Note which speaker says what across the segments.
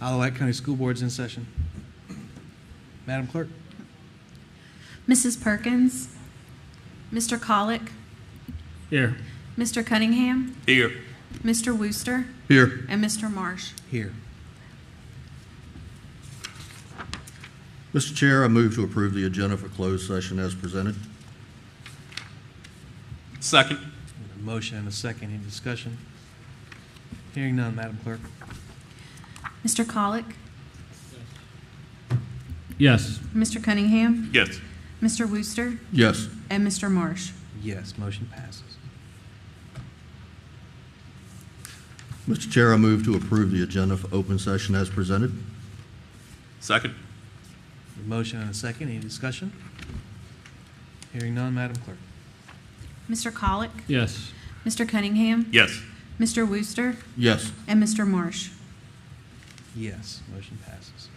Speaker 1: Wight County School Board's in session. Madam Clerk?
Speaker 2: Mrs. Perkins, Mr. Colick,
Speaker 3: Here.
Speaker 2: Mr. Cunningham,
Speaker 4: Here.
Speaker 2: Mr. Wooster,
Speaker 4: Here.
Speaker 2: and Mr. Marsh.
Speaker 1: Here.
Speaker 4: Mr. Chair, I move to approve the agenda for closed session as presented.
Speaker 5: Second.
Speaker 1: A motion and a second. Any discussion? Hearing none, Madam Clerk.
Speaker 2: Mr. Colick,
Speaker 3: Yes.
Speaker 2: Mr. Cunningham,
Speaker 5: Yes.
Speaker 2: Mr. Wooster,
Speaker 4: Yes.
Speaker 2: and Mr. Marsh.
Speaker 1: Yes, motion passes.
Speaker 4: Mr. Chair, I move to approve the agenda for open session as presented.
Speaker 5: Second.
Speaker 1: A motion and a second. Any discussion? Hearing none, Madam Clerk.
Speaker 2: Mr. Colick,
Speaker 3: Yes.
Speaker 2: Mr. Cunningham,
Speaker 5: Yes.
Speaker 2: Mr. Wooster,
Speaker 4: Yes.
Speaker 2: and Mr. Marsh.
Speaker 1: Yes, motion passes.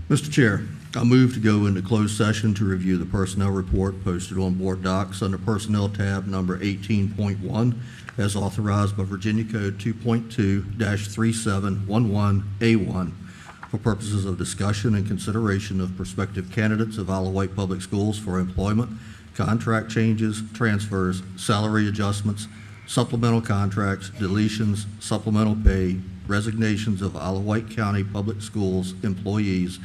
Speaker 4: Mr. Chair, I move to go into closed session to review the personnel report posted on board docs under Personnel tab number 18.1 as authorized by Virginia Code 2.2-3711A1 for purposes of discussion and consideration of prospective candidates of Isle of Wight Public Schools for employment, contract changes, transfers, salary adjustments, supplemental contracts, deletions, supplemental pay, resignations of Isle of Wight County Public Schools employees,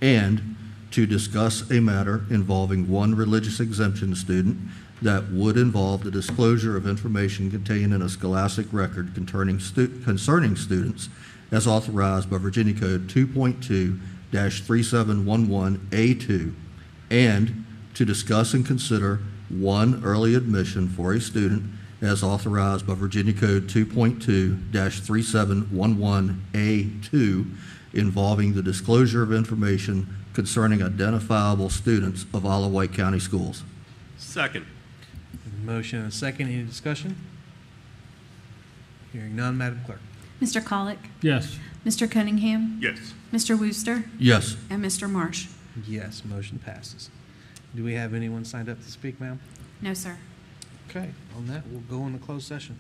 Speaker 4: and to discuss a matter involving one religious exemption student that would involve the disclosure of information contained in a scholastic record concerning students as authorized by Virginia Code 2.2-3711A2, and to discuss and consider one early admission for a student as authorized by Virginia Code 2.2-3711A2 involving the disclosure of information concerning identifiable students of Isle of Wight County Schools.
Speaker 5: Second.
Speaker 1: Motion and a second. Any discussion? Hearing none, Madam Clerk.
Speaker 2: Mr. Colick,
Speaker 3: Yes.
Speaker 2: Mr. Cunningham,
Speaker 5: Yes.
Speaker 2: Mr. Wooster,
Speaker 4: Yes.
Speaker 2: and Mr. Marsh.
Speaker 1: Yes, motion passes. Do we have anyone signed up to speak, ma'am?
Speaker 2: No, sir.
Speaker 1: Okay, on that, we'll go into closed session.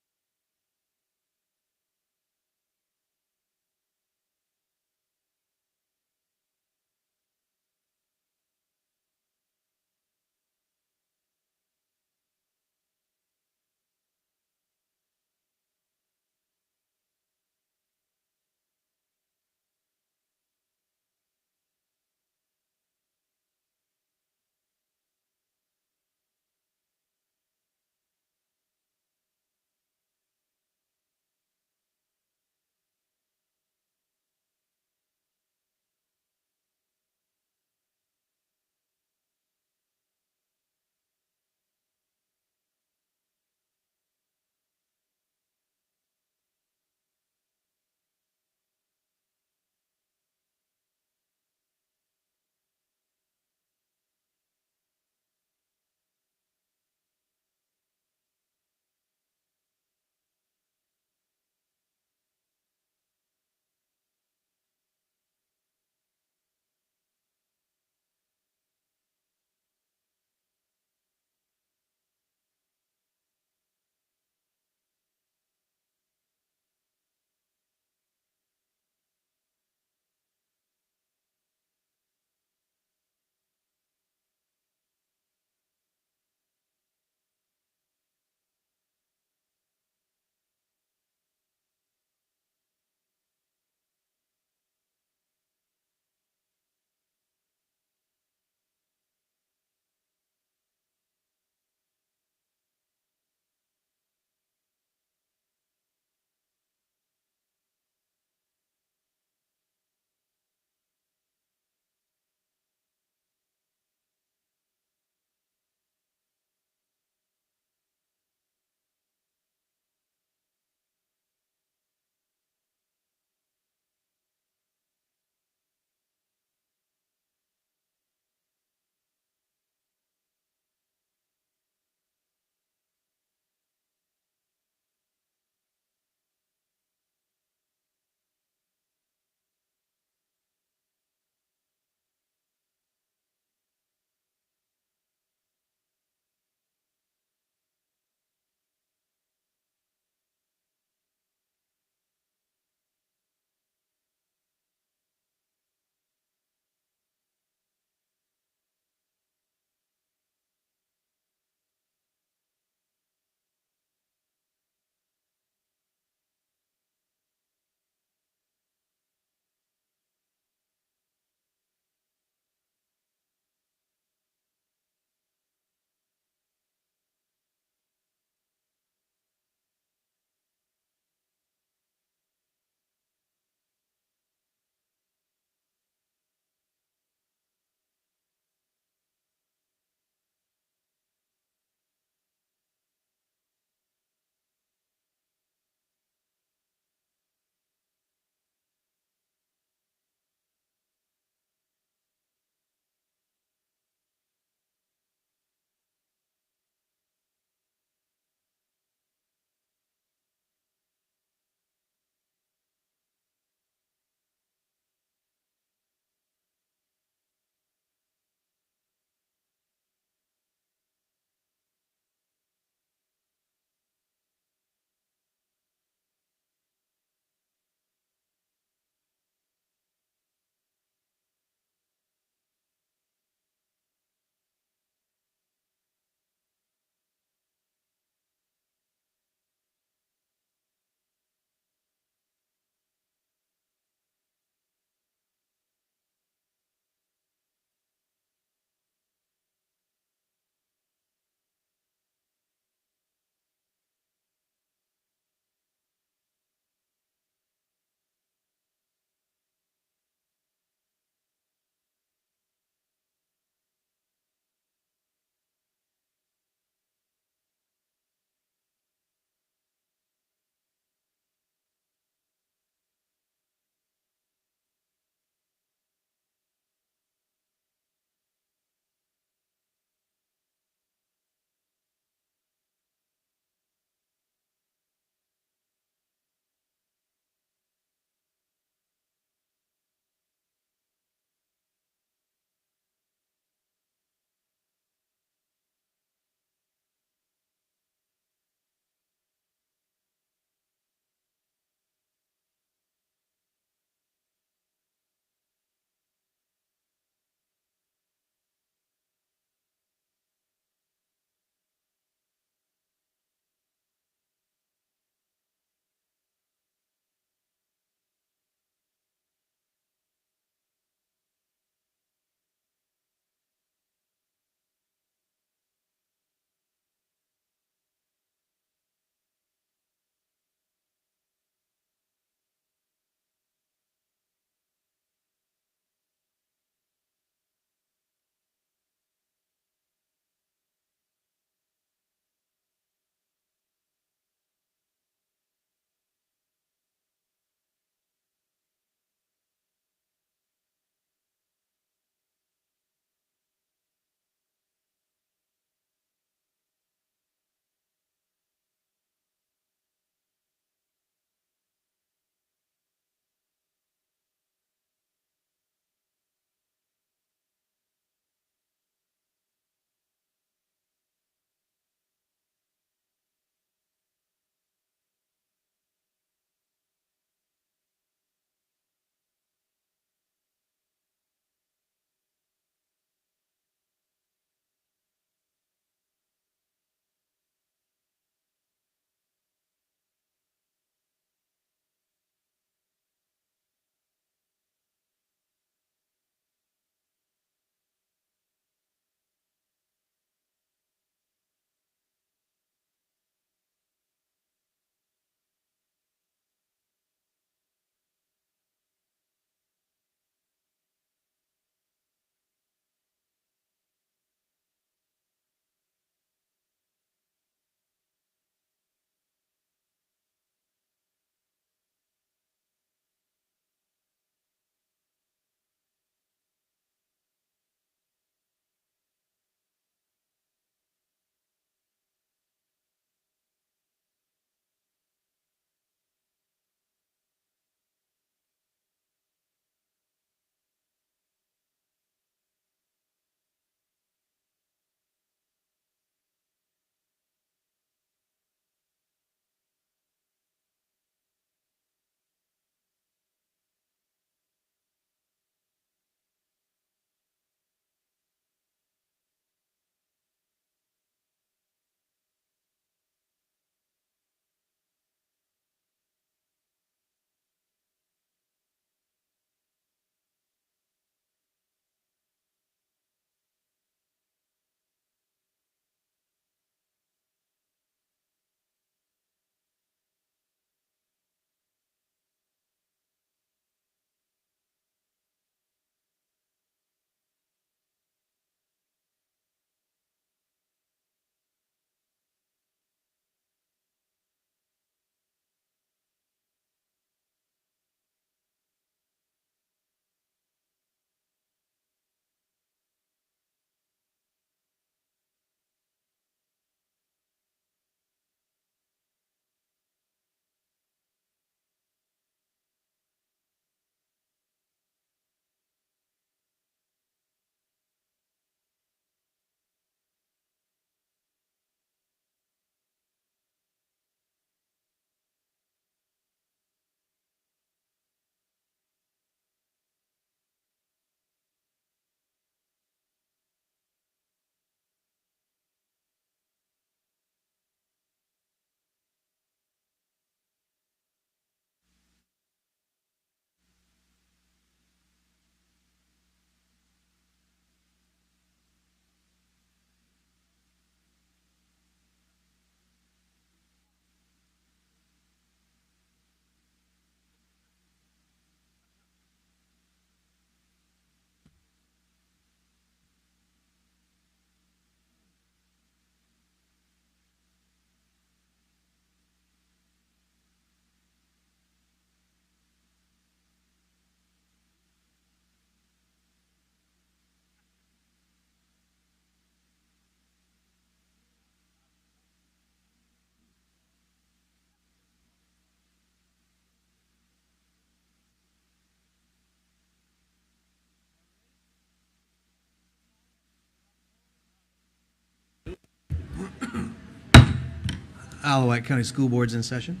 Speaker 1: Isle of Wight County School Board's in session.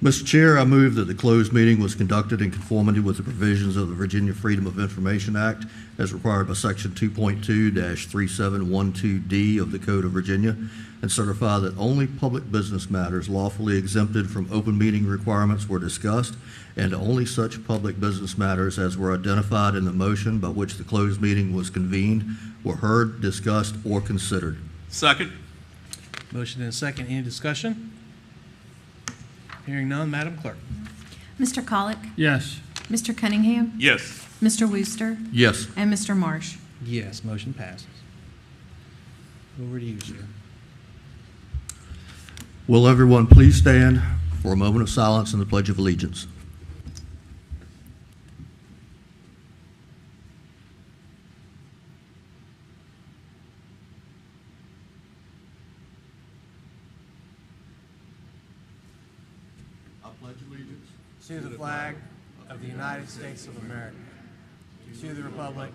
Speaker 4: Mr. Chair, I move that the closed meeting was conducted in conformity with the provisions of the Virginia Freedom of Information Act as required by Section 2.2-3712D of the Code of Virginia, and certify that only public business matters lawfully exempted from open meeting requirements were discussed, and only such public business matters as were identified in the motion by which the closed meeting was convened were heard, discussed, or considered.
Speaker 5: Second.
Speaker 1: Motion and a second. Any discussion? Hearing none, Madam Clerk.
Speaker 2: Mr. Colick,
Speaker 3: Yes.
Speaker 2: Mr. Cunningham,
Speaker 5: Yes.
Speaker 2: Mr. Wooster,
Speaker 4: Yes.
Speaker 2: and Mr. Marsh.
Speaker 1: Yes, motion passes. Over to you, sir.
Speaker 4: Will everyone please stand for a moment of silence and the Pledge of Allegiance? I pledge allegiance
Speaker 6: to the flag of the United States of America, to the republic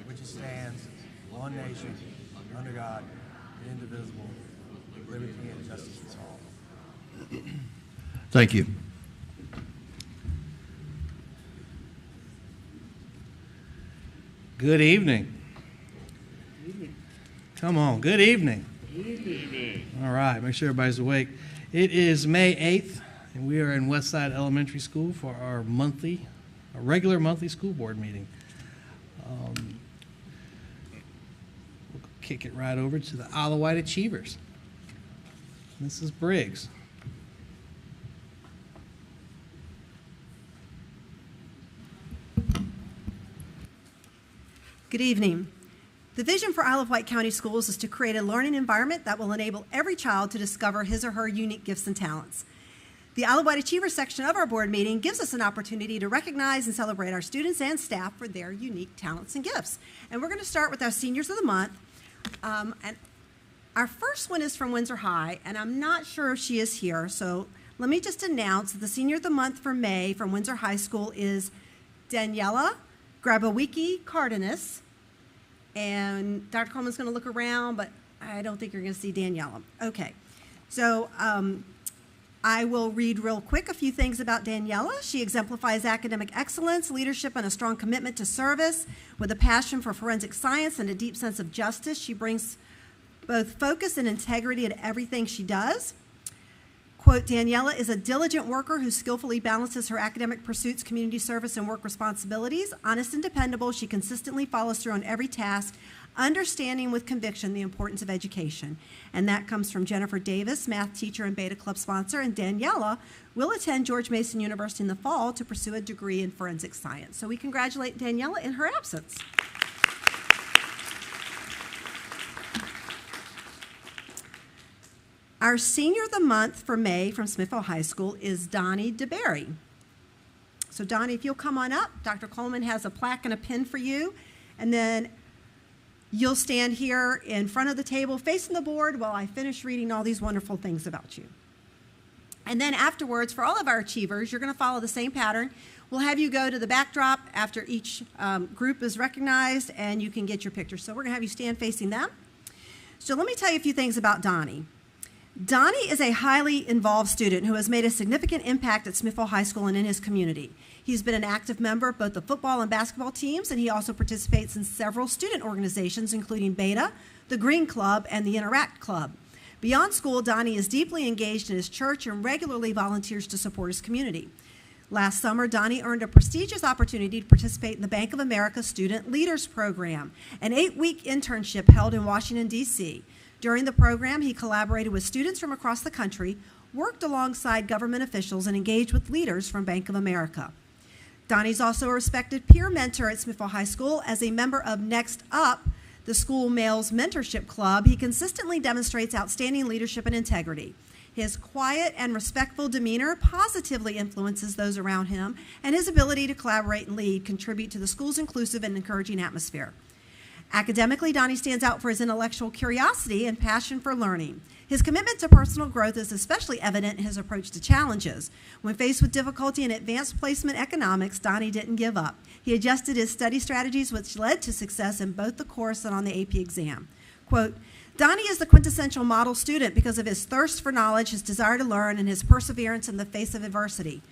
Speaker 6: which stands, one nation, under God, indivisible, with liberty and justice for all.
Speaker 4: Thank you.
Speaker 1: Good evening. Come on, good evening. All right, make sure everybody's awake. It is May 8th, and we are in Westside Elementary School for our regular monthly school board meeting. We'll kick it right over to the Isle of Wight Achievers. Mrs. Briggs.
Speaker 7: Good evening. The vision for Isle of Wight County Schools is to create a learning environment that will enable every child to discover his or her unique gifts and talents. The Isle of Wight Achievers section of our board meeting gives us an opportunity to recognize and celebrate our students and staff for their unique talents and gifts. And we're going to start with our seniors of the month. And our first one is from Windsor High, and I'm not sure if she is here, so let me just announce that the senior of the month for May from Windsor High School is Daniela Grabowicki Cardenas. And Dr. Coleman's going to look around, but I don't think you're going to see Daniela. Okay, so I will read real quick a few things about Daniela. She exemplifies academic excellence, leadership, and a strong commitment to service. With a passion for forensic science and a deep sense of justice, she brings both focus and integrity to everything she does. Quote, Daniela is a diligent worker who skillfully balances her academic pursuits, community service, and work responsibilities. Honest and dependable, she consistently follows through on every task, understanding with conviction the importance of education. And that comes from Jennifer Davis, math teacher and Beta Club sponsor, and Daniela will attend George Mason University in the fall to pursue a degree in forensic science. So we congratulate Daniela in her absence. Our senior of the month for May from Smithville High School is Donnie DeBerry. So Donnie, if you'll come on up, Dr. Coleman has a plaque and a pin for you, and then you'll stand here in front of the table facing the board while I finish reading all these wonderful things about you. And then afterwards, for all of our achievers, you're going to follow the same pattern. We'll have you go to the backdrop after each group is recognized, and you can get your picture. So we're going to have you stand facing them. So let me tell you a few things about Donnie. Donnie is a highly involved student who has made a significant impact at Smithville High School and in his community. He's been an active member of both the football and basketball teams, and he also participates in several student organizations, including Beta, the Green Club, and the Interact Club. Beyond school, Donnie is deeply engaged in his church and regularly volunteers to support his community. Last summer, Donnie earned a prestigious opportunity to participate in the Bank of America Student Leaders Program, an 8-week internship held in Washington, D.C. During the program, he collaborated with students from across the country, worked alongside government officials, and engaged with leaders from Bank of America. Donnie's also a respected peer mentor at Smithville High School. As a member of Next Up, the school male's mentorship club, he consistently demonstrates outstanding leadership and integrity. His quiet and respectful demeanor positively influences those around him, and his ability to collaborate and lead contribute to the school's inclusive and encouraging atmosphere. Academically, Donnie stands out for his intellectual curiosity and passion for learning. His commitment to personal growth is especially evident in his approach to challenges. When faced with difficulty in advanced placement economics, Donnie didn't give up. He adjusted his study strategies, which led to success in both the course and on the AP exam. quote, Donnie is the quintessential model student because of his thirst for knowledge, his desire to learn, and his perseverance in the face of adversity.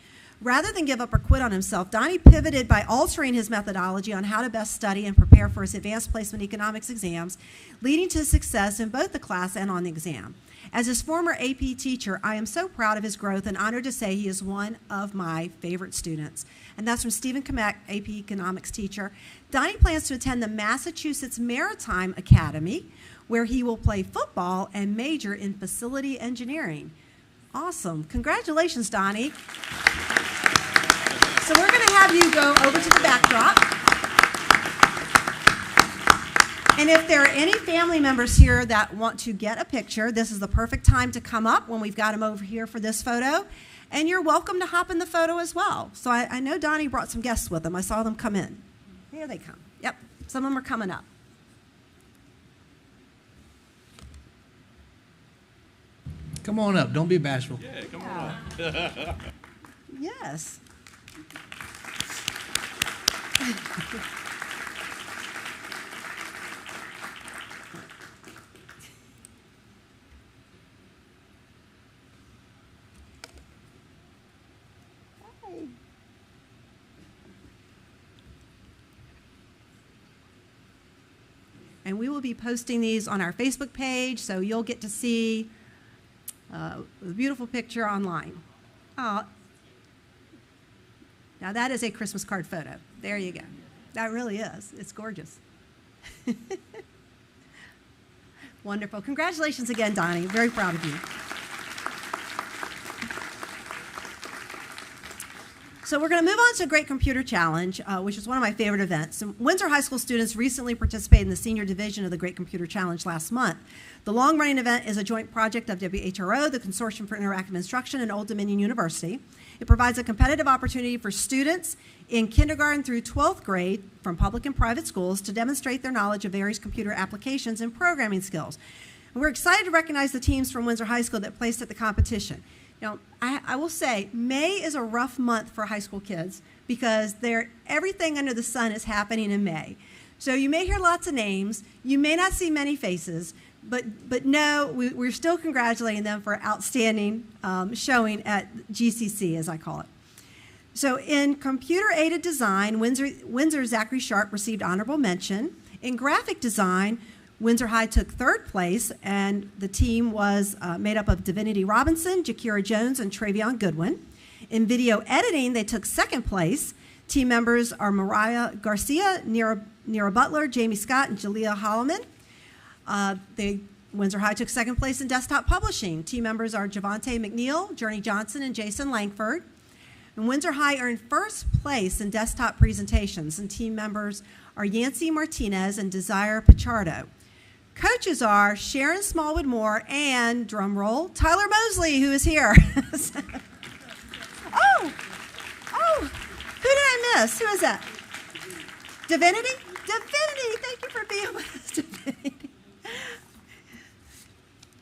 Speaker 7: Rather than give up or quit on himself, Donnie pivoted by altering his methodology on how to best study and prepare for his advanced placement economics exams, leading to success in both the class and on the exam. As his former AP teacher, I am so proud of his growth and honored to say he is one of my favorite students. And that's from Stephen Kamek, AP Economics teacher. Donnie plans to attend the Massachusetts Maritime Academy, where he will play football and major in facility engineering. Awesome. Congratulations, Donnie. So we're going to have you go over to the backdrop. And if there are any family members here that want to get a picture, this is the perfect time to come up when we've got them over here for this photo. And you're welcome to hop in the photo as well. So I know Donnie brought some guests with him. I saw them come in. Here they come. Yep, some of them are coming up.
Speaker 1: Come on up. Don't be bashful.
Speaker 5: Yeah, come on.
Speaker 7: Yes. And we will be posting these on our Facebook page, so you'll get to see the beautiful picture online. Now that is a Christmas card photo. There you go. That really is. It's gorgeous. Wonderful. Congratulations again, Donnie. Very proud of you. So we're going to move on to a Great Computer Challenge, which is one of my favorite events. And Windsor High School students recently participated in the senior division of the Great Computer Challenge last month. The long-running event is a joint project of WHRO, the Consortium for Interactive Instruction, and Old Dominion University. It provides a competitive opportunity for students in kindergarten through 12th grade from public and private schools to demonstrate their knowledge of various computer applications and programming skills. And we're excited to recognize the teams from Windsor High School that placed at the competition. Now, I will say, May is a rough month for high school kids because everything under the sun is happening in May. So you may hear lots of names, you may not see many faces, but no, we're still congratulating them for outstanding showing at GCC, as I call it. So in computer-aided design, Windsor Zachary Sharp received honorable mention. In graphic design, Windsor High took third place, and the team was made up of Divinity Robinson, Jakira Jones, and Travion Goodwin. In video editing, they took second place. Team members are Mariah Garcia, Nira Butler, Jamie Scott, and Jalea Holloman. Windsor High took second place in desktop publishing. Team members are Javante McNeil, Journey Johnson, and Jason Langford. And Windsor High earned first place in desktop presentations, and team members are Yancy Martinez and Desire Pichardo. Coaches are Sharon Smallwood Moore and, drum roll, Tyler Mosley, who is here. Oh, who did I miss? Who is that? Divinity? Divinity, thank you for being with us, Divinity.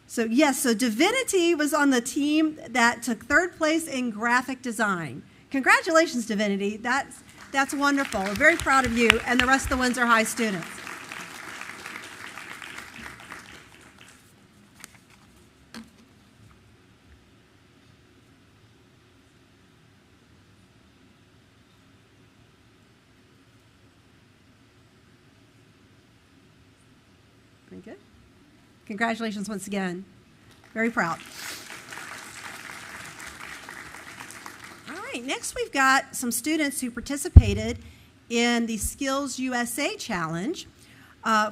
Speaker 7: So yes, so Divinity was on the team that took third place in graphic design. Congratulations, Divinity. That's wonderful. We're very proud of you and the rest of the Windsor High students. Very good. Congratulations once again. Very proud. All right, next we've got some students who participated in the Skills USA Challenge.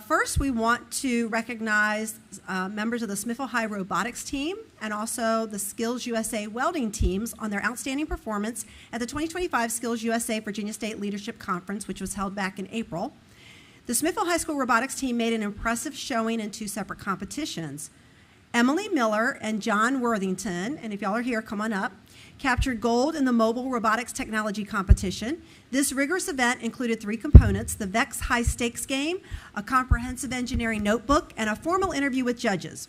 Speaker 7: First, we want to recognize members of the Smithville High Robotics team and also the Skills USA Welding teams on their outstanding performance at the 2025 Skills USA Virginia State Leadership Conference, which was held back in April. The Smithville High School robotics team made an impressive showing in two separate competitions. Emily Miller and John Worthington, and if y'all are here, come on up, captured gold in the mobile robotics technology competition. This rigorous event included three components: the VEX high stakes game, a comprehensive engineering notebook, and a formal interview with judges.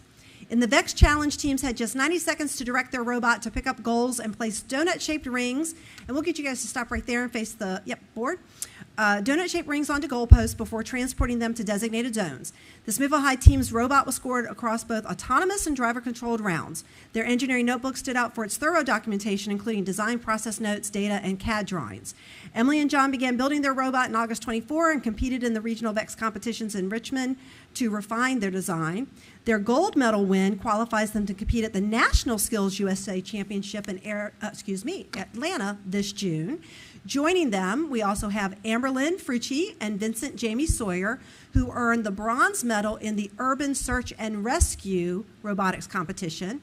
Speaker 7: In the VEX challenge, teams had just 90 seconds to direct their robot to pick up goals and place donut-shaped rings, and we'll get you guys to stop right there and face the board. donut-shaped rings onto goalposts before transporting them to designated zones. The Smithville High team's robot was scored across both autonomous and driver-controlled rounds. Their engineering notebook stood out for its thorough documentation, including design process notes, data, and CAD drawings. Emily and John began building their robot in August 24 and competed in the Regional VEX competitions in Richmond to refine their design. Their gold medal win qualifies them to compete at the National Skills USA Championship in Atlanta this June. Joining them, we also have Amberlynn Frucci and Vincent Jamie Sawyer, who earned the bronze medal in the Urban Search and Rescue robotics competition.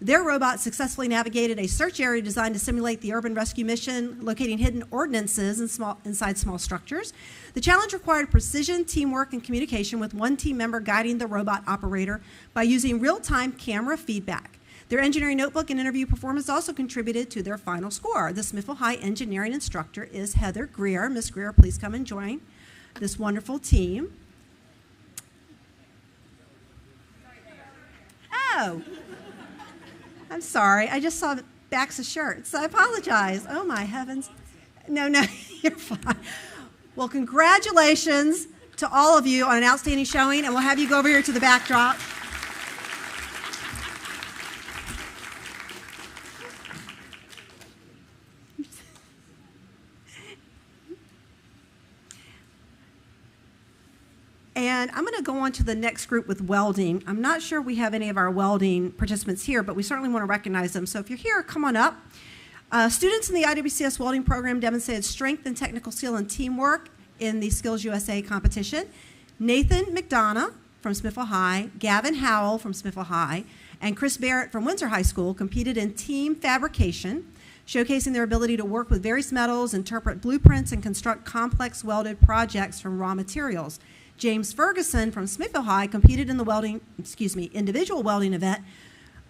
Speaker 7: Their robot successfully navigated a search area designed to simulate the urban rescue mission, locating hidden ordnances inside small structures. The challenge required precision, teamwork, and communication, with one team member guiding the robot operator by using real-time camera feedback. Their engineering notebook and interview performance also contributed to their final score. The Smithville High engineering instructor is Heather Greer. Ms. Greer, please come and join this wonderful team. Oh, I'm sorry. I just saw backs of shirts. I apologize. Oh, my heavens. No, you're fine. Well, congratulations to all of you on an outstanding showing, and we'll have you go over here to the backdrop. And I'm going to go on to the next group with welding. I'm not sure we have any of our welding participants here, but we certainly want to recognize them. So if you're here, come on up. Students in the IWCS welding program demonstrated strength and technical skill and teamwork in the Skills USA competition. Nathan McDonough from Smithville High, Gavin Howell from Smithville High, and Chris Barrett from Windsor High School competed in team fabrication, showcasing their ability to work with various metals, interpret blueprints, and construct complex welded projects from raw materials. James Ferguson from Smithville High competed in the individual welding event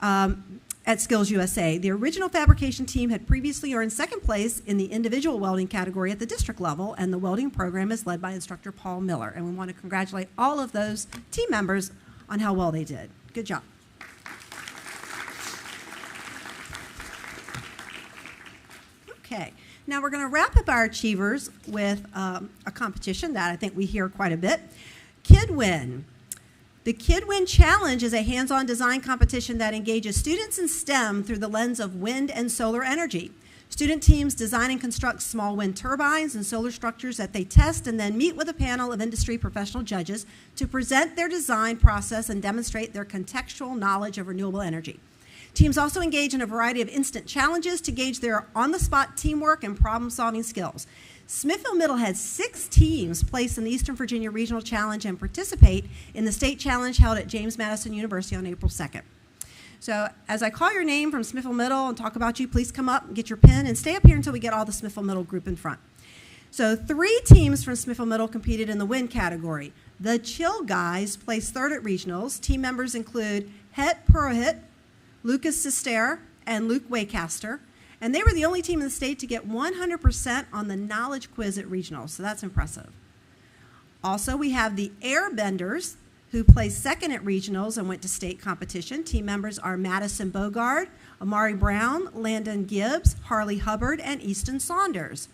Speaker 7: at Skills USA. The original fabrication team had previously earned second place in the individual welding category at the district level, and the welding program is led by instructor Paul Miller. And we want to congratulate all of those team members on how well they did. Good job. Okay. Now we're going to wrap up our achievers with a competition that I think we hear quite a bit. KidWin. The KidWin Challenge is a hands-on design competition that engages students in STEM through the lens of wind and solar energy. Student teams design and construct small wind turbines and solar structures that they test, and then meet with a panel of industry professional judges to present their design process and demonstrate their contextual knowledge of renewable energy. Teams also engage in a variety of instant challenges to gauge their on-the-spot teamwork and problem-solving skills. Smithville Middle had 6 teams placed in the Eastern Virginia Regional Challenge and participate in the state challenge held at James Madison University on April 2nd. So as I call your name from Smithville Middle and talk about you, please come up and get your pen and stay up here until we get all the Smithville Middle group in front. So 3 teams from Smithville Middle competed in the wind category. The Chill Guys placed 3rd at regionals. Team members include Het Purohit, Lucas Sister, and Luke Waycaster, and they were the only team in the state to get 100% on the knowledge quiz at regionals, so that's impressive. Also, we have the Airbenders, who placed 2nd at regionals and went to state competition. Team members are Madison Bogard, Amari Brown, Landon Gibbs, Harley Hubbard, and Easton Saunders.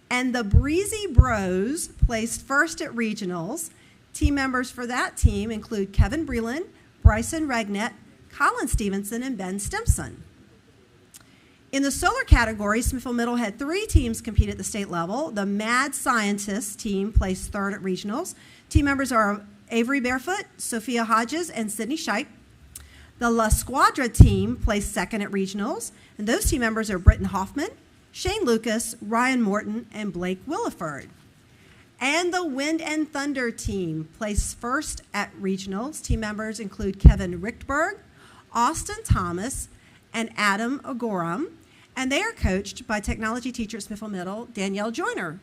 Speaker 7: And the Breezy Bros placed 1st at regionals. Team members for that team include Kevin Breland, Bryson Regnet, Colin Stevenson, and Ben Stimson. In the solar category, Smithville Middle had 3 teams compete at the state level. The Mad Scientists team placed 3rd at regionals. Team members are Avery Barefoot, Sophia Hodges, and Sydney Shipe. The La Squadra team placed 2nd at regionals, and those team members are Britton Hoffman, Shane Lucas, Ryan Morton, and Blake Williford. And the Wind and Thunder team placed 1st at regionals. Team members include Kevin Richtberg, Austin Thomas, and Adam Ogoram, and they are coached by technology teacher at Smithville Middle, Danielle Joyner.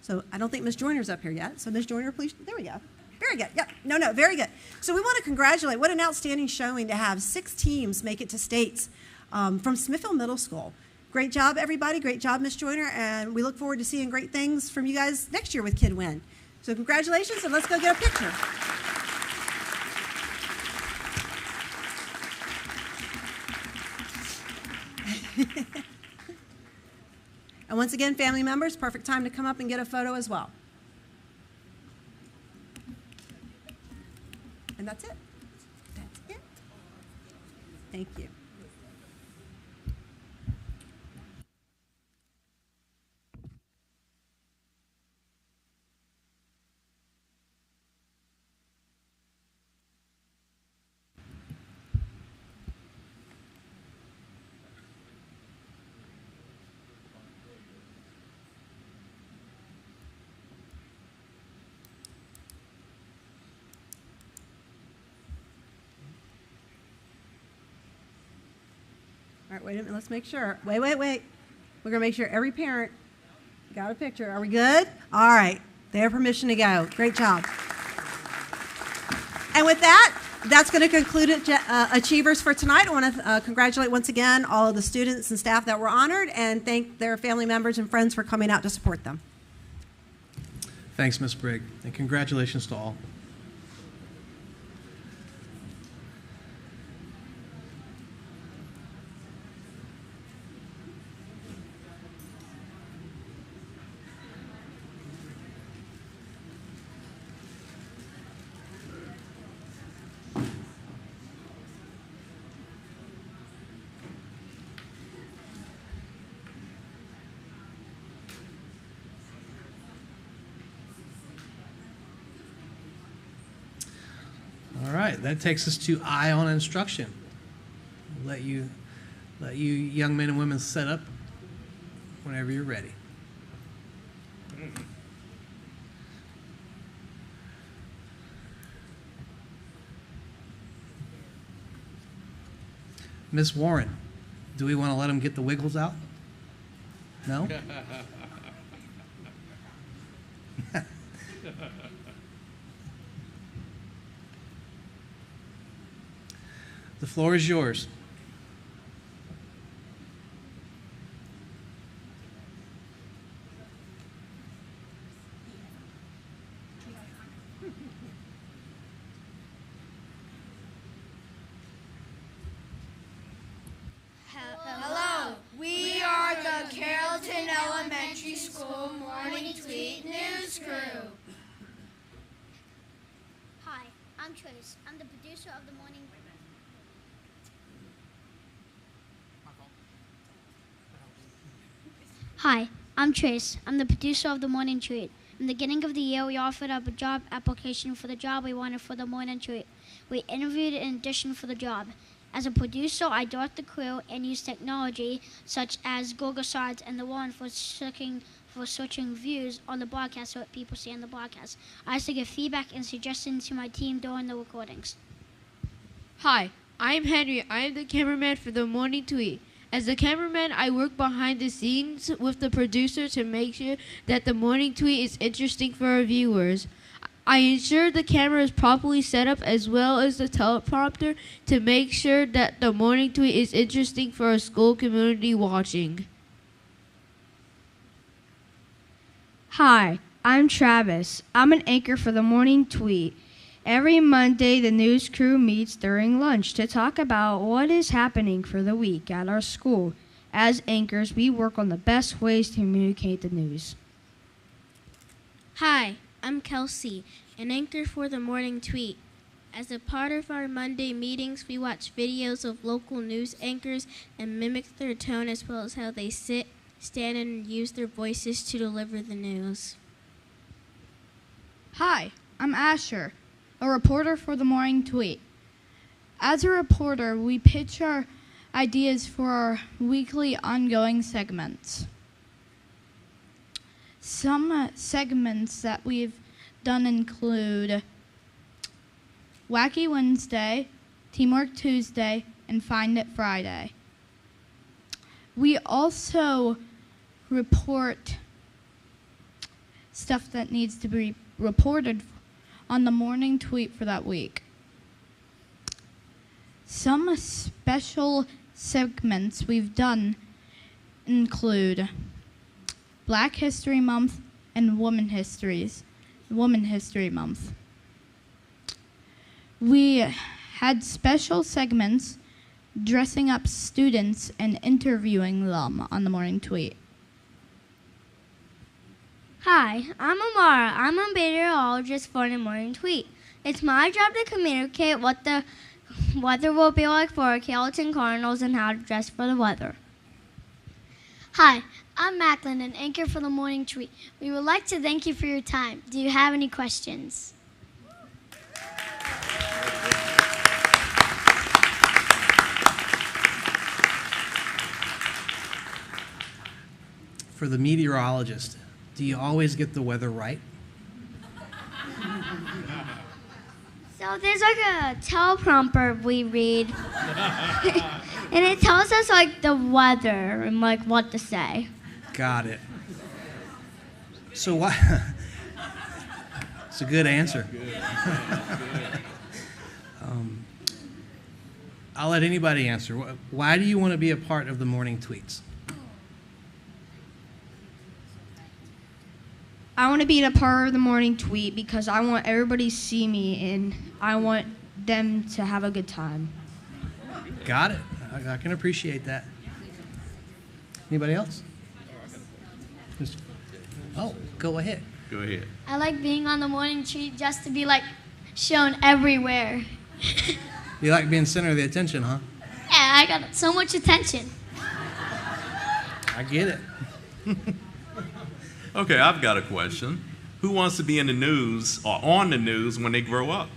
Speaker 7: So I don't think Ms. Joyner's up here yet. So Ms. Joyner, please, there we go. Very good. Yep. No, very good. So we want to congratulate, what an outstanding showing to have 6 teams make it to states from Smithville Middle School. Great job, everybody. Great job, Ms. Joyner, and we look forward to seeing great things from you guys next year with KidWin. So congratulations, and let's go get a picture. And once again, family members, perfect time to come up and get a photo as well. And that's it. That's it. Thank you. All right, wait a minute, let's make sure. Wait. We're going to make sure every parent got a picture. Are we good? All right, they have permission to go. Great job. And with that, that's going to conclude Achievers for tonight. I want to congratulate once again all of the students and staff that were honored and thank their family members and friends for coming out to support them.
Speaker 1: Thanks, Ms. Brigg, and congratulations to all. All right, that takes us to Eye on Instruction. I'll let you young men and women set up whenever you're ready. Miss Warren, do we want to let them get the wiggles out? No? The floor is yours.
Speaker 5: Hello, we are the Carrollton Elementary School Morning Tweet News Crew.
Speaker 8: Hi, I'm Trace. I'm the producer of the morning. Hi, I'm Trace. I'm the producer of the morning tweet. In the beginning of the year, we offered up a job application for the job we wanted for the morning tweet. We interviewed in addition for the job. As a producer, I direct the crew and use technology such as Google Slides and the one for searching views on the broadcast so that people see on the broadcast. I also give feedback and suggestions to my team during the recordings.
Speaker 9: Hi, I'm Henry. I am the cameraman for the morning tweet. As the cameraman, I work behind the scenes with the producer to make sure that the morning tweet is interesting for our viewers. I ensure the camera is properly set up as well as the teleprompter to make sure that the morning tweet is interesting for our school community watching.
Speaker 10: Hi, I'm Travis. I'm an anchor for the morning tweet. Every Monday, the news crew meets during lunch to talk about what is happening for the week at our school. As anchors, we work on the best ways to communicate the news.
Speaker 11: Hi, I'm Kelsey, an anchor for the morning tweet. As a part of our Monday meetings, we watch videos of local news anchors and mimic their tone as well as how they sit, stand, and use their voices to deliver the news.
Speaker 10: Hi, I'm Asher, a reporter for the morning tweet. As a reporter, we pitch our ideas for our weekly ongoing segments. Some segments that we've done include Wacky Wednesday, Teamwork Tuesday, and Find It Friday. We also report stuff that needs to be reported on the morning tweet for that week. Some special segments we've done include Black History Month and Women History Month. We had special segments dressing up students and interviewing them on the morning tweet.
Speaker 8: Hi, I'm Amara. I'm a meteorologist for the Morning Tweet. It's my job to communicate what the weather will be like for our Carrollton Cardinals and how to dress for the weather. Hi, I'm Macklin, an anchor for the Morning Tweet. We would like to thank you for your time. Do you have any questions?
Speaker 1: For the meteorologist, do you always get the weather right?
Speaker 8: So there's like a teleprompter we read, and it tells us like the weather and like what to say.
Speaker 1: Got it. So why? It's a good answer. I'll let anybody answer. Why do you want to be a part of the Morning Tweets?
Speaker 10: I want to be a part of the Morning Tweet because I want everybody to see me and I want them to have a good time.
Speaker 1: Got it. I can appreciate that. Anybody else? Oh, go ahead.
Speaker 12: Go ahead.
Speaker 8: I like being on the Morning Tweet just to be like shown everywhere.
Speaker 1: You like being center of the attention, huh?
Speaker 8: Yeah, I got so much attention.
Speaker 1: I get it.
Speaker 12: Okay, I've got a question. Who wants to be in the news or on the news when they grow up?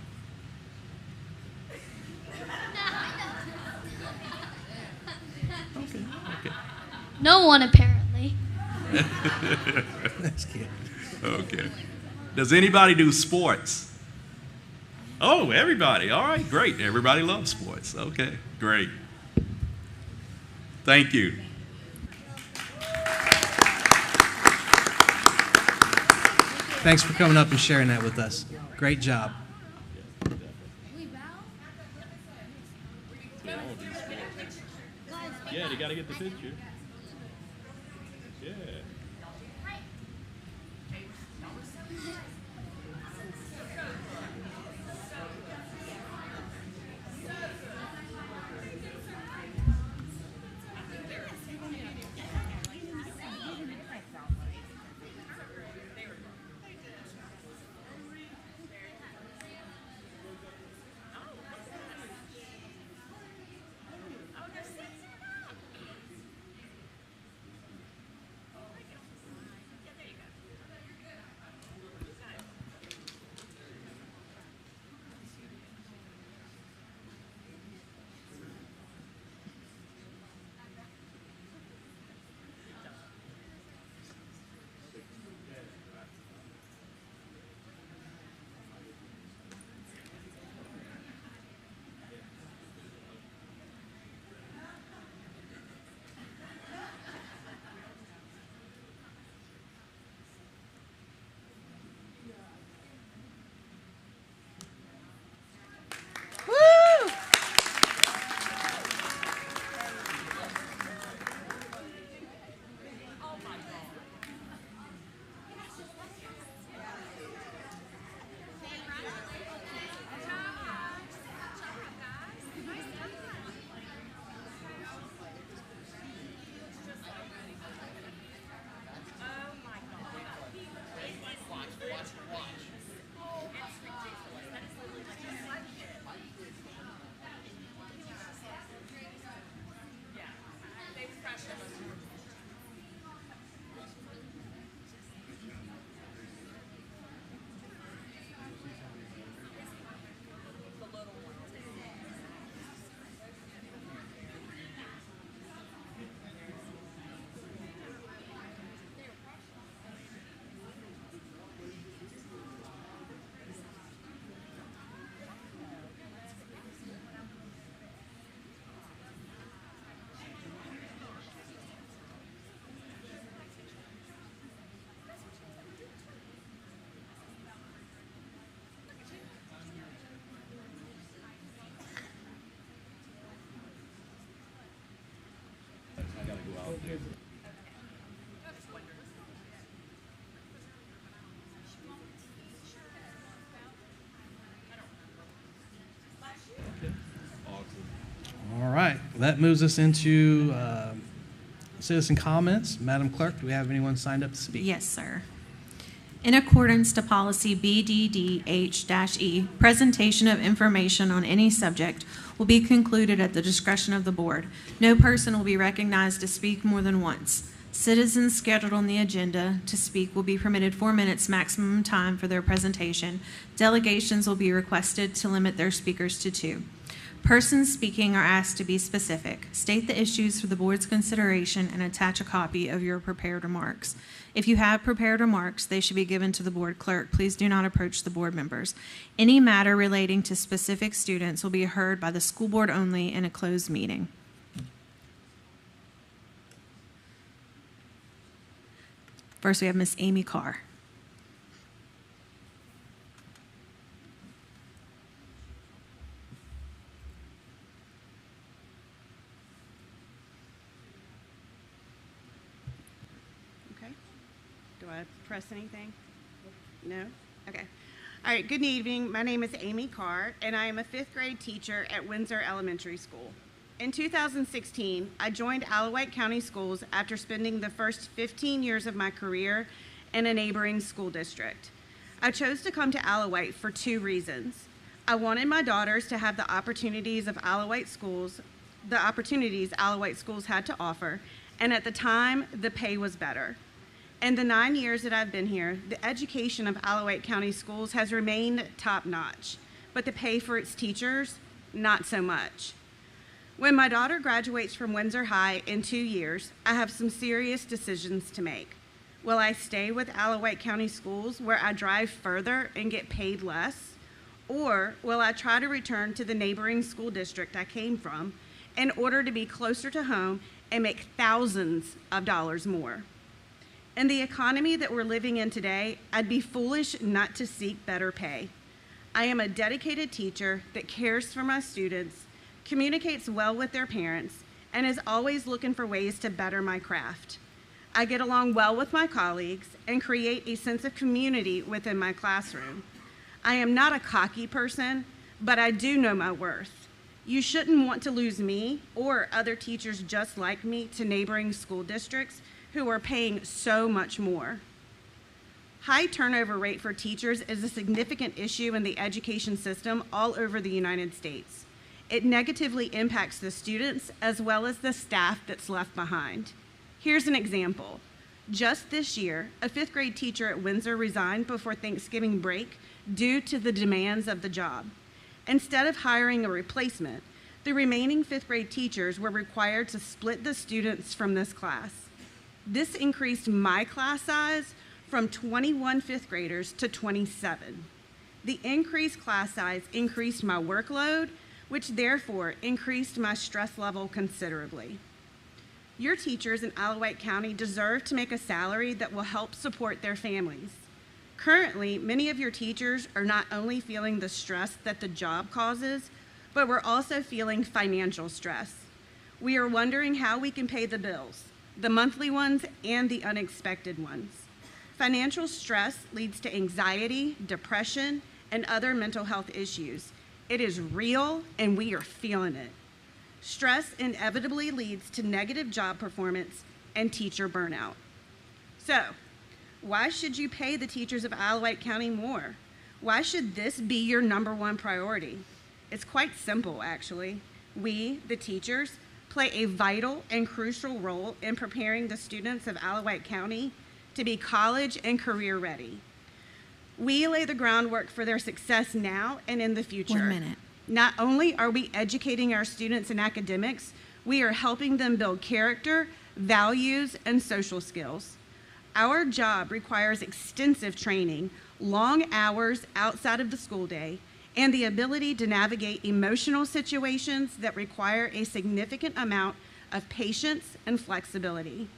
Speaker 12: Okay.
Speaker 8: No one apparently.
Speaker 1: That's good.
Speaker 12: Okay. Does anybody do sports? Oh, everybody. All right, great. Everybody loves sports. Okay, great. Thank you.
Speaker 1: Thanks for coming up and sharing that with us. Great job.
Speaker 12: Yeah, they got to get the picture. Yeah.
Speaker 1: All right. Well, that moves us into citizen comments. Madam Clerk, do we have anyone signed up to speak?
Speaker 2: Yes, sir. In accordance to policy BDDH-E, presentation of information on any subject will be concluded at the discretion of the board. No person will be recognized to speak more than once. Citizens scheduled on the agenda to speak will be permitted 4 minutes maximum time for their presentation. Delegations will be requested to limit their speakers to 2. Persons speaking are asked to be specific. State the issues for the board's consideration and attach a copy of your prepared remarks. If you have prepared remarks, they should be given to the board clerk. Please do not approach the board members. Any matter relating to specific students will be heard by the school board only in a closed meeting. First, we have Miss Amy Carr.
Speaker 13: Okay. Do I press anything? No? Okay. All right. Good evening. My name is Amy Carr, and I am a 5th grade teacher at Windsor Elementary School. In 2016, I joined Wight County Schools after spending the first 15 years of my career in a neighboring school district. I chose to come to Wight for 2 reasons. I wanted my daughters to have the opportunities of Wight Schools, the opportunities Wight Schools had to offer, and at the time, the pay was better. In the 9 years that I've been here, the education of Wight County Schools has remained top-notch, but the pay for its teachers, not so much. When my daughter graduates from Windsor High in 2 years, I have some serious decisions to make. Will I stay with Wight County Schools where I drive further and get paid less? Or will I try to return to the neighboring school district I came from in order to be closer to home and make thousands of dollars more? In the economy that we're living in today, I'd be foolish not to seek better pay. I am a dedicated teacher that cares for my students, communicates well with their parents, and is always looking for ways to better my craft. I get along well with my colleagues and create a sense of community within my classroom. I am not a cocky person, but I do know my worth. You shouldn't want to lose me or other teachers just like me to neighboring school districts who are paying so much more. High turnover rate for teachers is a significant issue in the education system all over the United States. It negatively impacts the students as well as the staff that's left behind. Here's an example. Just this year, a 5th grade teacher at Windsor resigned before Thanksgiving break due to the demands of the job. Instead of hiring a replacement, the remaining 5th grade teachers were required to split the students from this class. This increased my class size from 21 5th graders to 27. The increased class size increased my workload, which therefore increased my stress level considerably. Your teachers in Wight County deserve to make a salary that will help support their families. Currently, many of your teachers are not only feeling the stress that the job causes, but we're also feeling financial stress. We are wondering how we can pay the bills, the monthly ones and the unexpected ones. Financial stress leads to anxiety, depression, and other mental health issues. It is real, and we are feeling it. Stress inevitably leads to negative job performance and teacher burnout. So, why should you pay the teachers of Wight County more? Why should this be your #1 priority? It's quite simple, actually. We, the teachers, play a vital and crucial role in preparing the students of Wight County to be college and career ready. We lay the groundwork for their success now and in the future.
Speaker 2: 1 minute.
Speaker 13: Not only are we educating our students in academics, we are helping them build character, values, and social skills. Our job requires extensive training, long hours outside of the school day, and the ability to navigate emotional situations that require a significant amount of patience and flexibility.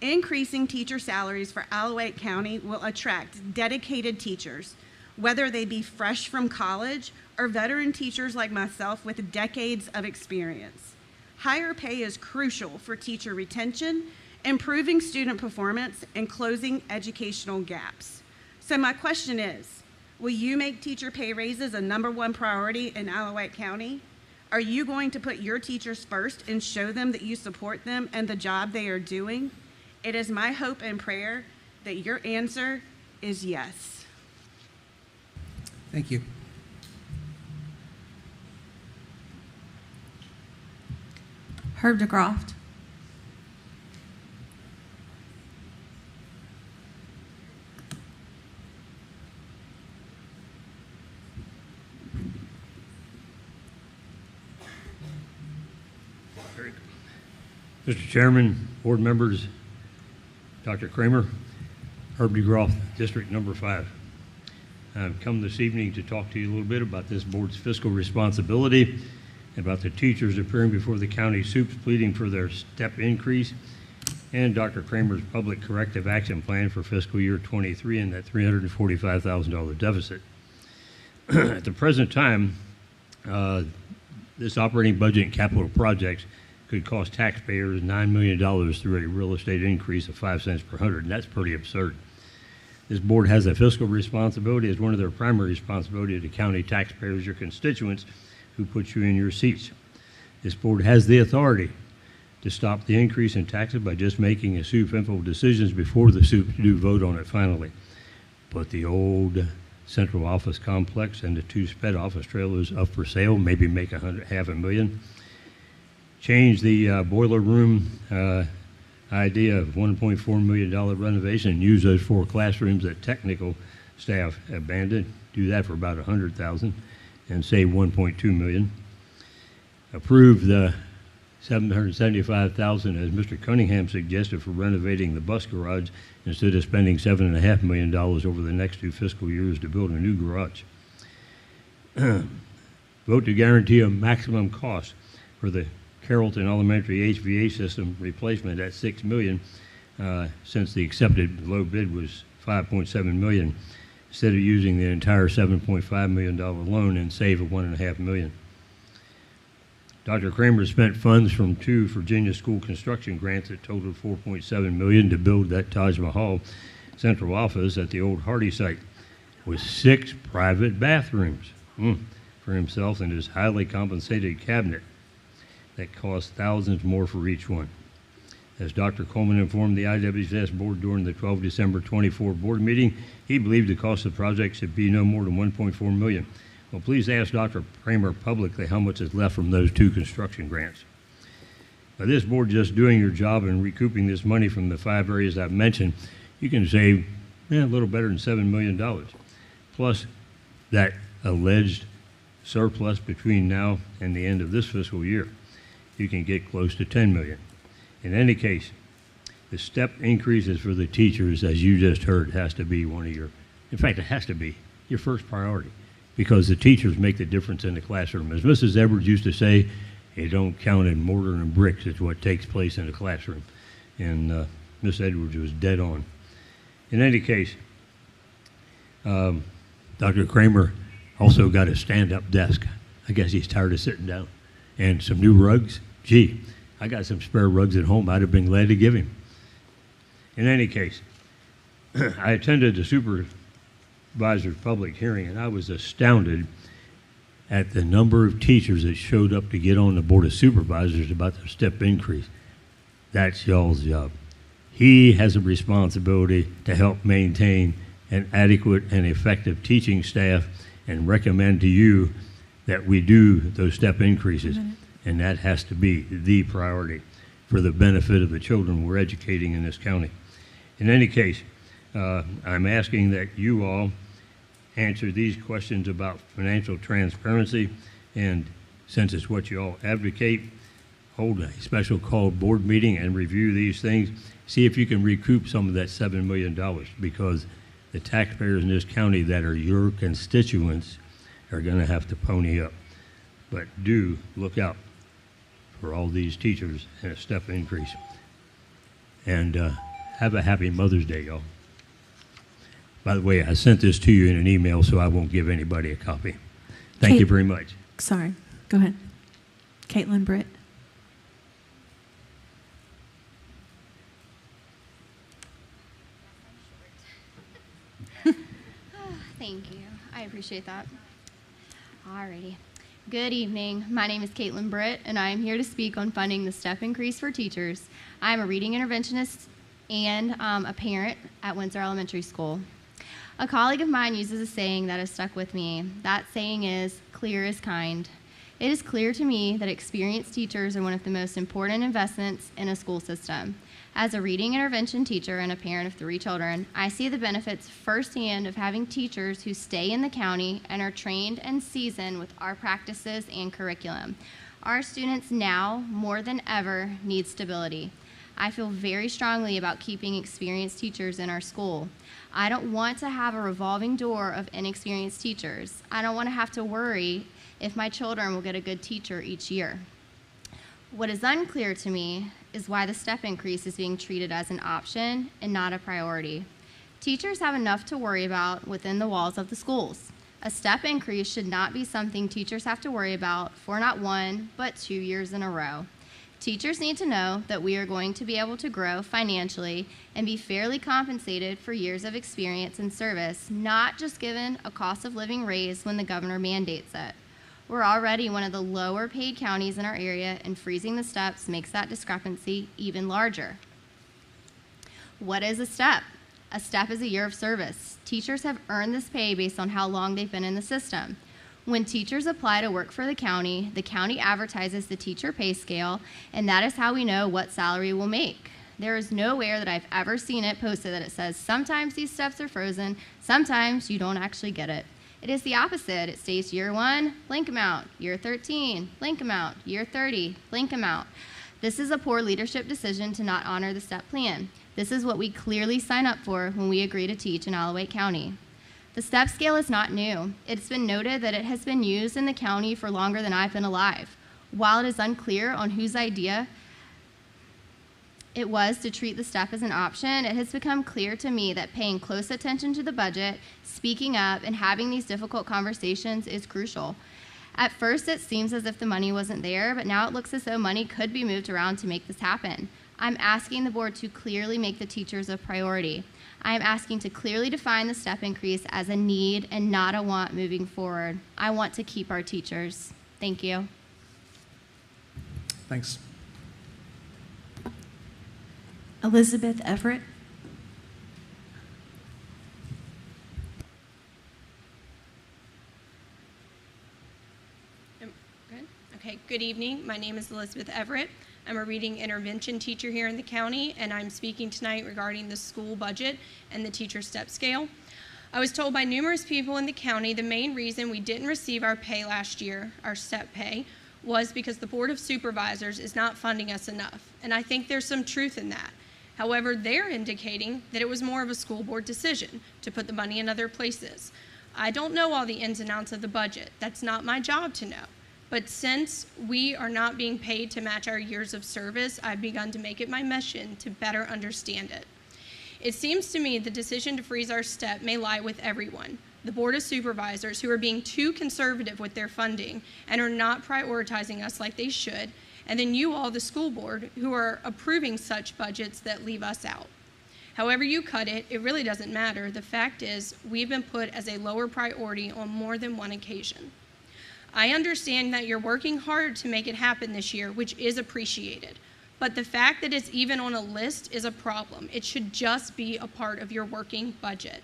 Speaker 13: Increasing teacher salaries for Wight County will attract dedicated teachers, whether they be fresh from college or veteran teachers like myself with decades of experience. Higher pay is crucial for teacher retention, improving student performance, and closing educational gaps. So my question is, will you make teacher pay raises a #1 priority in Wight County? Are you going to put your teachers first and show them that you support them and the job they are doing? It is my hope and prayer that your answer is yes.
Speaker 1: Thank you.
Speaker 2: Herb DeGroft.
Speaker 14: Mr. Chairman, board members, Dr. Kramer, Herb DeGroff, District Number 5. I've come this evening to talk to you a little bit about this board's fiscal responsibility, about the teachers appearing before the county SUPs pleading for their step increase, and Dr. Kramer's public corrective action plan for fiscal year 23 and that $345,000 deficit. At the present time, this operating budget and capital projects could cost taxpayers $9 million through a real estate increase of 5 cents per hundred, and that's pretty absurd. This board has a fiscal responsibility as one of their primary responsibilities to county taxpayers, your constituents, who put you in your seats. This board has the authority to stop the increase in taxes by just making a SUP info decisions before the SUPs do vote on it finally. But the old central office complex and the 2 sped office trailers up for sale, maybe make $500,000. Change the boiler room idea of $1.4 million renovation and use those 4 classrooms that technical staff abandoned. Do that for about $100,000 and save $1.2 million. Approve the $775,000 as Mr. Cunningham suggested for renovating the bus garage instead of spending $7.5 million over the next 2 fiscal years to build a new garage. Vote to guarantee a maximum cost for the Carrollton Elementary HVA system replacement at $6 million, since the accepted low bid was $5.7 million, instead of using the entire $7.5 million loan and save $1.5 million. Dr. Kramer spent funds from 2 Virginia school construction grants that totaled $4.7 million to build that Taj Mahal central office at the old Hardy site with 6 private bathrooms for himself and his highly compensated cabinet that cost thousands more for each one. As Dr. Coleman informed the IWCS board during the 12 December 24 board meeting, he believed the cost of the project should be no more than $1.4 million. Well, please ask Dr. Kramer publicly how much is left from those 2 construction grants. By this board just doing your job and recouping this money from the 5 areas I've mentioned, you can save a little better than $7 million. Plus that alleged surplus between now and the end of this fiscal year, you can get close to $10 million. In any case, the step increases for the teachers, as you just heard, has to be one of your, in fact, it has to be your first priority, because the teachers make the difference in the classroom. As Mrs. Edwards used to say, it don't count in mortar and bricks, it's what takes place in the classroom. And Miss Edwards was dead on. In any case, Dr. Kramer also got a stand-up desk. I guess he's tired of sitting down. And some new rugs. Gee, I got some spare rugs at home I'd have been glad to give him. In any case, I attended the supervisor's public hearing, and I was astounded at the number of teachers that showed up to get on the Board of Supervisors about their step increase. That's y'all's job. He has a responsibility to help maintain an adequate and effective teaching staff and recommend to you that we do those step increases. And that has to be the priority for the benefit of the children we're educating in this county. In any case, I'm asking that you all answer these questions about financial transparency, and since it's what you all advocate, hold a special called board meeting and review these things. See if you can recoup some of that $7 million, because the taxpayers in this county that are your constituents are going to have to pony up. But do look out for all these teachers and a step increase. And have a happy Mother's Day, y'all. By the way, I sent this to you in an email, so I won't give anybody a copy. Thank you very much.
Speaker 2: Sorry, go ahead. Caitlin Britt.
Speaker 15: Thank you. I appreciate that. Alrighty. Good evening. My name is Caitlin Britt, and I am here to speak on funding the step increase for teachers. I am a reading interventionist and a parent at Windsor Elementary School. A colleague of mine uses a saying that has stuck with me. That saying is, clear is kind. It is clear to me that experienced teachers are one of the most important investments in a school system. As a reading intervention teacher and a parent of 3 children, I see the benefits firsthand of having teachers who stay in the county and are trained and seasoned with our practices and curriculum. Our students now, more than ever, need stability. I feel very strongly about keeping experienced teachers in our school. I don't want to have a revolving door of inexperienced teachers. I don't want to have to worry if my children will get a good teacher each year. What is unclear to me is why the step increase is being treated as an option and not a priority. Teachers have enough to worry about within the walls of the schools. A step increase should not be something teachers have to worry about for not 1, but 2 years in a row. Teachers need to know that we are going to be able to grow financially and be fairly compensated for years of experience and service, not just given a cost of living raise when the governor mandates it. We're already one of the lower paid counties in our area, and freezing the steps makes that discrepancy even larger. What is a step? A step is a year of service. Teachers have earned this pay based on how long they've been in the system. When teachers apply to work for the county advertises the teacher pay scale, and that is how we know what salary we'll make. There is nowhere that I've ever seen it posted that it says sometimes these steps are frozen, sometimes you don't actually get it. It is the opposite. It states year 1, blank amount, year 13, blank amount, year 30, blank amount. This is a poor leadership decision to not honor the step plan. This is what we clearly sign up for when we agree to teach in Wight County. The step scale is not new. It's been noted that it has been used in the county for longer than I've been alive. While it is unclear on whose idea it was to treat the step as an option, it has become clear to me that paying close attention to the budget, speaking up, and having these difficult conversations is crucial. At first, it seems as if the money wasn't there, but now it looks as though money could be moved around to make this happen. I'm asking the board to clearly make the teachers a priority. I am asking to clearly define the step increase as a need and not a want moving forward. I want to keep our teachers. Thank you.
Speaker 1: Thanks.
Speaker 2: Elizabeth Everett.
Speaker 16: Okay, good evening. My name is Elizabeth Everett. I'm a reading intervention teacher here in the county, and I'm speaking tonight regarding the school budget and the teacher step scale. I was told by numerous people in the county the main reason we didn't receive our pay last year, our step pay, was because the Board of Supervisors is not funding us enough, and I think there's some truth in that. However, they're indicating that it was more of a school board decision to put the money in other places. I don't know all the ins and outs of the budget. That's not my job to know. But since we are not being paid to match our years of service, I've begun to make it my mission to better understand it. It seems to me the decision to freeze our step may lie with everyone. The Board of Supervisors, who are being too conservative with their funding and are not prioritizing us like they should, and then you all, the school board, who are approving such budgets that leave us out. However you cut it, it really doesn't matter. The fact is, we've been put as a lower priority on more than one occasion. I understand that you're working hard to make it happen this year, which is appreciated. But the fact that it's even on a list is a problem. It should just be a part of your working budget.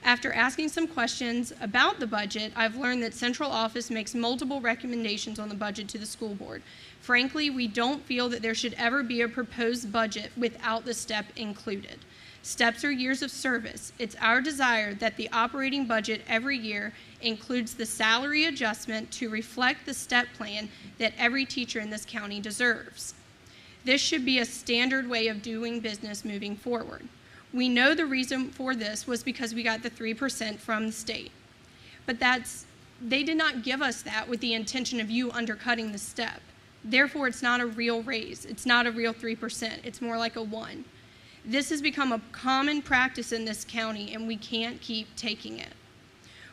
Speaker 16: After asking some questions about the budget, I've learned that central office makes multiple recommendations on the budget to the school board. Frankly, we don't feel that there should ever be a proposed budget without the step included. Steps are years of service. It's our desire that the operating budget every year includes the salary adjustment to reflect the step plan that every teacher in this county deserves. This should be a standard way of doing business moving forward. We know the reason for this was because we got the 3% from the state. But they did not give us that with the intention of you undercutting the step. Therefore, it's not a real raise. It's not a real 3%. It's more like a 1. This has become a common practice in this county, and we can't keep taking it.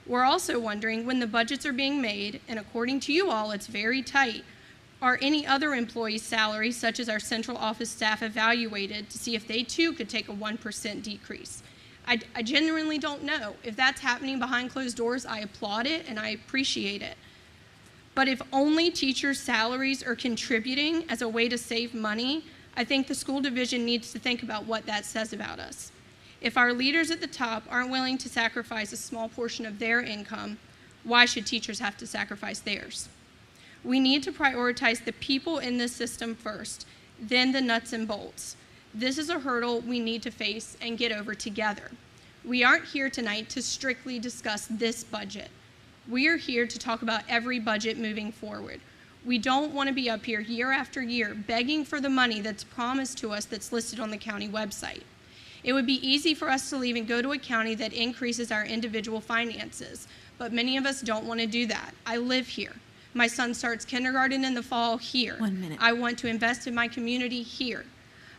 Speaker 16: We're also wondering, when the budgets are being made, and according to you all, it's very tight, are any other employees' salaries, such as our central office staff, evaluated to see if they too could take a 1% decrease? I genuinely don't know. If that's happening behind closed doors, I applaud it and I appreciate it. But if only teachers' salaries are contributing as a way to save money, I think the school division needs to think about what that says about us. If our leaders at the top aren't willing to sacrifice a small portion of their income, why should teachers have to sacrifice theirs? We need to prioritize the people in this system first, then the nuts and bolts. This is a hurdle we need to face and get over together. We aren't here tonight to strictly discuss this budget. We are here to talk about every budget moving forward. We don't want to be up here year after year begging for the money that's promised to us that's listed on the county website. It would be easy for us to leave and go to a county that increases our individual finances, but many of us don't want to do that. I live here. My son starts kindergarten in the fall here.
Speaker 2: 1 minute.
Speaker 16: I want to invest in my community here.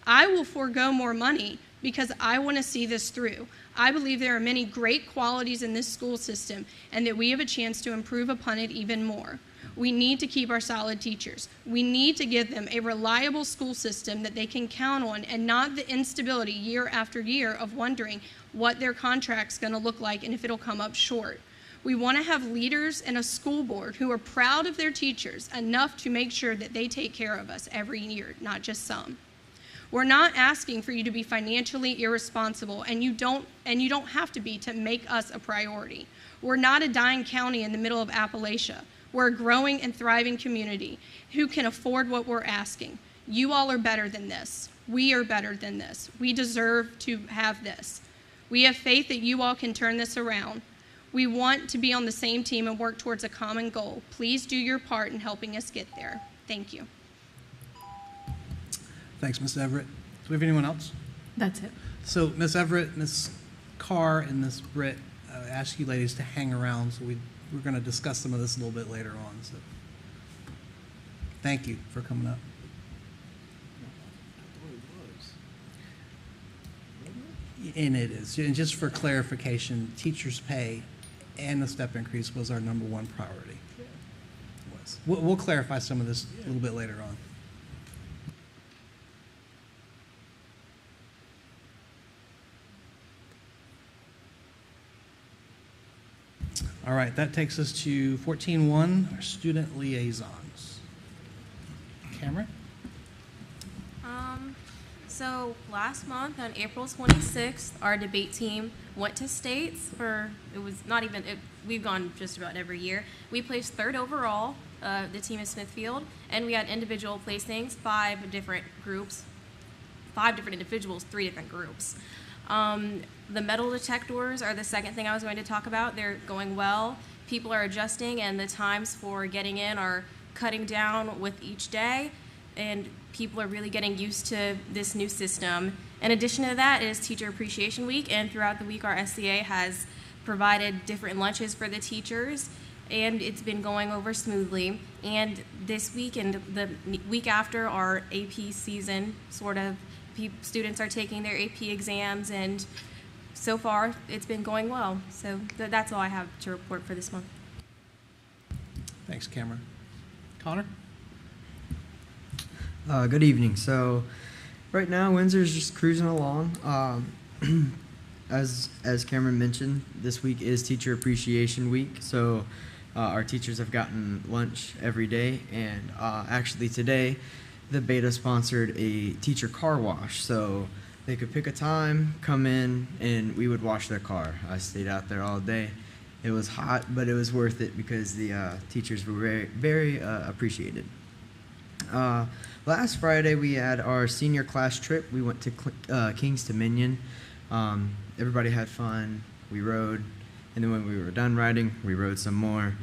Speaker 16: I will forego more money because I want to see this through. I believe there are many great qualities in this school system and that we have a chance to improve upon it even more. We need to keep our solid teachers. We need to give them a reliable school system that they can count on and not the instability year after year of wondering what their contract's going to look like and if it'll come up short. We want to have leaders and a school board who are proud of their teachers enough to make sure that they take care of us every year, not just some. We're not asking for you to be financially irresponsible, and you don't have to be to make us a priority. We're not a dying county in the middle of Appalachia. We're a growing and thriving community who can afford what we're asking. You all are better than this. We are better than this. We deserve to have this. We have faith that you all can turn this around. We want to be on the same team and work towards a common goal. Please do your part in helping us get there. Thank you.
Speaker 1: Thanks, Ms. Everett. Do we have anyone else?
Speaker 2: That's it.
Speaker 1: So, Ms. Everett, Ms. Carr, and Ms. Britt, I ask you ladies to hang around. So we're going to discuss some of this a little bit later on. So, thank you for coming up. And it is. And just for clarification, teachers' pay and the step increase was our #1 priority. It was. We'll clarify some of this a little bit later on. All right, that takes us to 14.1, our student liaisons. Cameron?
Speaker 17: So last month on April 26th, our debate team went to states we've gone just about every year. We placed 3rd overall, the team in Smithfield, and we had individual placings, 5 different individuals, 3 different groups. The metal detectors are the second thing I was going to talk about. They're going well. People are adjusting, and the times for getting in are cutting down with each day, and people are really getting used to this new system. In addition to that is Teacher Appreciation Week, and throughout the week our SCA has provided different lunches for the teachers, and it's been going over smoothly. And this week and the week after our AP season, students are taking their AP exams, and so far it's been going well. So that's all I have to report for this month.
Speaker 1: Thanks, Cameron. Connor?
Speaker 18: Good evening. So right now Windsor's just cruising along. As Cameron mentioned, this week is Teacher Appreciation Week. So our teachers have gotten lunch every day, and actually today the beta sponsored a teacher car wash. So they could pick a time, come in, and we would wash their car. I stayed out there all day. It was hot, but it was worth it because the teachers were very, very appreciated. Last Friday, we had our senior class trip. We went to King's Dominion. Everybody had fun. We rode, and then when we were done riding, we rode some more.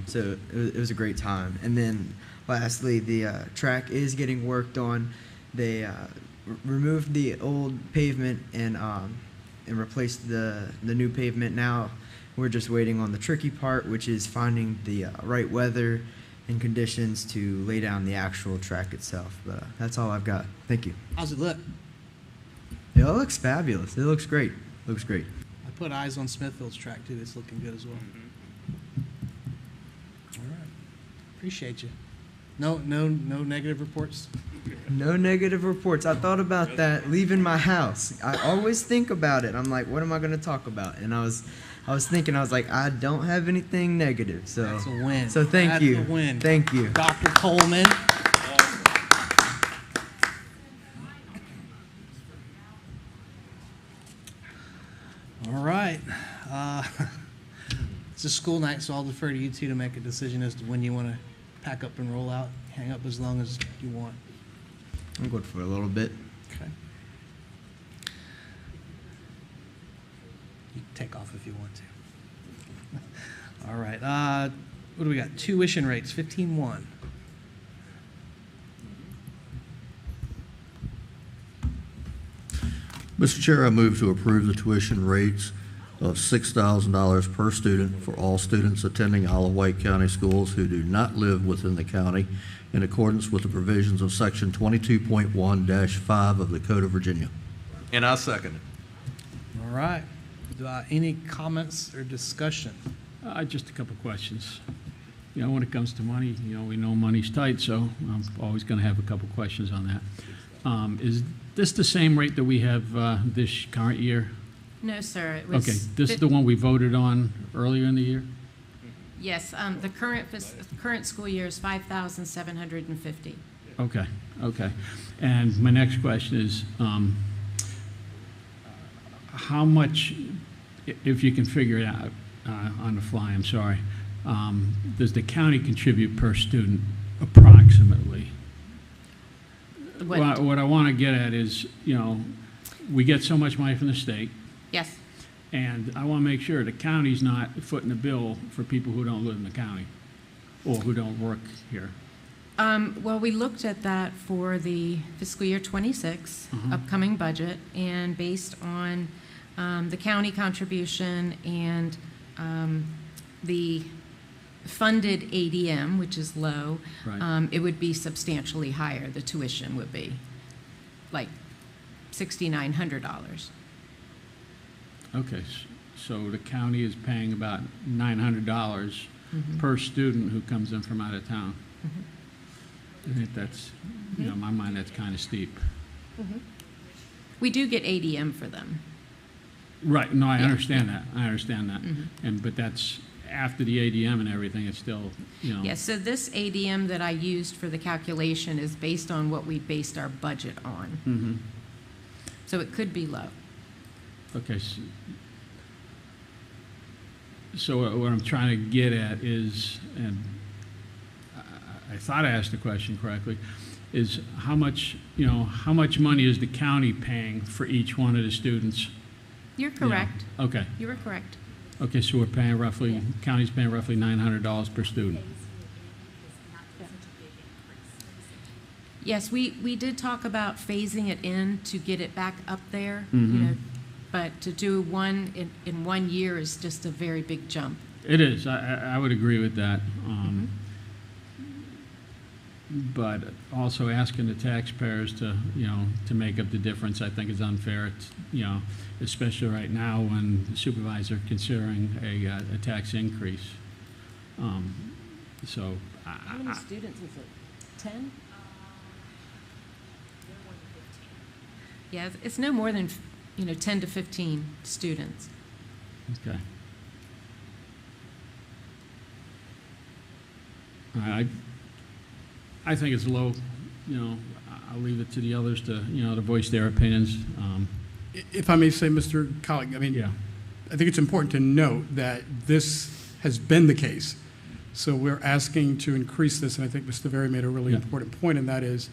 Speaker 18: So it was a great time. And then lastly, the track is getting worked on. They removed the old pavement and replaced the new pavement. Now we're just waiting on the tricky part, which is finding the right weather and conditions to lay down the actual track itself. But that's all I've got. Thank you.
Speaker 1: How's it look?
Speaker 18: It looks fabulous. It looks great. Looks great.
Speaker 1: I put eyes on Smithfield's track too. It's looking good as well. All right. Appreciate you. No negative reports?
Speaker 18: No negative reports. I thought about that leaving my house. I always think about it. I'm like, what am I going to talk about? And I was thinking, I was like, I don't have anything negative. So
Speaker 1: that's a win.
Speaker 18: So thank you.
Speaker 1: That's a win.
Speaker 18: Thank you.
Speaker 1: Dr. Coleman. All right. It's a school night, so I'll defer to you two to make a decision as to when you want to pack up and roll out. Hang up as long as you want.
Speaker 18: I'm good for a little bit.
Speaker 1: Okay. You can take off if you want to. All right. What do we got? Tuition rates, 15-1.
Speaker 4: Mr. Chair, I move to approve the tuition rates of $6,000 per student for all students attending all of Wight County Schools who do not live within the county in accordance with the provisions of Section 22.1-5 of the Code of Virginia.
Speaker 12: And I second it.
Speaker 1: All right. Any comments or discussion?
Speaker 3: Just a couple questions. You know, when it comes to money, you know, we know money's tight, so I'm always going to have a couple questions on that. Is this the same rate that we have this current year?
Speaker 19: No, sir. It was
Speaker 3: Okay, this is the one we voted on earlier in the year?
Speaker 19: Yes, the current school year is 5,750.
Speaker 3: Okay, okay. And my next question is, how much, if you can figure it out on the fly, I'm sorry, does the county contribute per student approximately? What I want to get at is, you know, we get so much money from the state.
Speaker 19: Yes.
Speaker 3: And I want to make sure the county's not footing the bill for people who don't live in the county or who don't work here.
Speaker 19: Well, we looked at that for the fiscal year 26 upcoming budget, and based on the county contribution and the funded ADM, which is low,
Speaker 3: Right.
Speaker 19: it would be substantially higher. The tuition would be like $6,900.
Speaker 3: Okay, so the county is paying about $900 per student who comes in from out of town. I think that's, you know, in my mind, that's kind of steep.
Speaker 19: We do get ADM for them.
Speaker 3: Right, no, I
Speaker 19: Yeah,
Speaker 3: understand
Speaker 19: yeah.
Speaker 3: that, I understand that.
Speaker 19: Mhm.
Speaker 3: But that's, after the ADM and everything, it's still, you know.
Speaker 19: Yes, so this ADM that I used for the calculation is based on what we based our budget on. So it could be low.
Speaker 3: Okay, so what I'm trying to get at is, and I thought I asked the question correctly, is how much, you know, how much money is the county paying for each one of the students?
Speaker 19: You're correct.
Speaker 3: Yeah. Okay.
Speaker 19: You were correct.
Speaker 3: Okay, so we're paying roughly, county's paying roughly $900 per student.
Speaker 19: Yes, we did talk about phasing it in to get it back up there, you
Speaker 3: Mhm.
Speaker 19: know, but to do one in 1 year is just a very big jump.
Speaker 3: It is, I would agree with that. But also asking the taxpayers to, you know, to make up the difference, I think is unfair. It's, you know, especially right now when the supervisor considering a tax increase. So,
Speaker 19: How many students is it? 10? Yeah, it's no more than, you know, 10 to 15 students.
Speaker 3: okay. I think it's low, you know, I'll leave it to the others to, you know, to voice their opinions.
Speaker 20: If I may say, Mr. Colleague, I mean,
Speaker 3: Yeah.
Speaker 20: I think it's important to note that this has been the case. So we're asking to increase this, and I think Mr. Very made a really
Speaker 3: Yeah.
Speaker 20: important point, and that is,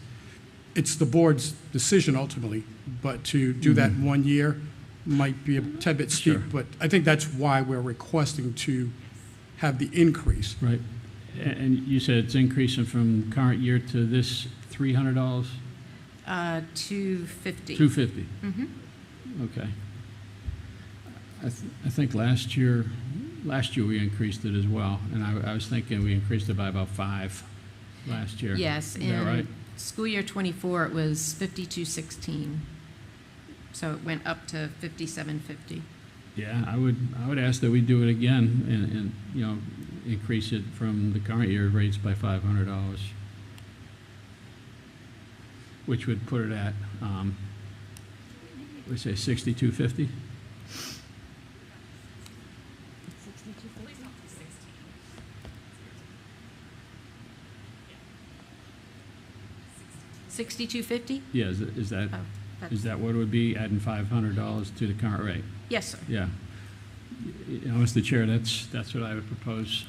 Speaker 20: it's the board's decision ultimately, but to do that in 1 year might be a tad bit steep,
Speaker 3: Sure.
Speaker 20: but I think that's why we're requesting to have the increase.
Speaker 3: Right. And you said it's increasing from current year to this $300?
Speaker 19: 250.
Speaker 3: $250.
Speaker 19: Mm-hmm.
Speaker 3: Okay. I think last year we increased it as well, and I was thinking we increased it by about 5 last year.
Speaker 19: Yes,
Speaker 3: Is that right?
Speaker 19: school year 24, it was 5216. So it went up to 5750.
Speaker 3: Yeah, I would ask that we do it again and you know, increase it from the current year rates by $500, which would put it at, we say 6250.
Speaker 19: $62.50?
Speaker 3: Yeah, is that
Speaker 19: that's-
Speaker 3: is that what it would be, adding $500 to the current rate?
Speaker 19: Yes, sir.
Speaker 3: Yeah. Mr. Chair, that's what I would propose.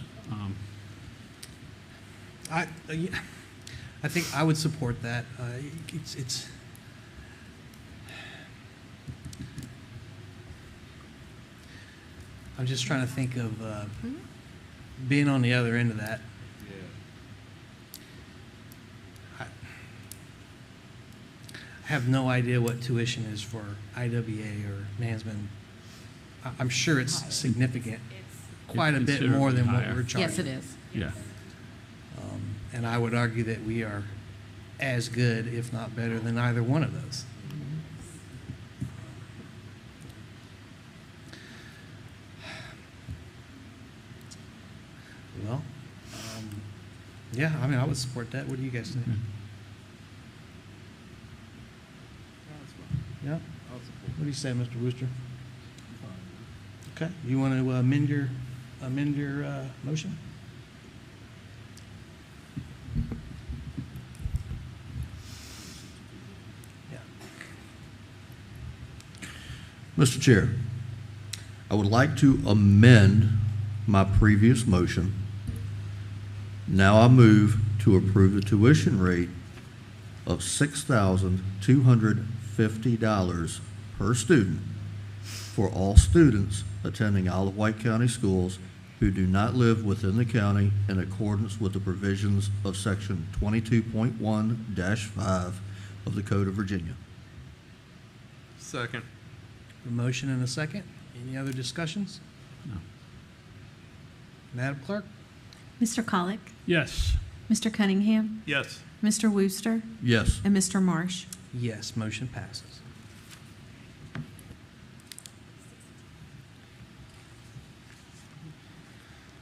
Speaker 1: I think I would support that. I'm just trying to think of being on the other end of that. I have no idea what tuition is for IWA or Mansman. I'm sure it's significant, quite a bit more than what we're charging.
Speaker 19: Yes, it is.
Speaker 3: Yeah.
Speaker 1: And I would argue that we are as good, if not better, than either one of those. Well, yeah, I mean, I would support that. What do you guys think? Yeah? What do you say, Mr. Wooster? Okay, you want to amend your motion?
Speaker 4: Mr. Chair, I would like to amend my previous motion. Now I move to approve the tuition rate of $6,250 per student for all students attending all of Wight County Schools who do not live within the county in accordance with the provisions of Section 22.1-5 of the Code of Virginia.
Speaker 12: Second.
Speaker 1: A motion and a second. Any other discussions?
Speaker 3: No.
Speaker 1: Madam Clerk?
Speaker 2: Mr. Colick?
Speaker 3: Yes.
Speaker 2: Mr. Cunningham?
Speaker 12: Yes.
Speaker 2: Mr. Wooster?
Speaker 4: Yes.
Speaker 2: And Mr. Marsh?
Speaker 1: Yes, motion passes.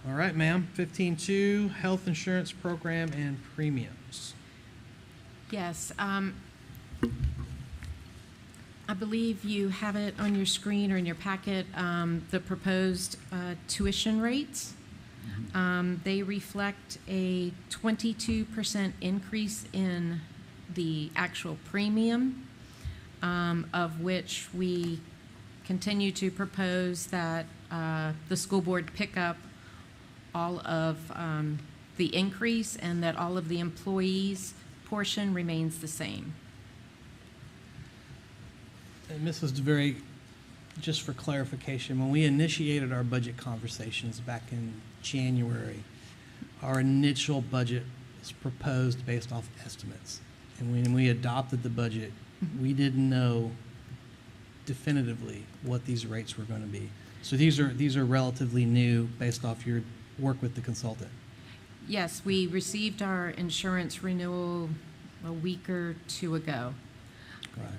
Speaker 1: All right, ma'am. 15.2, health insurance program and premiums.
Speaker 19: Yes. I believe you have it on your screen or in your packet, the proposed tuition rates. They reflect a 22% increase in the actual premium, of which we continue to propose that the school board pick up all of the increase and that all of the employees' portion remains the same.
Speaker 1: And Mrs. DeVere, just for clarification, when we initiated our budget conversations back in January, our initial budget was proposed based off estimates. And when we adopted the budget, we didn't know definitively what these rates were going to be. So these are relatively new based off your work with the consultant.
Speaker 19: Yes, we received our insurance renewal a week or two ago.
Speaker 1: Right.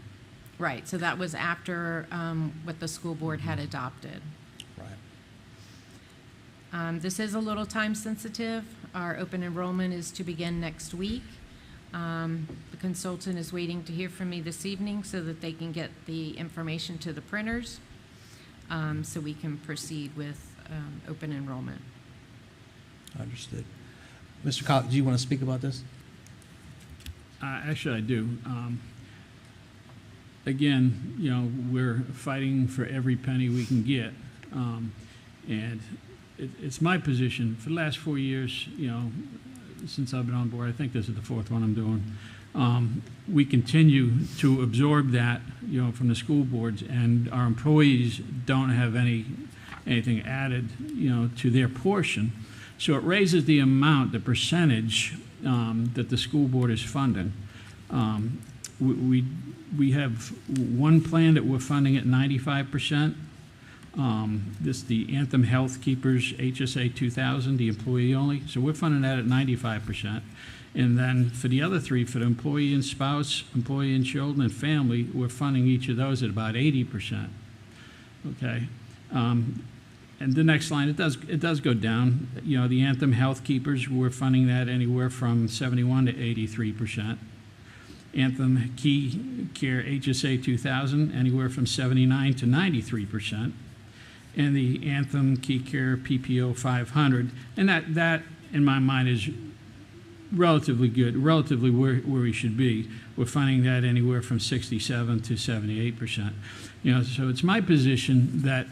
Speaker 19: Right, so that was after what the school board had adopted.
Speaker 1: Right.
Speaker 19: This is a little time sensitive. Our open enrollment is to begin next week. The consultant is waiting to hear from me this evening so that they can get the information to the printers so we can proceed with open enrollment.
Speaker 1: Understood. Mr. Collins, do you want to speak about this?
Speaker 3: Actually, I do. Again, we're fighting for every penny we can get. And it's my position for the last 4 years, since I've been on board, I think this is the fourth one I'm doing, we continue to absorb that, from the school boards, and our employees don't have anything added, to their portion. So it raises the amount, the percentage that the school board is funding. We have one plan that we're funding at 95%. This the Anthem Health Keepers HSA 2000, the employee only. So we're funding that at 95%. And then for the other three, for the employee and spouse, employee and children and family, we're funding each of those at about 80%. Okay. And the next line, it does go down. The Anthem Health Keepers, we're funding that anywhere from 71 to 83%. Anthem Key Care HSA 2000, anywhere from 79 to 93%. And the Anthem Key Care PPO 500, and that in my mind is relatively good, relatively where we should be. We're finding that anywhere from 67 to 78%. So it's my position that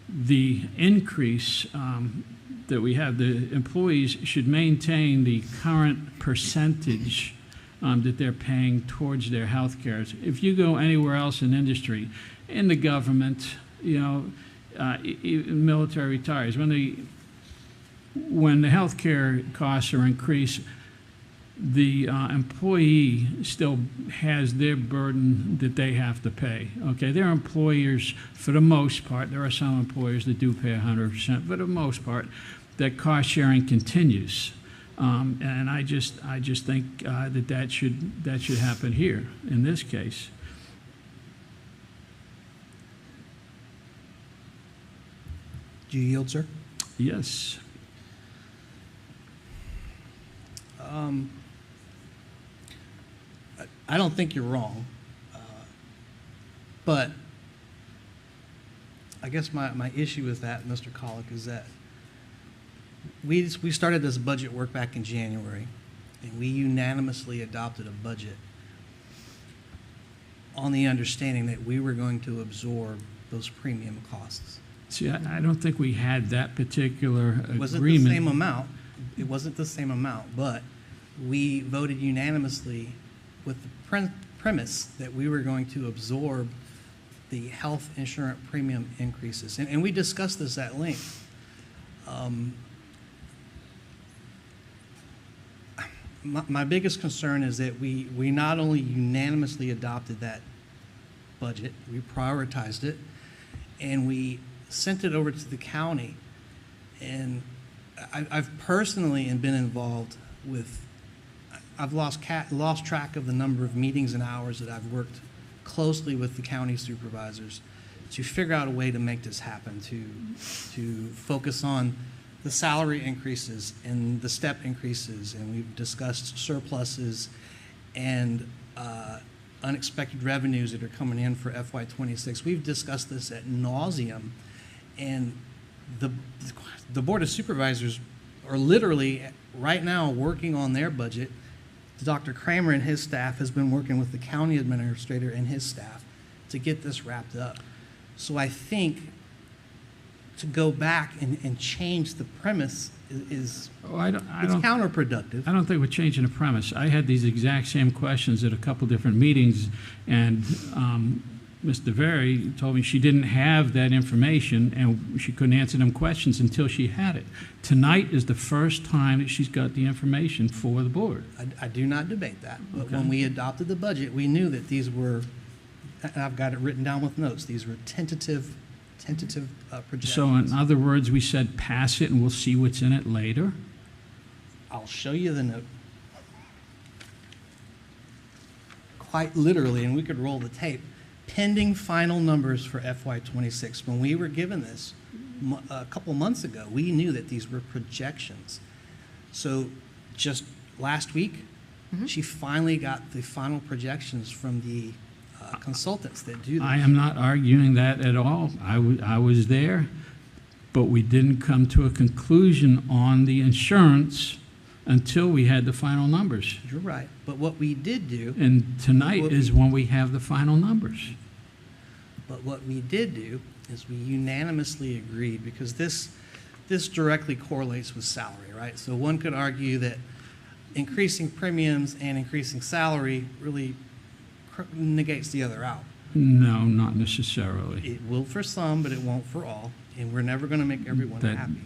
Speaker 3: the increase that we have, the employees should maintain the current percentage that they're paying towards their health care. If you go anywhere else in industry, in the government, military retirees, when the health care costs are increased, the employee still has their burden that they have to pay. Okay, their employers, for the most part, there are some employers that do pay 100%, but for the most part, that cost sharing continues. And I just think that should happen here in this case.
Speaker 1: Do you yield, sir?
Speaker 3: Yes.
Speaker 1: I don't think you're wrong, but I guess my issue with that, Mr. Collick, is that we started this budget work back in January, and we unanimously adopted a budget on the understanding that we were going to absorb those premium costs.
Speaker 3: See, I don't think we had that particular agreement.
Speaker 1: It wasn't the same amount. It wasn't the same amount, but we voted unanimously with the premise that we were going to absorb the health insurance premium increases. And we discussed this at length. My biggest concern is that we not only unanimously adopted that budget, we prioritized it, and we sent it over to the county. And I've personally been involved with, I've lost track of the number of meetings and hours that I've worked closely with the county supervisors to figure out a way to make this happen, to focus on the salary increases and the step increases, and we've discussed surpluses and unexpected revenues that are coming in for FY26. We've discussed this ad nauseum, and the Board of Supervisors are literally right now working on their budget. Dr. Kramer and his staff has been working with the county administrator and his staff to get this wrapped up. So I think to go back and change the premise is counterproductive.
Speaker 3: I don't think we're changing the premise. I had these exact same questions at a couple different meetings, and Ms. DeVary told me she didn't have that information and she couldn't answer them questions until she had it. Tonight is the first time that she's got the information for the board.
Speaker 1: I do not debate that, but
Speaker 3: Okay.
Speaker 1: when we adopted the budget, we knew that these were, and I've got it written down with notes, these were tentative projections.
Speaker 3: So in other words, we said pass it and we'll see what's in it later?
Speaker 1: I'll show you the note. Quite literally, and we could roll the tape, pending final numbers for FY26. When we were given this a couple months ago, we knew that these were projections. So just last week, she finally got the final projections from the consultants that do this.
Speaker 3: I am not arguing that at all. I was there, but we didn't come to a conclusion on the insurance until we had the final numbers.
Speaker 1: You're right. But what we did do...
Speaker 3: And tonight is when we have the final numbers.
Speaker 1: But what we did do is we unanimously agreed, because this directly correlates with salary, right? So one could argue that increasing premiums and increasing salary really negates the other out.
Speaker 3: No, not necessarily.
Speaker 1: It will for some, but it won't for all, and we're never going to make everyone happy.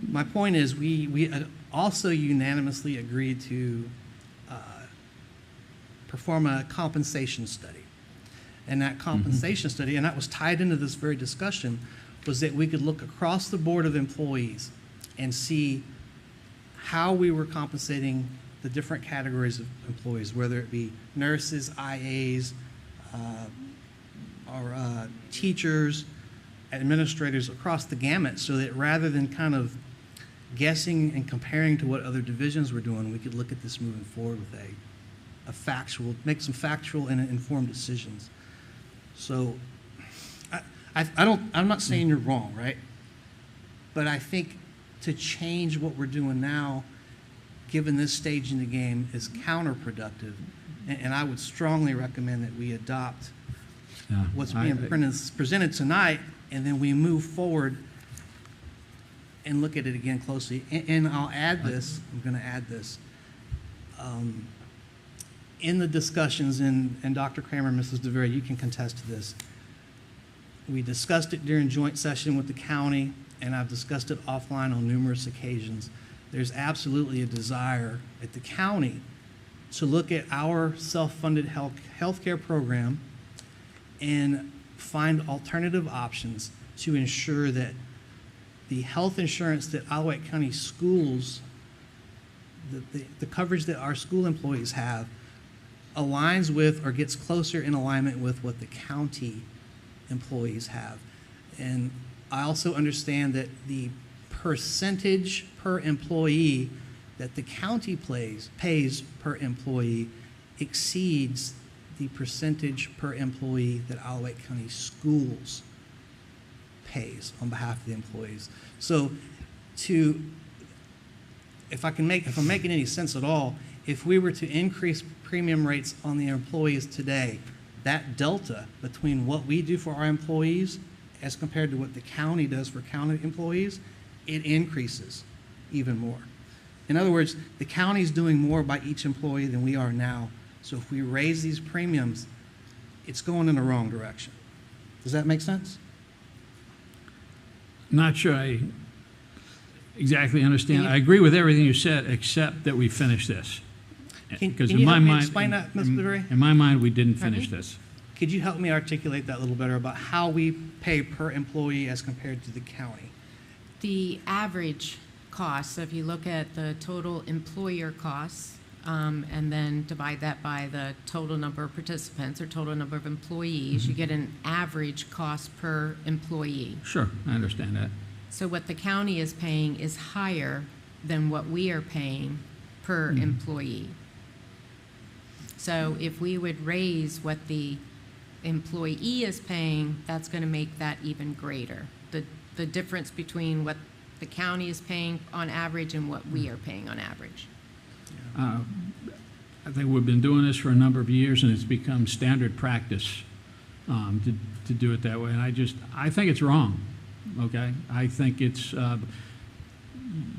Speaker 1: My point is we also unanimously agreed to perform a compensation study. And that compensation study, and that was tied into this very discussion, was that we could look across the board of employees and see how we were compensating the different categories of employees, whether it be nurses, IAs, or teachers, administrators, across the gamut, so that rather than kind of guessing and comparing to what other divisions were doing, we could look at this moving forward with make some factual and informed decisions. So I'm not saying you're wrong, right? But I think to change what we're doing now, given this stage in the game, is counterproductive. And I would strongly recommend that we adopt
Speaker 3: Yeah,
Speaker 1: what's being presented tonight, and then we move forward and look at it again closely. And I'll add this, I'm going to add this. In the discussions, and Dr. Kramer and Mrs. DeVere, you can contest to this. We discussed it during joint session with the county, and I've discussed it offline on numerous occasions. There's absolutely a desire at the county to look at our self-funded healthcare program and find alternative options to ensure that the health insurance that Wight County Schools, the coverage that our school employees have, aligns with or gets closer in alignment with what the county employees have. And I also understand that the percentage per employee that the county pays per employee exceeds the percentage per employee that Wight County Schools pays on behalf of the employees. So if I'm making any sense at all, if we were to increase premium rates on the employees today, that delta between what we do for our employees as compared to what the county does for county employees, it increases even more. In other words, the county's doing more by each employee than we are now. So if we raise these premiums, it's going in the wrong direction. Does that make sense?
Speaker 3: Not sure I exactly understand. I agree with everything you said, except that we finished this. Because
Speaker 1: Can you help me explain that, Ms. DeVere?
Speaker 3: In my mind, we didn't finish this.
Speaker 1: Could you help me articulate that a little better about how we pay per employee as compared to the county?
Speaker 19: The average cost, so if you look at the total employer costs, and then divide that by the total number of participants or total number of employees, you get an average cost per employee.
Speaker 3: Sure, I understand that.
Speaker 19: So what the county is paying is higher than what we are paying per employee. So if we would raise what the employee is paying, that's going to make that even greater. The difference between what the county is paying on average and what we are paying on average.
Speaker 3: I think we've been doing this for a number of years, and it's become standard practice to do it that way. And I think it's wrong. Okay, I think it's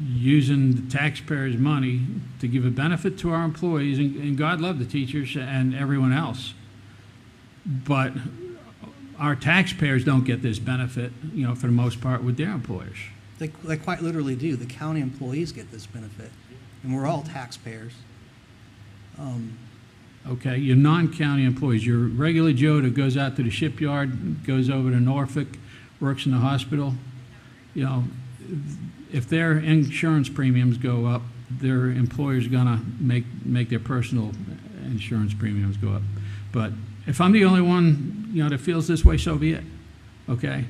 Speaker 3: using the taxpayers' money to give a benefit to our employees, and God love the teachers and everyone else. But our taxpayers don't get this benefit, for the most part, with their employers.
Speaker 1: They quite literally do. The county employees get this benefit, and we're all taxpayers.
Speaker 3: Okay, your non-county employees, your regular Joe that goes out to the shipyard, goes over to Norfolk, works in the hospital, if their insurance premiums go up, their employer's gonna make their personal insurance premiums go up. But if I'm the only one, that feels this way, so be it. Okay,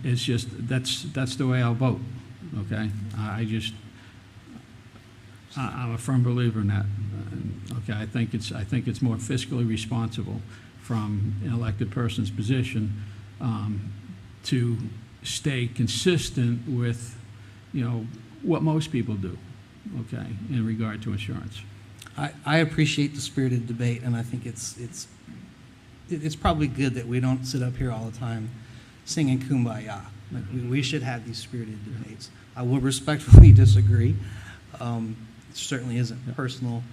Speaker 3: it's just that's the way I'll vote. Okay, I'm a firm believer in that. Okay, I think it's more fiscally responsible from an elected person's position to stay consistent with, what most people do. Okay, in regard to insurance.
Speaker 1: I appreciate the spirited debate, and I think it's probably good that we don't sit up here all the time singing Kumbaya. Like we should have these spirited debates. I will respectfully disagree. It certainly isn't personal.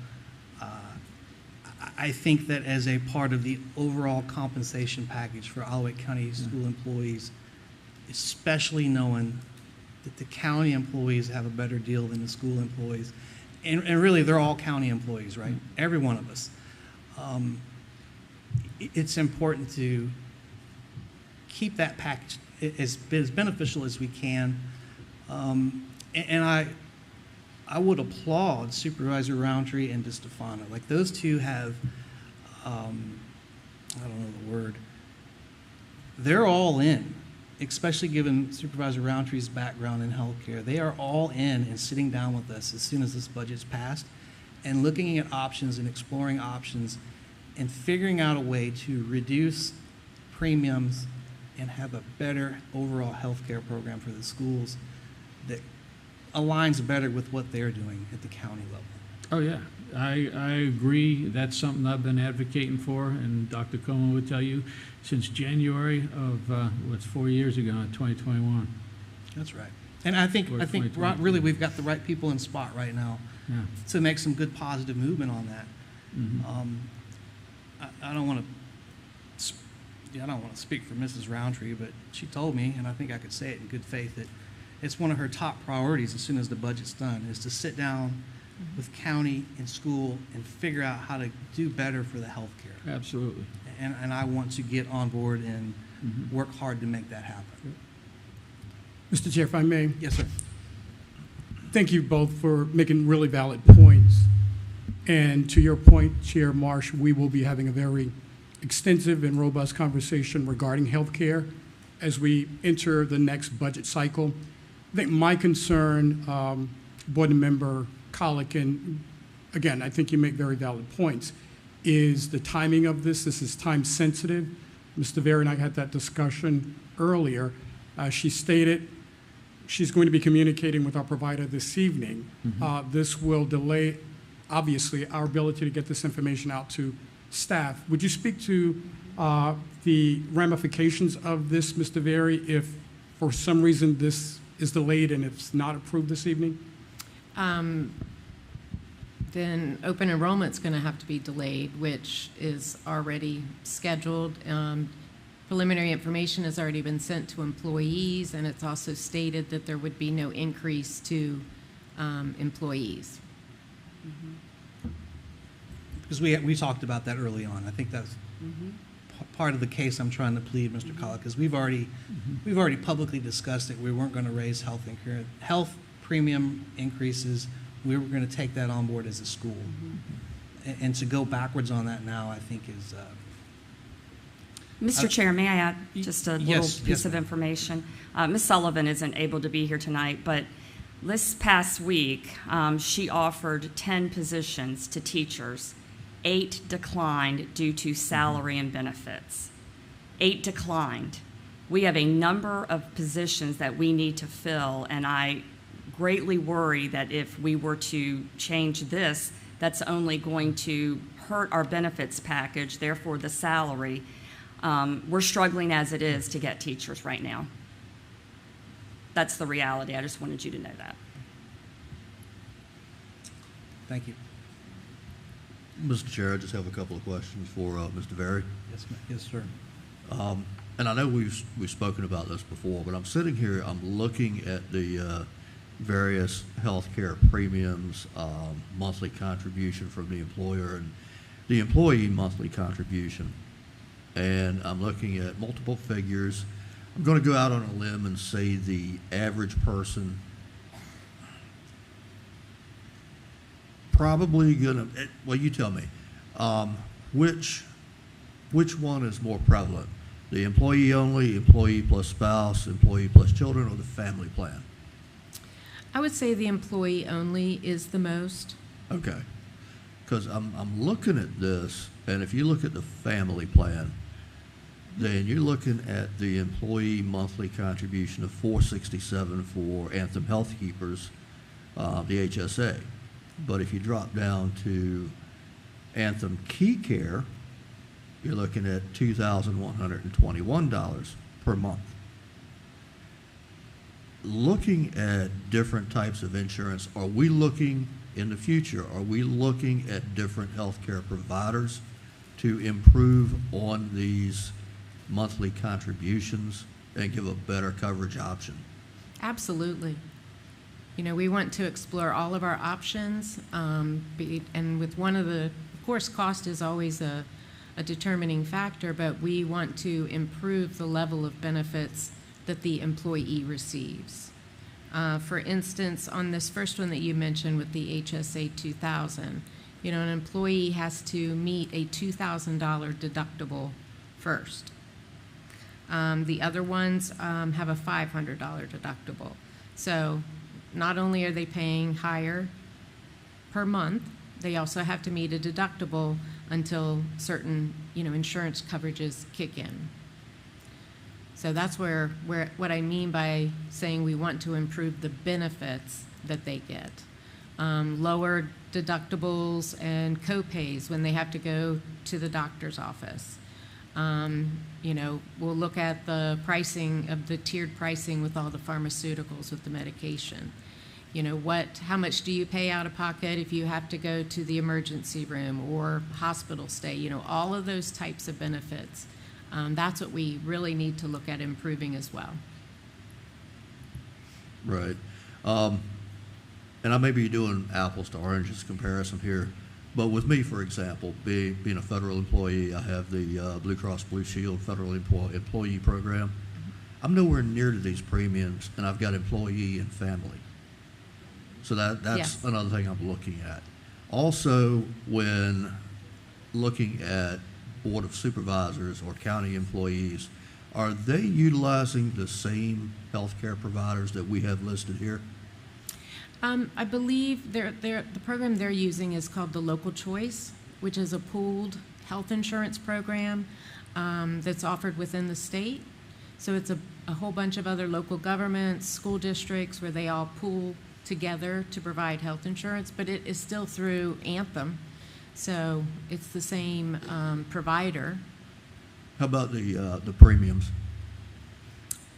Speaker 1: I think that as a part of the overall compensation package for Wight County school employees, especially knowing that the county employees have a better deal than the school employees, and really they're all county employees, right? Every one of us. It's important to keep that package as beneficial as we can. And I would applaud Supervisor Roundtree and DeStefano. Like those two have, I don't know the word, they're all in, especially given Supervisor Roundtree's background in healthcare. They are all in and sitting down with us as soon as this budget's passed and looking at options and exploring options and figuring out a way to reduce premiums and have a better overall healthcare program for the schools that aligns better with what they're doing at the county level.
Speaker 3: Oh, yeah. I agree. That's something I've been advocating for, and Dr. Coleman would tell you, since January of, 4 years ago, 2021.
Speaker 1: That's right. And I think really we've got the right people in spot right now
Speaker 3: Yeah.
Speaker 1: to make some good positive movement on that. I don't want to speak for Mrs. Roundtree, but she told me, and I think I could say it in good faith, that it's one of her top priorities as soon as the budget's done, is to sit down with county and school and figure out how to do better for the health care.
Speaker 3: Absolutely.
Speaker 1: And I want to get on board and work hard to make that happen.
Speaker 20: Mr. Chair, if I may.
Speaker 1: Yes, sir.
Speaker 20: Thank you both for making really valid points. And to your point, Chair Marsh, we will be having a very extensive and robust conversation regarding health care as we enter the next budget cycle. I think my concern, Board Member Colick, and again, I think you make very valid points, is the timing of this. This is time sensitive. Mr. Vera and I had that discussion earlier. She stated she's going to be communicating with our provider this evening. This will delay, obviously, our ability to get this information out to staff. Would you speak to the ramifications of this, Mr. Very, if for some reason this is delayed and it's not approved this evening?
Speaker 19: Then open enrollment's going to have to be delayed, which is already scheduled. Preliminary information has already been sent to employees, and it's also stated that there would be no increase to employees.
Speaker 1: Because we talked about that early on. I think that's part of the case I'm trying to plead, Mr. Colick, is we've already publicly discussed that we weren't going to raise health premium increases. We were going to take that on board as a school. And to go backwards on that now, I think is...
Speaker 21: Mr. Chair, may I add just a little piece of
Speaker 1: ma'am.
Speaker 21: information? Ms. Sullivan isn't able to be here tonight, but this past week, she offered 10 positions to teachers. 8 declined due to salary and benefits. 8 declined. We have a number of positions that we need to fill, and I greatly worry that if we were to change this, that's only going to hurt our benefits package, therefore the salary. We're struggling as it is to get teachers right now. That's the reality. I just wanted you to know that.
Speaker 1: Thank you.
Speaker 4: Mr. Chair, I just have a couple of questions for Mr. Very.
Speaker 1: Yes, sir.
Speaker 4: And I know we've spoken about this before, but I'm sitting here, I'm looking at the various health care premiums, monthly contribution from the employer, and the employee monthly contribution. And I'm looking at multiple figures. I'm going to go out on a limb and say the average person probably going to, well, you tell me, which one is more prevalent? The employee only, employee plus spouse, employee plus children, or the family plan?
Speaker 19: I would say the employee only is the most.
Speaker 4: Okay. Because I'm looking at this, and if you look at the family plan, then you're looking at the employee monthly contribution of $467 for Anthem Health Keepers, the HSA. But if you drop down to Anthem Key Care, you're looking at $2,121 per month. Looking at different types of insurance, are we looking in the future, are we looking at different healthcare providers to improve on these monthly contributions and give a better coverage option?
Speaker 19: Absolutely. You know, we want to explore all of our options, and with one of the, of course, cost is always a determining factor, but we want to improve the level of benefits that the employee receives. For instance, on this first one that you mentioned with the HSA 2000, you know, an employee has to meet a $2,000 deductible first. The other ones have a $500 deductible. So not only are they paying higher per month, they also have to meet a deductible until certain, you know, insurance coverages kick in. So that's where what I mean by saying we want to improve the benefits that they get. lower deductibles and co-pays when they have to go to the doctor's office. You know, we'll look at the pricing of the tiered pricing with all the pharmaceuticals with the medication. You know, how much do you pay out of pocket if you have to go to the emergency room or hospital stay? You know, all of those types of benefits. That's what we really need to look at improving as well.
Speaker 4: Right. And I may be doing apples to oranges comparison here, but with me, for example, being a federal employee, I have the Blue Cross Blue Shield federal employee program. I'm nowhere near to these premiums, and I've got employee and family. So that's
Speaker 19: Yes.
Speaker 4: another thing I'm looking at. Also, when looking at Board of Supervisors or county employees, are they utilizing the same healthcare providers that we have listed here?
Speaker 19: I believe the program they're using is called the Local Choice, which is a pooled health insurance program that's offered within the state. So it's a whole bunch of other local governments, school districts, where they all pool together to provide health insurance, but it is still through Anthem. So it's the same provider.
Speaker 4: How about the premiums?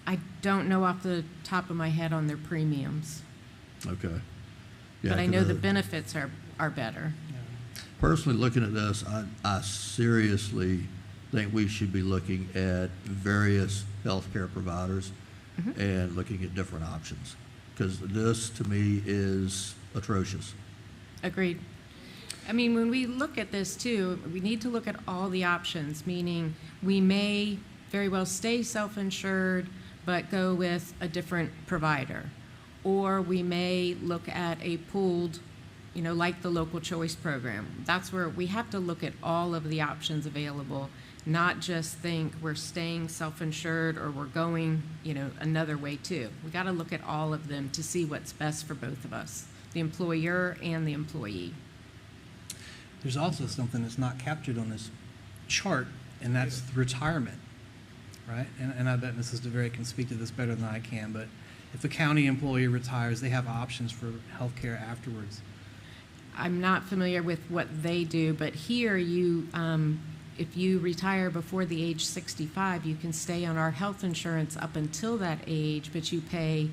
Speaker 19: I don't know off the top of my head on their premiums,
Speaker 4: Okay.
Speaker 19: but I know the benefits are better.
Speaker 4: Personally, looking at this, I seriously think we should be looking at various healthcare providers and looking at different options, because this, to me, is atrocious.
Speaker 19: Agreed. I mean, when we look at this too, we need to look at all the options, meaning we may very well stay self-insured, but go with a different provider. Or we may look at a pooled, you know, like the Local Choice program. That's where we have to look at all of the options available, not just think we're staying self-insured or we're going, you know, another way too. We got to look at all of them to see what's best for both of us, the employer and the employee.
Speaker 1: There's also something that's not captured on this chart, and that's retirement, right? And I bet Mrs. DeVere can speak to this better than I can, but if a county employee retires, they have options for health care afterwards.
Speaker 19: I'm not familiar with what they do, but here you, if you retire before the age 65, you can stay on our health insurance up until that age, but you pay,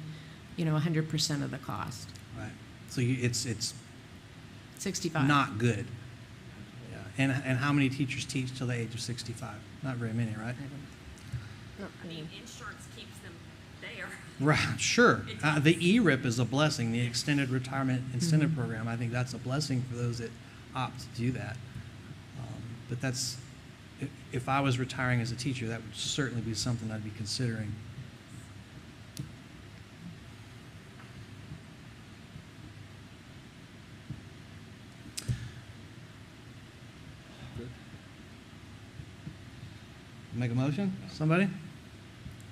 Speaker 19: you know, 100% of the cost.
Speaker 1: Right. So it's
Speaker 19: 65.
Speaker 1: Not good. Yeah. And how many teachers teach till the age of 65? Not very many, right?
Speaker 21: I mean, insurance keeps them there.
Speaker 1: Right, sure. The ERIP is a blessing, the Extended Retirement Incentive Program. I think that's a blessing for those that opt to do that. But that's, if I was retiring as a teacher, that would certainly be something I'd be considering. Make a motion, somebody?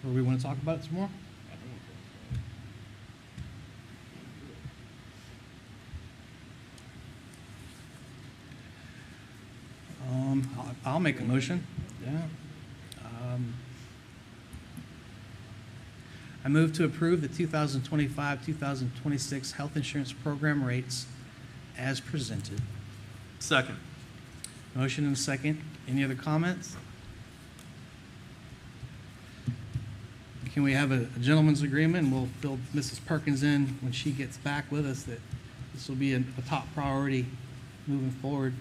Speaker 1: Or we want to talk about it some more? I'll make a motion. Yeah. I move to approve the 2025-2026 health insurance program rates as presented.
Speaker 12: Second.
Speaker 1: Motion and second. Any other comments? Can we have a gentleman's agreement, and we'll fill Mrs. Perkins in when she gets back with us, that this will be a top priority moving forward,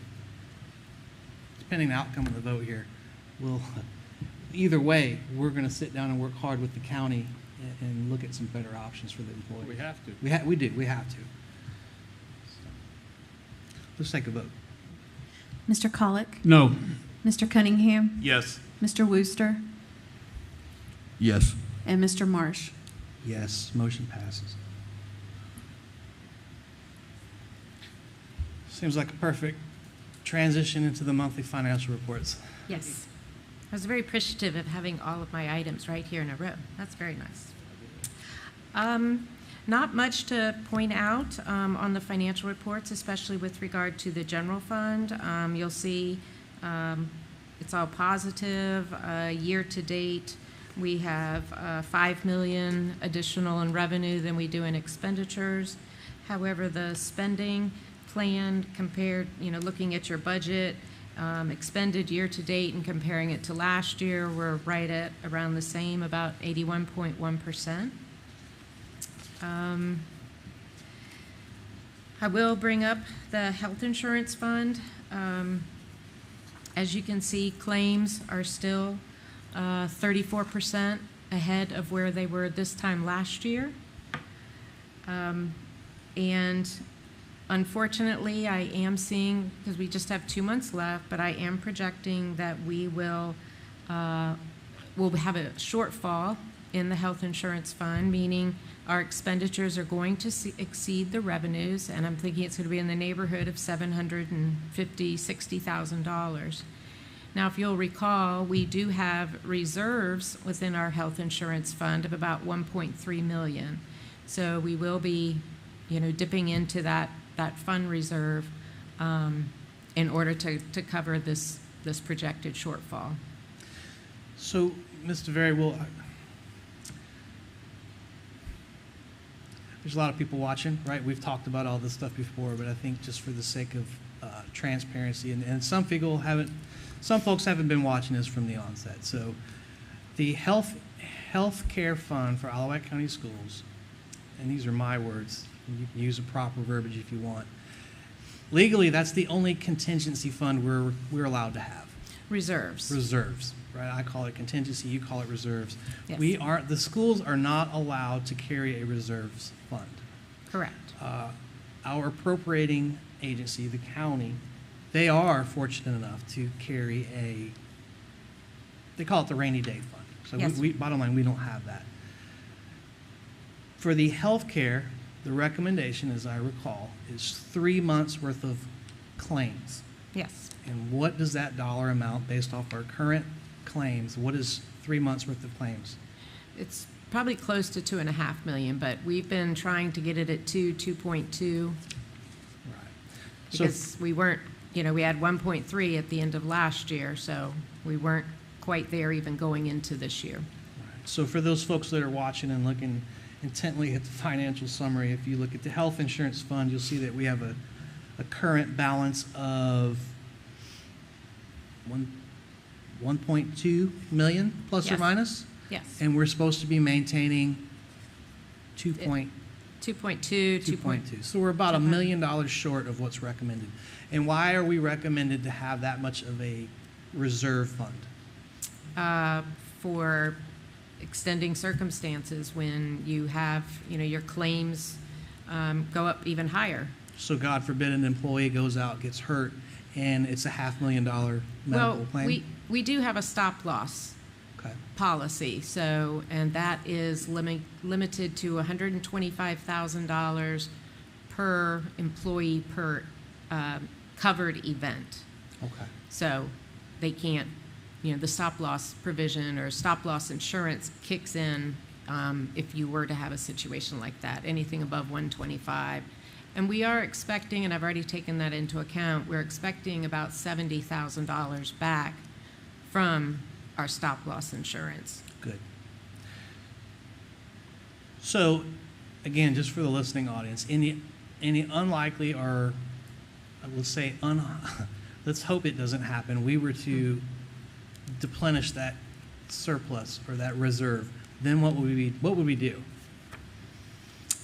Speaker 1: depending on the outcome of the vote here. We'll, either way, we're going to sit down and work hard with the county and look at some better options for the employees.
Speaker 3: We have to.
Speaker 1: We do. We have to. So, let's take a vote.
Speaker 2: Mr. Colick?
Speaker 3: No.
Speaker 2: Mr. Cunningham?
Speaker 12: Yes.
Speaker 2: Mr. Wooster?
Speaker 4: Yes.
Speaker 2: And Mr. Marsh?
Speaker 1: Yes, motion passes. Seems like a perfect transition into the monthly financial reports.
Speaker 19: Yes. I was very appreciative of having all of my items right here in a row. That's very nice. Not much to point out on the financial reports, especially with regard to the general fund. You'll see it's all positive. Year to date, we have $5 million additional in revenue than we do in expenditures. However, the spending plan compared, looking at your budget, expended year to date and comparing it to last year, we're right at around the same, about 81.1%. I will bring up the health insurance fund. As you can see, claims are still 34% ahead of where they were this time last year. And unfortunately, I am seeing, because we just have 2 months left, but I am projecting that we'll have a shortfall in the health insurance fund, meaning our expenditures are going to exceed the revenues, and I'm thinking it's going to be in the neighborhood of $750,000–$60,000. Now, if you'll recall, we do have reserves within our health insurance fund of about $1.3 million. So we will be, dipping into that fund reserve in order to cover this projected shortfall.
Speaker 1: So, Mr. Very well, there's a lot of people watching, right? We've talked about all this stuff before, but I think just for the sake of transparency, and some folks haven't been watching this from the onset. So, the health care fund for Wight County Schools, and these are my words. You can use a proper verbiage if you want. Legally, that's the only contingency fund we're allowed to have.
Speaker 19: Reserves.
Speaker 1: Reserves, right? I call it contingency. You call it reserves.
Speaker 19: Yes.
Speaker 1: The schools are not allowed to carry a reserves fund.
Speaker 19: Correct.
Speaker 1: Our appropriating agency, the county, they are fortunate enough to carry they call it the rainy day fund. So
Speaker 19: yes.
Speaker 1: Bottom line, we don't have that. For the health care, the recommendation, as I recall, is 3 months worth of claims.
Speaker 19: Yes.
Speaker 1: And what does that dollar amount, based off our current claims, what is 3 months worth of claims?
Speaker 19: It's probably close to $2.5 million, but we've been trying to get it at 2.2.
Speaker 1: Right.
Speaker 19: Because we weren't, we had 1.3 at the end of last year, so we weren't quite there even going into this year.
Speaker 1: Right. So for those folks that are watching and looking intently at the financial summary, if you look at the health insurance fund, you'll see that we have a current balance of 1.2 million plus
Speaker 19: yes.
Speaker 1: or minus.
Speaker 19: Yes.
Speaker 1: And we're supposed to be maintaining 2.2.
Speaker 19: 2.2.
Speaker 1: So we're about $1 million short of what's recommended. And why are we recommended to have that much of a reserve fund?
Speaker 19: For extending circumstances when you have, your claims go up even higher.
Speaker 1: So God forbid an employee goes out, gets hurt, and it's a $500,000 medical claim?
Speaker 19: We do have a stop loss policy, and that is limited to $125,000 per employee per covered event.
Speaker 1: Okay.
Speaker 19: So they can't, the stop loss provision or stop loss insurance kicks in if you were to have a situation like that, anything above 125. And we are expecting, and I've already taken that into account, we're expecting about $70,000 back from our stop loss insurance.
Speaker 1: Good. So, again, just for the listening audience, any unlikely or let's say let's hope it doesn't happen, we were to deplenish that surplus or that reserve, then what would we do?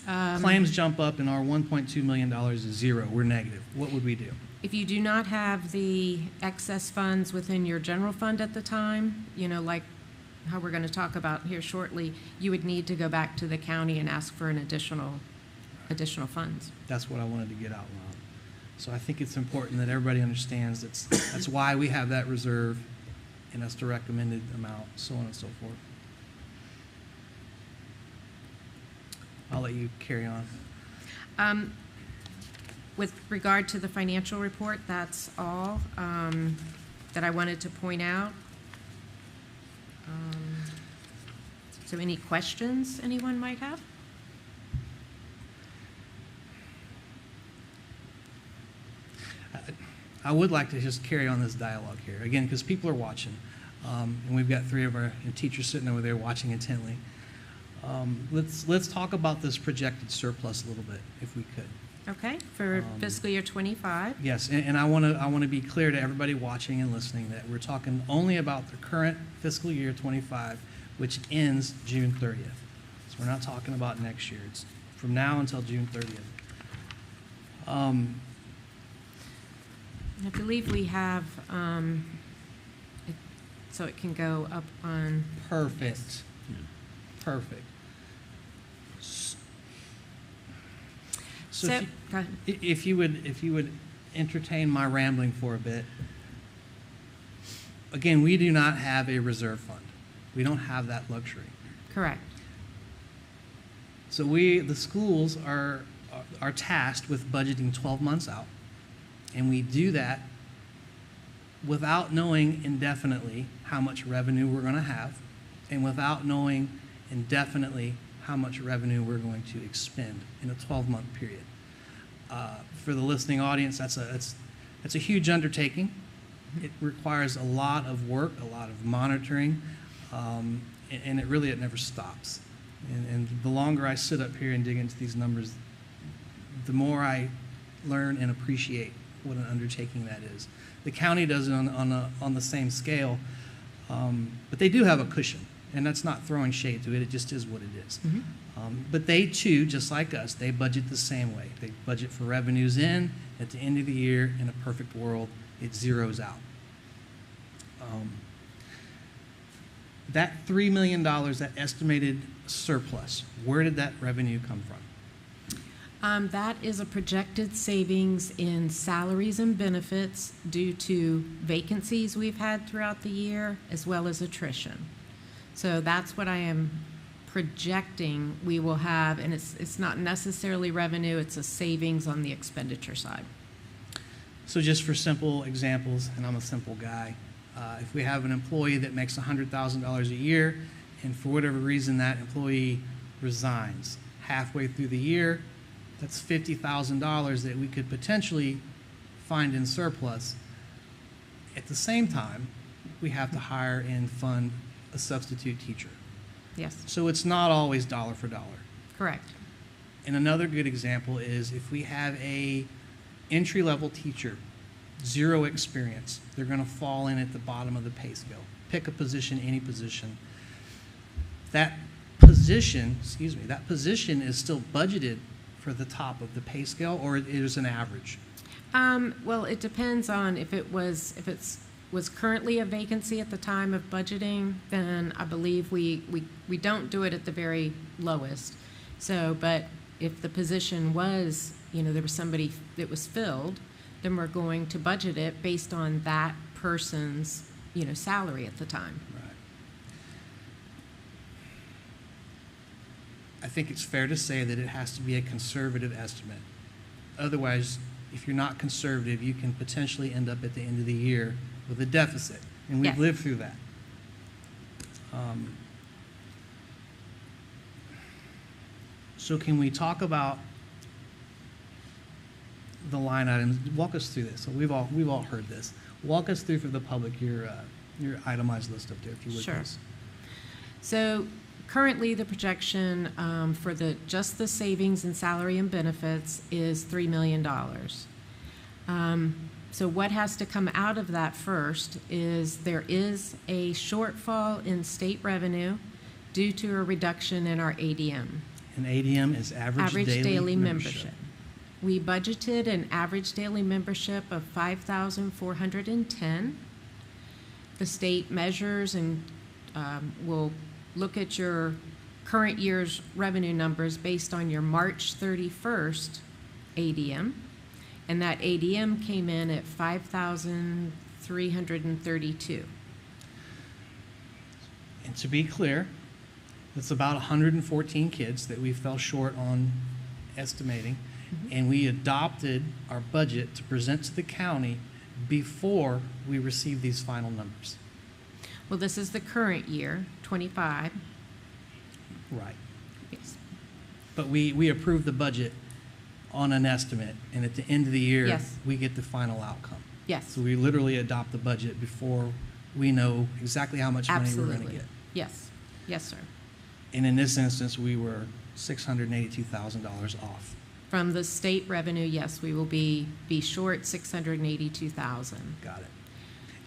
Speaker 1: Claims jump up and our $1.2 million is zero. We're negative. What would we do?
Speaker 19: If you do not have the excess funds within your general fund at the time, like how we're going to talk about here shortly, you would need to go back to the county and ask for an additional funds.
Speaker 1: That's what I wanted to get out loud. So I think it's important that everybody understands that's why we have that reserve, and that's the recommended amount, so on and so forth. I'll let you carry on.
Speaker 19: With regard to the financial report, that's all that I wanted to point out. So any questions anyone might have?
Speaker 1: I would like to just carry on this dialogue here, again, because people are watching. And we've got 3 of our teachers sitting over there watching intently. Let's talk about this projected surplus a little bit, if we could.
Speaker 19: Okay, for fiscal year 25.
Speaker 1: Yes, and I want to be clear to everybody watching and listening that we're talking only about the current fiscal year 25, which ends June 30th. So we're not talking about next year. It's from now until June 30th.
Speaker 19: I believe we have, so it can go up on.
Speaker 1: Perfect. Perfect. So if you would entertain my rambling for a bit. Again, we do not have a reserve fund. We don't have that luxury.
Speaker 19: Correct.
Speaker 1: So the schools are tasked with budgeting 12 months out, and we do that without knowing indefinitely how much revenue we're going to have, and without knowing indefinitely how much revenue we're going to expend in a 12-month period. For the listening audience, that's a huge undertaking. It requires a lot of work, a lot of monitoring, and it never stops. And the longer I sit up here and dig into these numbers, the more I learn and appreciate what an undertaking that is. The county does it on the same scale, but they do have a cushion, and that's not throwing shade to it. It just is what it is.
Speaker 19: Mm-hmm.
Speaker 1: But they too, just like us, they budget the same way. They budget for revenues in. At the end of the year, in a perfect world, it zeroes out. That $3 million, that estimated surplus, where did that revenue come from?
Speaker 19: That is a projected savings in salaries and benefits due to vacancies we've had throughout the year, as well as attrition. So that's what I am projecting we will have, and it's not necessarily revenue, it's a savings on the expenditure side.
Speaker 1: So just for simple examples, and I'm a simple guy, if we have an employee that makes $100,000 a year, and for whatever reason that employee resigns halfway through the year, that's $50,000 that we could potentially find in surplus. At the same time, we have to hire and fund a substitute teacher.
Speaker 19: Yes.
Speaker 1: So it's not always dollar for dollar.
Speaker 19: Correct.
Speaker 1: And another good example is if we have a entry-level teacher, zero experience, they're going to fall in at the bottom of the pay scale. Pick a position, any position. That position is still budgeted for the top of the pay scale, or it is an average?
Speaker 19: Well, it depends on if it was currently a vacancy at the time of budgeting, then I believe we don't do it at the very lowest. So, but if the position was, there was somebody that was filled, then we're going to budget it based on that person's, salary at the time.
Speaker 1: Right. I think it's fair to say that it has to be a conservative estimate. Otherwise, if you're not conservative, you can potentially end up at the end of the year with a deficit, and we've lived through that. So can we talk about the line items? Walk us through this. So we've all heard this. Walk us through for the public your itemized list up there, if you would.
Speaker 19: Sure.
Speaker 1: Please.
Speaker 19: So currently, the projection for just the savings and salary and benefits is $3 million. So what has to come out of that first is there is a shortfall in state revenue due to a reduction in our ADM.
Speaker 1: And ADM is average daily membership.
Speaker 19: We budgeted an average daily membership of 5,410. The state measures and will look at your current year's revenue numbers based on your March 31st ADM. And that ADM came in at 5,332.
Speaker 1: And to be clear, that's about 114 kids that we fell short on estimating. Mm-hmm. And we adopted our budget to present to the county before we received these final numbers.
Speaker 19: Well, this is the current year, 25.
Speaker 1: Right.
Speaker 19: Yes.
Speaker 1: But we approved the budget on an estimate, and at the end of the year,
Speaker 19: yes,
Speaker 1: we get the final outcome.
Speaker 19: Yes.
Speaker 1: So we literally adopt the budget before we know exactly how much money we're going to get.
Speaker 19: Yes. Yes, sir.
Speaker 1: And in this instance, we were $682,000 off.
Speaker 19: From the state revenue, yes, we will be short 682,000.
Speaker 1: Got it.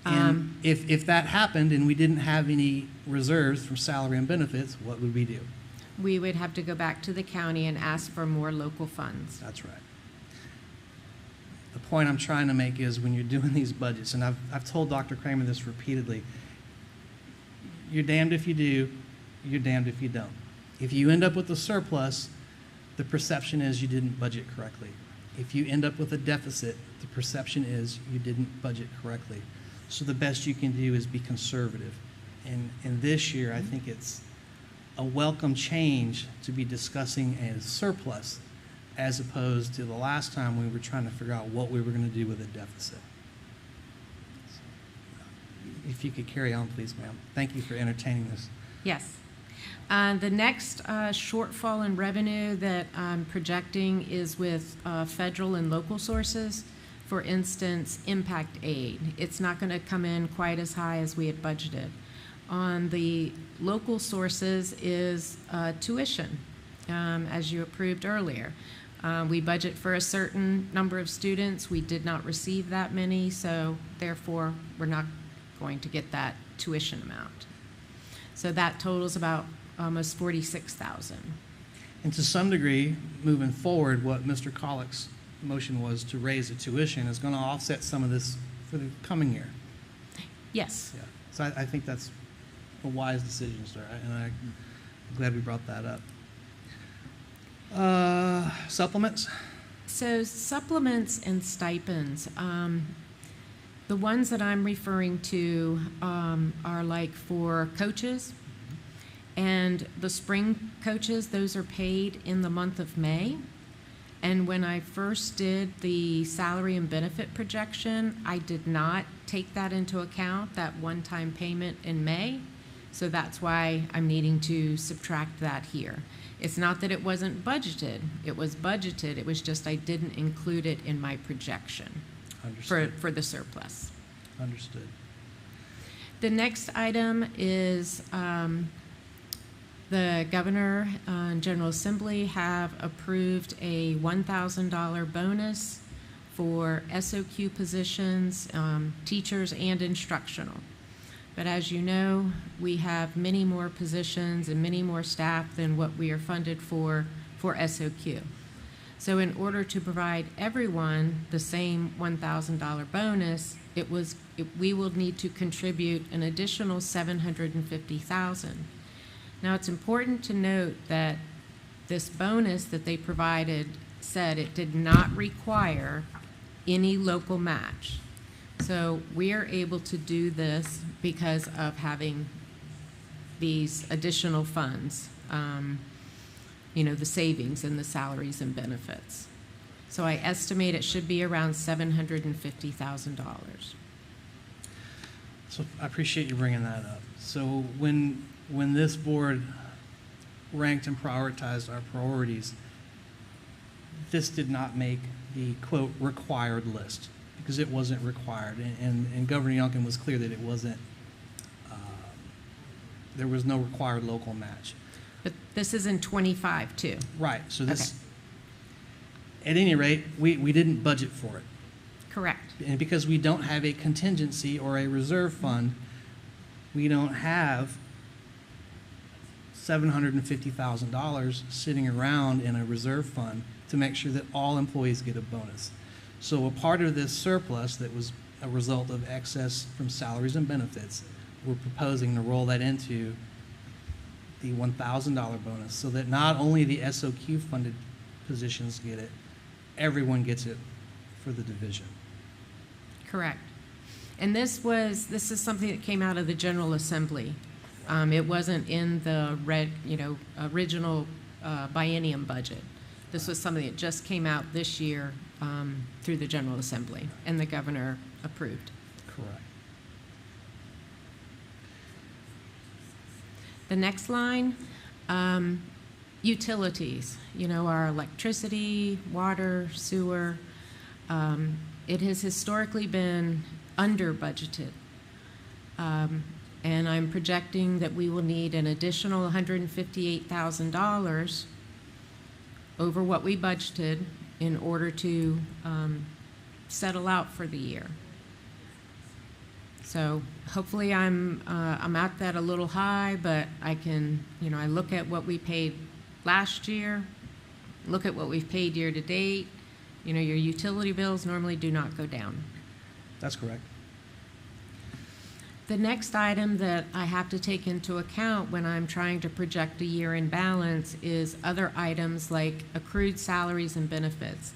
Speaker 1: And if that happened and we didn't have any reserves from salary and benefits, what would we do?
Speaker 19: We would have to go back to the county and ask for more local funds.
Speaker 1: That's right. The point I'm trying to make is when you're doing these budgets, and I've told Dr. Kramer this repeatedly, you're damned if you do, you're damned if you don't. If you end up with a surplus, the perception is you didn't budget correctly. If you end up with a deficit, the perception is you didn't budget correctly. So the best you can do is be conservative. And this year, I think it's a welcome change to be discussing a surplus as opposed to the last time we were trying to figure out what we were going to do with a deficit. If you could carry on, please, ma'am. Thank you for entertaining this.
Speaker 19: Yes. The next shortfall in revenue that I'm projecting is with federal and local sources. For instance, impact aid. It's not going to come in quite as high as we had budgeted. On the local sources is tuition, as you approved earlier. We budget for a certain number of students. We did not receive that many, so therefore we're not going to get that tuition amount. So that totals about almost $46,000.
Speaker 1: And to some degree, moving forward, what Mr. Collick's motion was to raise the tuition is going to offset some of this for the coming year.
Speaker 19: Yes.
Speaker 1: Yeah. So I think that's a wise decision, sir, and I'm glad we brought that up. Supplements?
Speaker 19: So supplements and stipends, the ones that I'm referring to are like for coaches, and the spring coaches, those are paid in the month of May. And when I first did the salary and benefit projection, I did not take that into account, that one-time payment in May. So that's why I'm needing to subtract that here. It's not that it wasn't budgeted. It was budgeted. It was just I didn't include it in my projection for the surplus.
Speaker 1: Understood.
Speaker 19: The next item is the governor and General Assembly have approved a $1,000 bonus for SOQ positions, teachers and instructional. But as you know, we have many more positions and many more staff than what we are funded for SOQ. So in order to provide everyone the same $1,000 bonus, we will need to contribute an additional $750,000. Now it's important to note that this bonus that they provided said it did not require any local match. So we are able to do this because of having these additional funds, the savings in the salaries and benefits. So I estimate it should be around $750,000.
Speaker 1: So I appreciate you bringing that up. So when this board ranked and prioritized our priorities, this did not make the, quote, required list, because it wasn't required. And Governor Youngkin was clear that it wasn't, there was no required local match.
Speaker 19: But this is in 25 too.
Speaker 1: Right, so this, at any rate, we didn't budget for it.
Speaker 19: Correct.
Speaker 1: And because we don't have a contingency or a reserve fund, we don't have $750,000 sitting around in a reserve fund to make sure that all employees get a bonus. So a part of this surplus that was a result of excess from salaries and benefits, we're proposing to roll that into the $1,000 bonus so that not only the SOQ funded positions get it, everyone gets it for the division.
Speaker 19: Correct. And this is something that came out of the General Assembly. It wasn't in the original biennium budget. This was something that just came out this year through the General Assembly, and the governor approved.
Speaker 1: Correct.
Speaker 19: The next line, utilities, our electricity, water, sewer. It has historically been under budgeted. And I'm projecting that we will need an additional $158,000 over what we budgeted in order to settle out for the year. So hopefully I'm at that a little high, but I can, I look at what we paid last year, look at what we've paid year to date. Your utility bills normally do not go down.
Speaker 1: That's correct.
Speaker 19: The next item that I have to take into account when I'm trying to project a year in balance is other items like accrued salaries and benefits.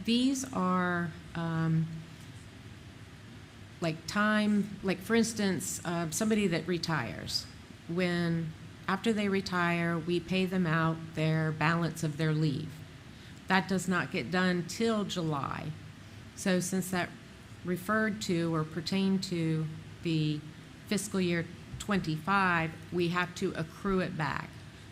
Speaker 19: These are for instance, somebody that retires. After they retire, we pay them out their balance of their leave. That does not get done till July. So since that referred to or pertained to the fiscal year 25, we have to accrue it back.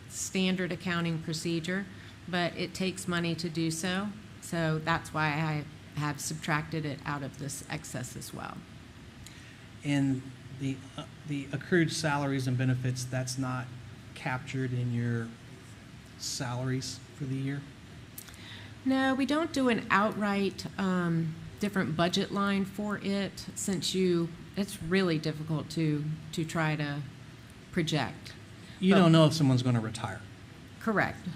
Speaker 19: Standard accounting procedure, but it takes money to do so. So that's why I have subtracted it out of this excess as well.
Speaker 1: And the accrued salaries and benefits, that's not captured in your salaries for the year?
Speaker 19: No, we don't do an outright different budget line for it, since it's really difficult to try to project.
Speaker 1: You don't know if someone's going to retire.
Speaker 19: Correct.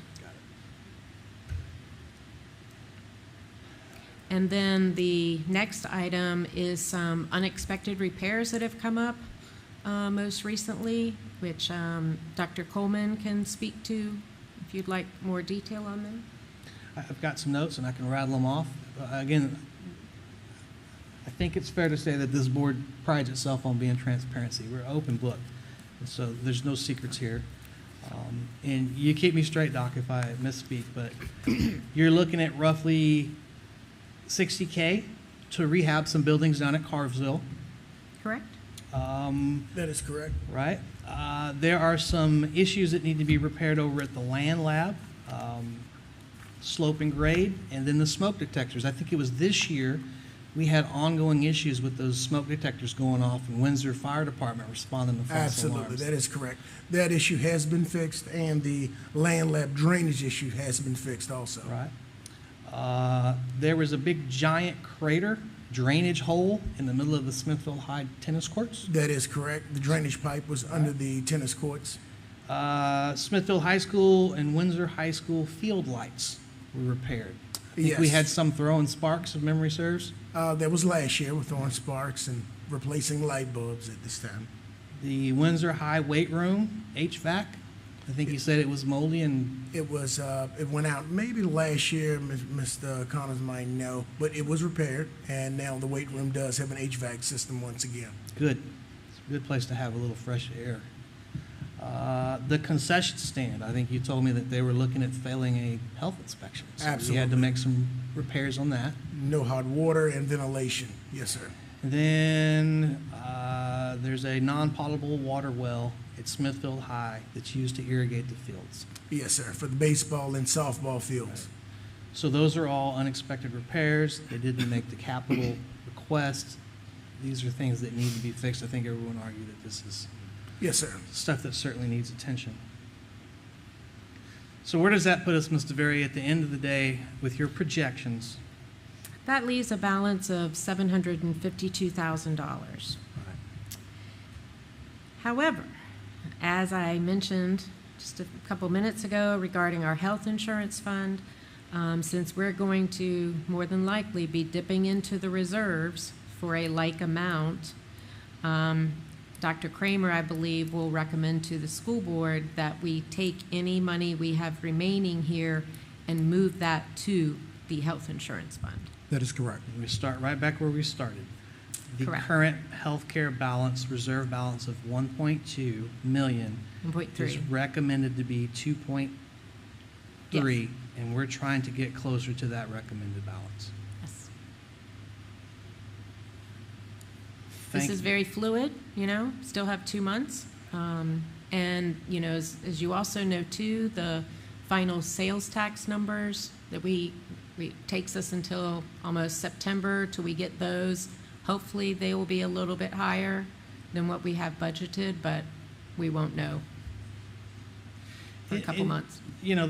Speaker 19: And then the next item is some unexpected repairs that have come up most recently, which Dr. Coleman can speak to if you'd like more detail on them.
Speaker 1: I've got some notes and I can rattle them off. Again, I think it's fair to say that this board prides itself on being transparency. We're open book, and so there's no secrets here. And you keep me straight, Doc, if I misspeak, but you're looking at roughly $60K to rehab some buildings down at Carvesville.
Speaker 19: Correct.
Speaker 6: That is correct.
Speaker 1: Right. There are some issues that need to be repaired over at the land lab, slope and grade, and then the smoke detectors. I think it was this year we had ongoing issues with those smoke detectors going off, and Windsor Fire Department responding to false
Speaker 6: Absolutely,
Speaker 1: alarms.
Speaker 6: that is correct. That issue has been fixed, and the land lab drainage issue has been fixed also.
Speaker 1: Right. There was a big giant crater drainage hole in the middle of the Smithville High tennis courts.
Speaker 6: That is correct. The drainage pipe was under the tennis courts.
Speaker 1: Smithville High School and Windsor High School field lights were repaired. I think we had some throwing sparks, if memory serves.
Speaker 6: That was last year with throwing sparks and replacing light bulbs at this time.
Speaker 1: The Windsor High weight room, HVAC, I think you said it was moldy and...
Speaker 6: It was, it went out maybe last year, Mr. Connors might know, but it was repaired, and now the weight room does have an HVAC system once again.
Speaker 1: Good. It's a good place to have a little fresh air. The concession stand, I think you told me that they were looking at failing a health inspection. So
Speaker 6: Absolutely.
Speaker 1: we had to make some repairs on that.
Speaker 6: No hot water and ventilation. Yes, sir.
Speaker 1: And then there's a non-potable water well at Smithfield High that's used to irrigate the fields.
Speaker 6: Yes, sir, for the baseball and softball fields.
Speaker 1: So those are all unexpected repairs. They didn't make the capital request. These are things that need to be fixed. I think everyone argued that this is
Speaker 6: Yes, sir.
Speaker 1: stuff that certainly needs attention. So where does that put us, Ms. DeVary, at the end of the day with your projections?
Speaker 19: That leaves a balance of $752,000. However, as I mentioned just a couple minutes ago regarding our health insurance fund, since we're going to more than likely be dipping into the reserves for a like amount, Dr. Kramer, I believe, will recommend to the school board that we take any money we have remaining here and move that to the health insurance fund.
Speaker 6: That is correct.
Speaker 1: We start right back where we started. The
Speaker 19: Correct.
Speaker 1: current healthcare balance, reserve balance of 1.2 million
Speaker 19: 1.3.
Speaker 1: is recommended to be 2.3,
Speaker 19: Yes.
Speaker 1: and we're trying to get closer to that recommended balance.
Speaker 19: Yes.
Speaker 1: Thank
Speaker 19: This is
Speaker 1: you.
Speaker 19: very fluid, still have 2 months. And, as you also know too, the final sales tax numbers that we takes us until almost September till we get those. Hopefully they will be a little bit higher. than what we have budgeted, but we won't know for a couple months.
Speaker 1: You know,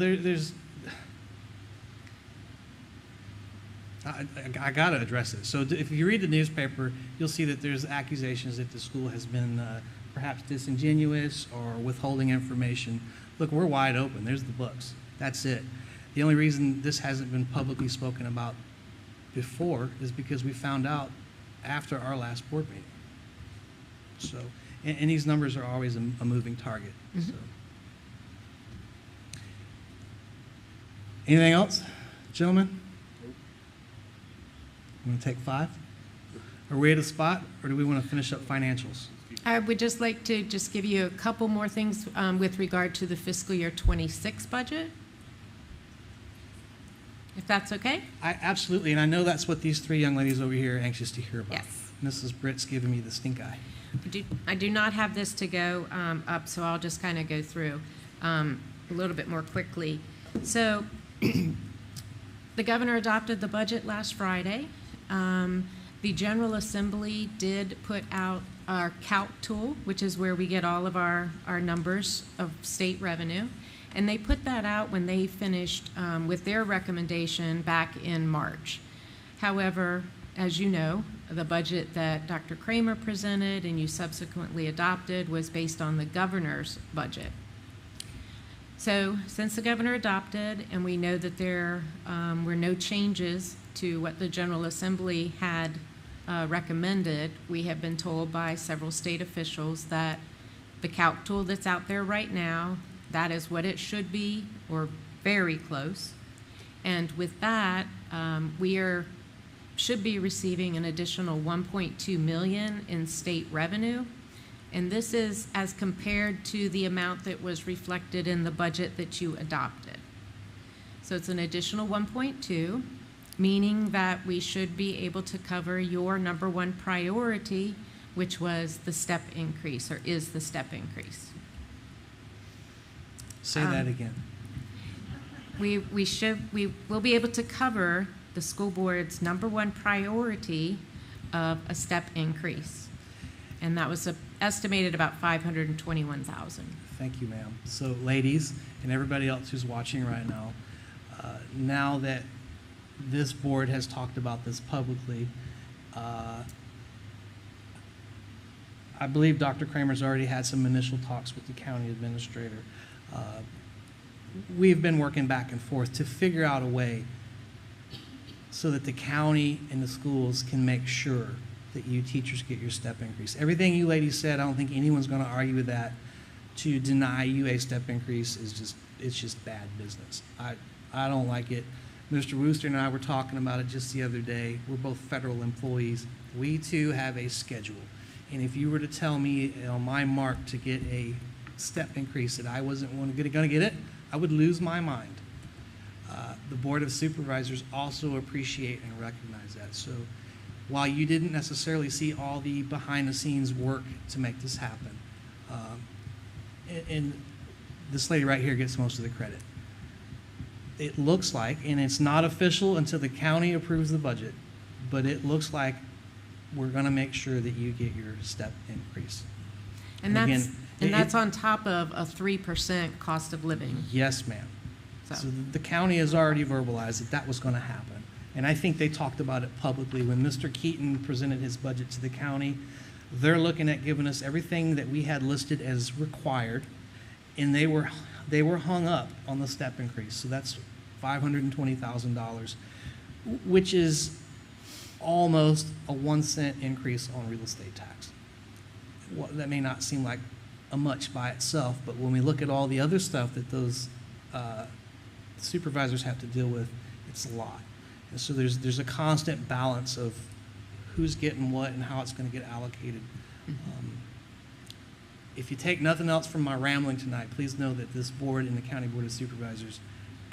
Speaker 1: I got to address it. So if you read the newspaper, you'll see that there's accusations that the school has been perhaps disingenuous or withholding information. Look, we're wide open. There's the books. That's it. The only reason this hasn't been publicly spoken about before is because we found out after our last board meeting. So, and these numbers are always a moving target.
Speaker 19: Mm-hmm.
Speaker 1: So. Anything else, gentlemen? Want to take 5? Are we at a spot, or do we want to finish up financials?
Speaker 19: I would just like to just give you a couple more things with regard to the fiscal year 26 budget, if that's okay.
Speaker 1: Absolutely, and I know that's what these 3 young ladies over here are anxious to hear about.
Speaker 19: Yes.
Speaker 1: Mrs. Britt's giving me the stink eye.
Speaker 19: I do not have this to go up, so I'll just kind of go through a little bit more quickly. So the governor adopted the budget last Friday. The General Assembly did put out our calc tool, which is where we get all of our numbers of state revenue. And they put that out when they finished with their recommendation back in March. However, as you know, the budget that Dr. Kramer presented and you subsequently adopted was based on the governor's budget. So since the governor adopted, and we know that there were no changes to what the General Assembly had recommended, we have been told by several state officials that the calc tool that's out there right now, that is what it should be, or very close. And with that, we should be receiving an additional $1.2 million in state revenue. And this is as compared to the amount that was reflected in the budget that you adopted. So it's an additional 1.2, meaning that we should be able to cover your number 1 priority, which was the step increase, or is the step increase.
Speaker 1: Say that again.
Speaker 19: We will be able to cover the school board's number 1 priority of a step increase. And that was estimated about $521,000.
Speaker 1: Thank you, ma'am. So, ladies, and everybody else who's watching right now, now that this board has talked about this publicly, I believe Dr. Kramer's already had some initial talks with the county administrator. We've been working back and forth to figure out a way so that the county and the schools can make sure that you teachers get your step increase. Everything you ladies said, I don't think anyone's going to argue with that. To deny you a step increase is just bad business. I don't like it. Mr. Wooster and I were talking about it just the other day. We're both federal employees. We too have a schedule. And if you were to tell me on my mark to get a step increase that I wasn't going to get it, I would lose my mind. The Board of Supervisors also appreciate and recognize that. So while you didn't necessarily see all the behind-the-scenes work to make this happen, and this lady right here gets most of the credit. It looks like, and it's not official until the county approves the budget, but it looks like we're going to make sure that you get your step increase.
Speaker 19: And that's on top of a 3% cost of living.
Speaker 1: Yes, ma'am. So the county has already verbalized that that was going to happen. And I think they talked about it publicly. When Mr. Keaton presented his budget to the county, they're looking at giving us everything that we had listed as required, and they were hung up on the step increase. So that's $520,000, which is almost a 1 cent increase on real estate tax. Well, that may not seem like a much by itself, but when we look at all the other stuff that those supervisors have to deal with, it's a lot. And so there's a constant balance of who's getting what and how it's going to get allocated. If you take nothing else from my rambling tonight, please know that this board and the County Board of Supervisors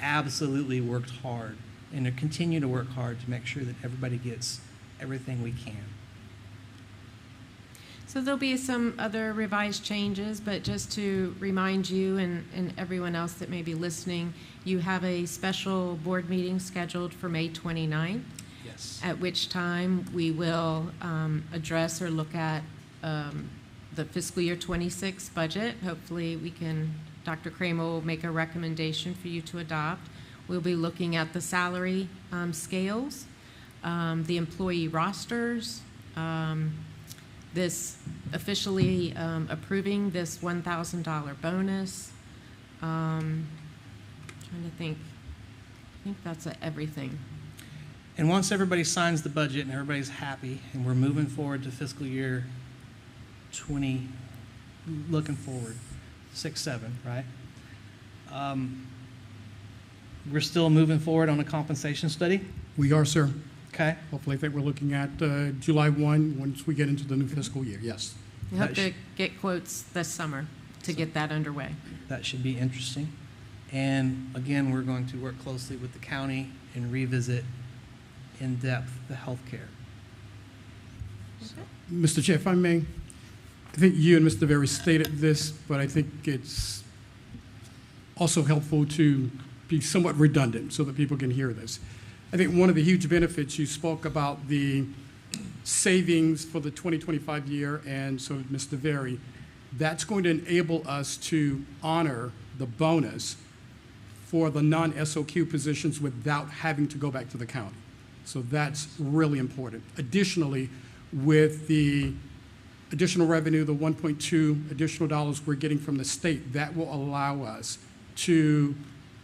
Speaker 1: absolutely worked hard and to continue to work hard to make sure that everybody gets everything we can.
Speaker 19: So there'll be some other revised changes, but just to remind you and everyone else that may be listening, you have a special board meeting scheduled for May 29th.
Speaker 1: Yes.
Speaker 19: At which time we will address or look at the fiscal year 26 budget. Hopefully Dr. Kramer will make a recommendation for you to adopt. We'll be looking at the salary scales, the employee rosters, this officially approving this $1,000 bonus. Trying to think. I think that's everything.
Speaker 1: And once everybody signs the budget and everybody's happy and we're moving forward to fiscal year 20, looking forward, 6, 7, right? We're still moving forward on a compensation study?
Speaker 20: We are, sir.
Speaker 1: Okay.
Speaker 20: Hopefully, I think we're looking at July 1 once we get into the new fiscal year, yes.
Speaker 19: We hope to get quotes this summer to get that underway.
Speaker 1: That should be interesting. And again, we're going to work closely with the county and revisit in depth the health care.
Speaker 20: Mr. Chair, if I may, I think you and Mr. Very stated this, but I think it's also helpful to be somewhat redundant so that people can hear this. I think one of the huge benefits, you spoke about the savings for the 2025 year, and so Mr. Very, that's going to enable us to honor the bonus for the non-SOQ positions without having to go back to the county. So that's really important. Additionally, with the additional revenue, the 1.2 additional dollars we're getting from the state, that will allow us to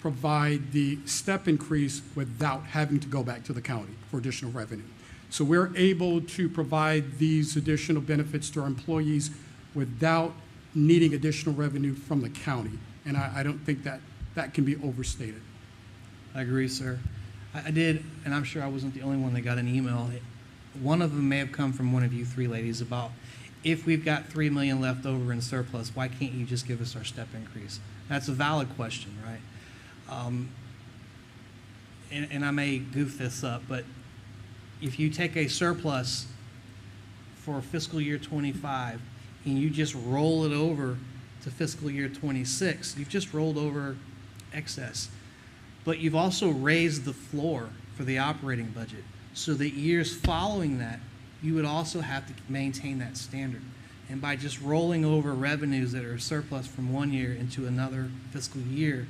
Speaker 20: provide the step increase without having to go back to the county for additional revenue. So we're able to provide these additional benefits to our employees without needing additional revenue from the county. And I don't think that can be overstated.
Speaker 1: I agree, sir. I did, and I'm sure I wasn't the only one that got an email. One of them may have come from one of you three ladies about, if we've got $3 million left over in surplus, why can't you just give us our step increase? That's a valid question, right? And I may goof this up, but if you take a surplus for fiscal year 25 and you just roll it over to fiscal year 26, you've just rolled over excess. But you've also raised the floor for the operating budget. So the years following that, you would also have to maintain that standard. And by just rolling over revenues that are surplus from one year into another fiscal year,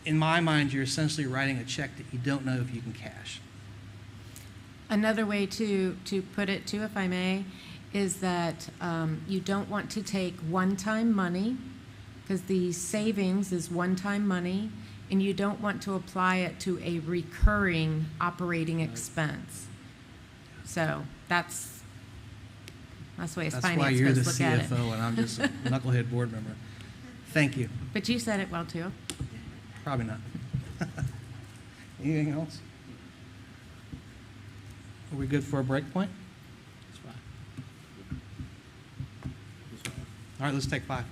Speaker 1: in my mind, you're essentially writing a check that you don't know if you can cash.
Speaker 19: Another way to put it, too, if I may, is that you don't want to take one-time money, because the savings is one-time money, and you don't want to apply it to a recurring operating expense. So that's the way
Speaker 1: That's why you're the CFO and I'm just a knucklehead board member. Thank you.
Speaker 19: But you said it well, too.
Speaker 1: Probably not. Anything else? Are we good for a break point?
Speaker 3: That's fine.
Speaker 1: All right, let's take 5.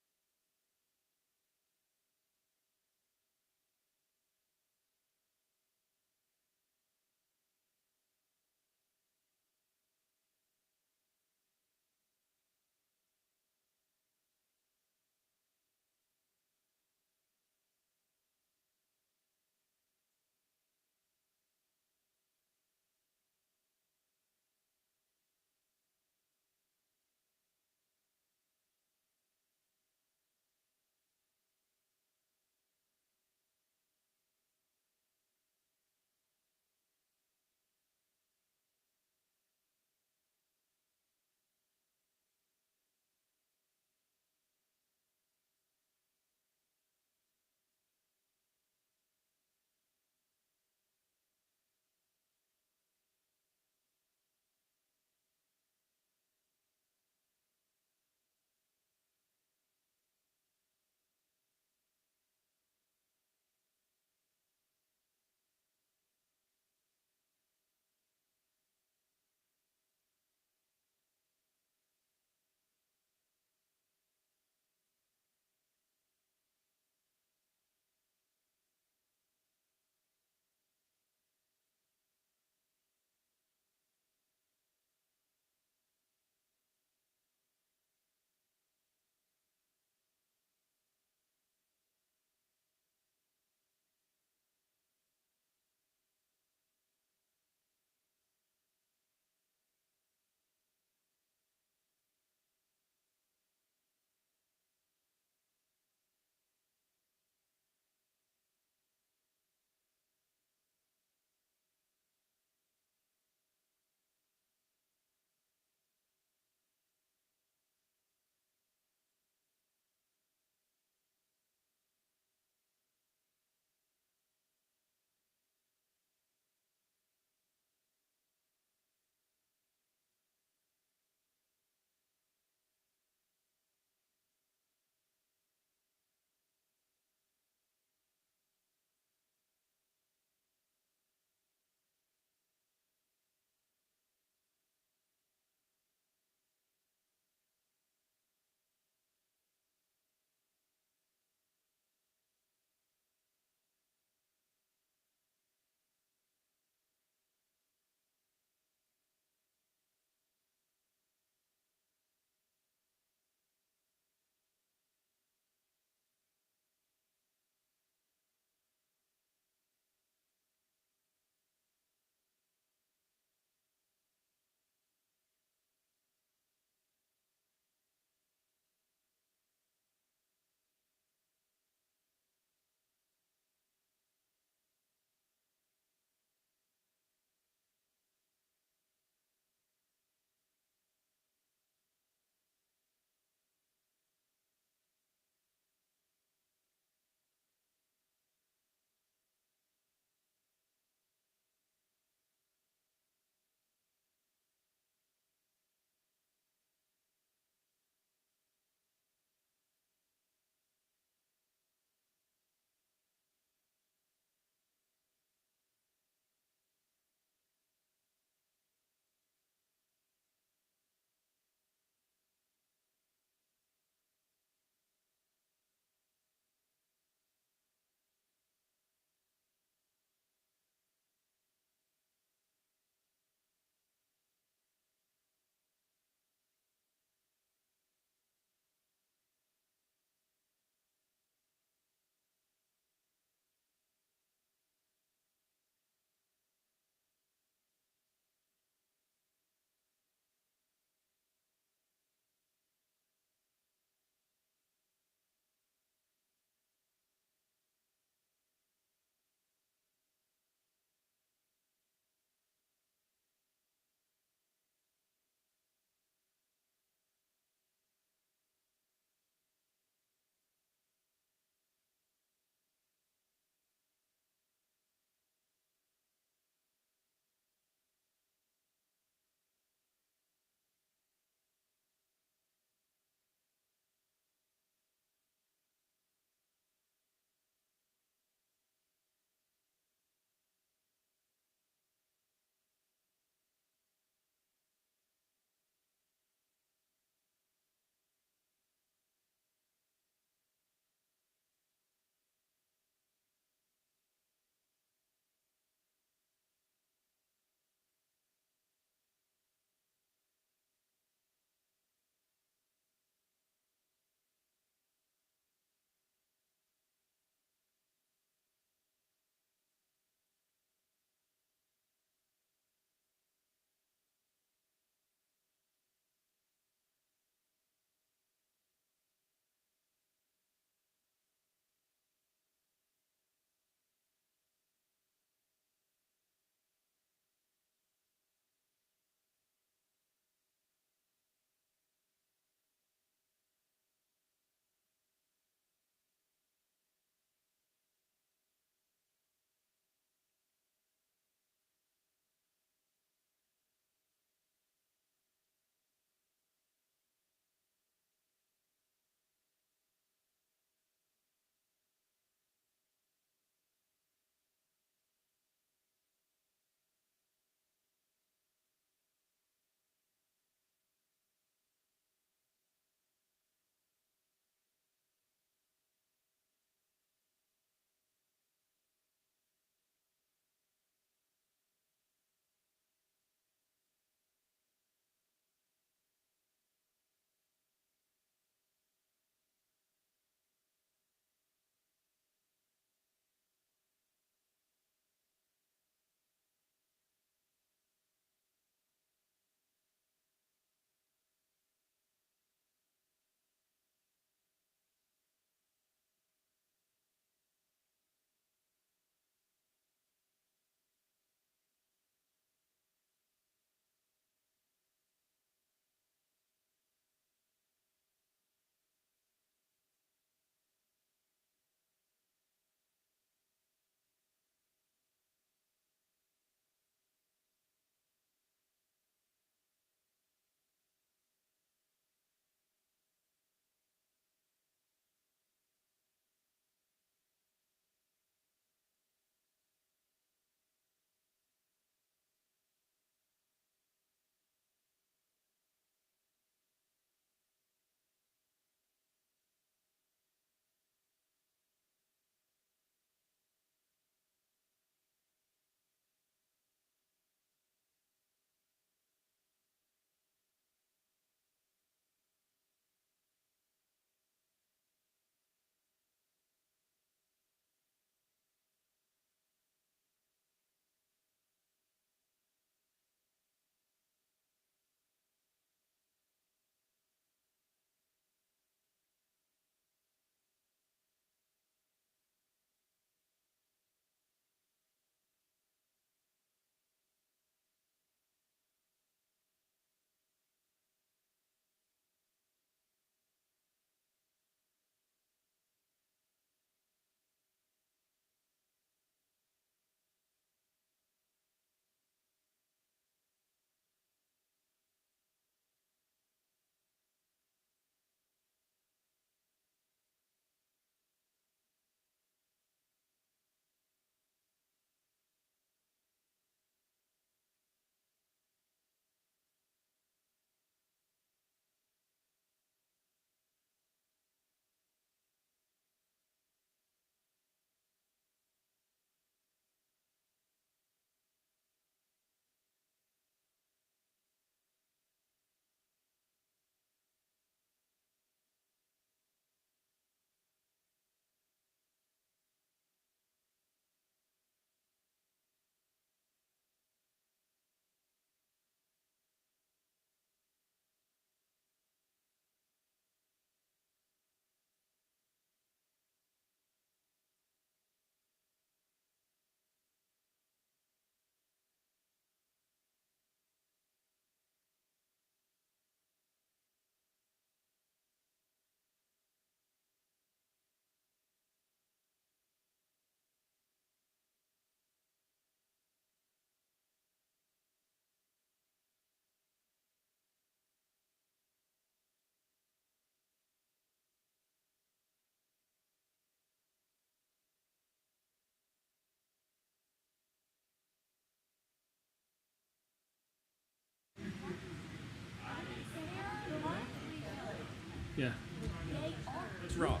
Speaker 12: wrong.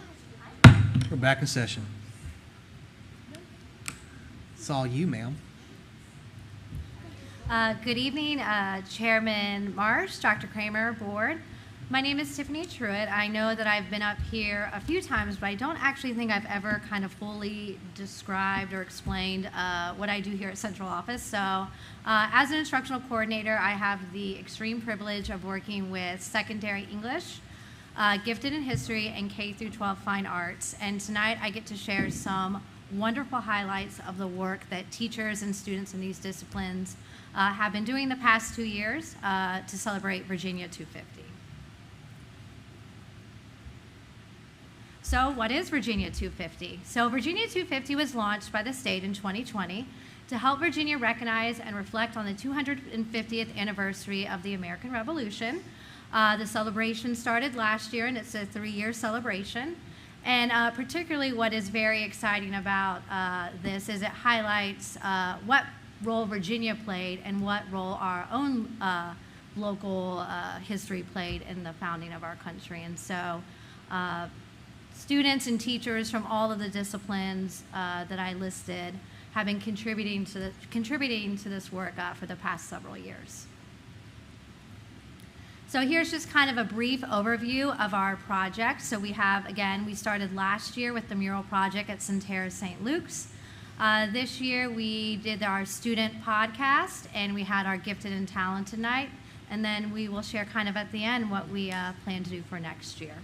Speaker 1: We're back in session. It's all you, ma'am.
Speaker 7: Good evening, Chairman Marsh, Dr. Kramer, Board. My name is Tiffany Truitt. I know that I've been up here a few times, but I don't actually think I've ever kind of fully described or explained what I do here at Central Office. So as an instructional coordinator, I have the extreme privilege of working with secondary English, gifted in history, and K through 12 fine arts. And tonight I get to share some wonderful highlights of the work that teachers and students in these disciplines have been doing the past 2 years to celebrate Virginia 250. So what is Virginia 250? So Virginia 250 was launched by the state in 2020 to help Virginia recognize and reflect on the 250th anniversary of the American Revolution. The celebration started last year, and it's a 3-year celebration. And particularly what is very exciting about this is it highlights what role Virginia played and what role our own local history played in the founding of our country. And so students and teachers from all of the disciplines that I listed have been contributing to this work for the past several years. So here's just kind of a brief overview of our project. So we have, again, we started last year with the mural project at Centera St. Luke's. This year we did our student podcast, and we had our gifted and talented night. And then we will share kind of at the end what we plan to do for next year.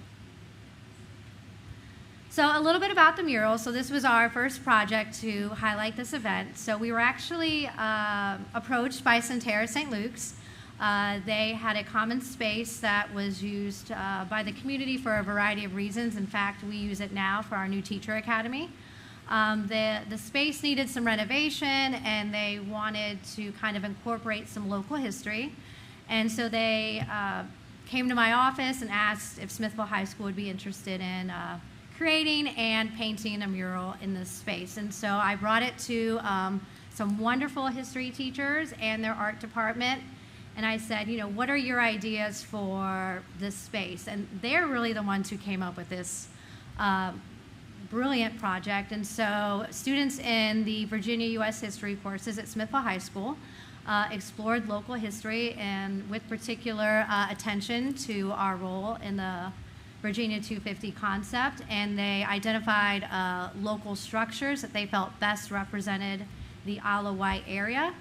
Speaker 7: So a little bit about the mural. So this was our first project to highlight this event. So we were actually approached by Centera St. Luke's. They had a common space that was used by the community for a variety of reasons. In fact, we use it now for our new teacher academy. The space needed some renovation, and they wanted to kind of incorporate some local history. And so they came to my office and asked if Smithville High School would be interested in creating and painting a mural in this space. And so I brought it to some wonderful history teachers and their art department. And I said, you know, what are your ideas for this space? And they're really the ones who came up with this brilliant project. And so students in the Virginia U.S. History courses at Smithville High School explored local history, and with particular attention to our role in the Virginia 250 concept. And they identified local structures that they felt best represented the Isle of Wight area.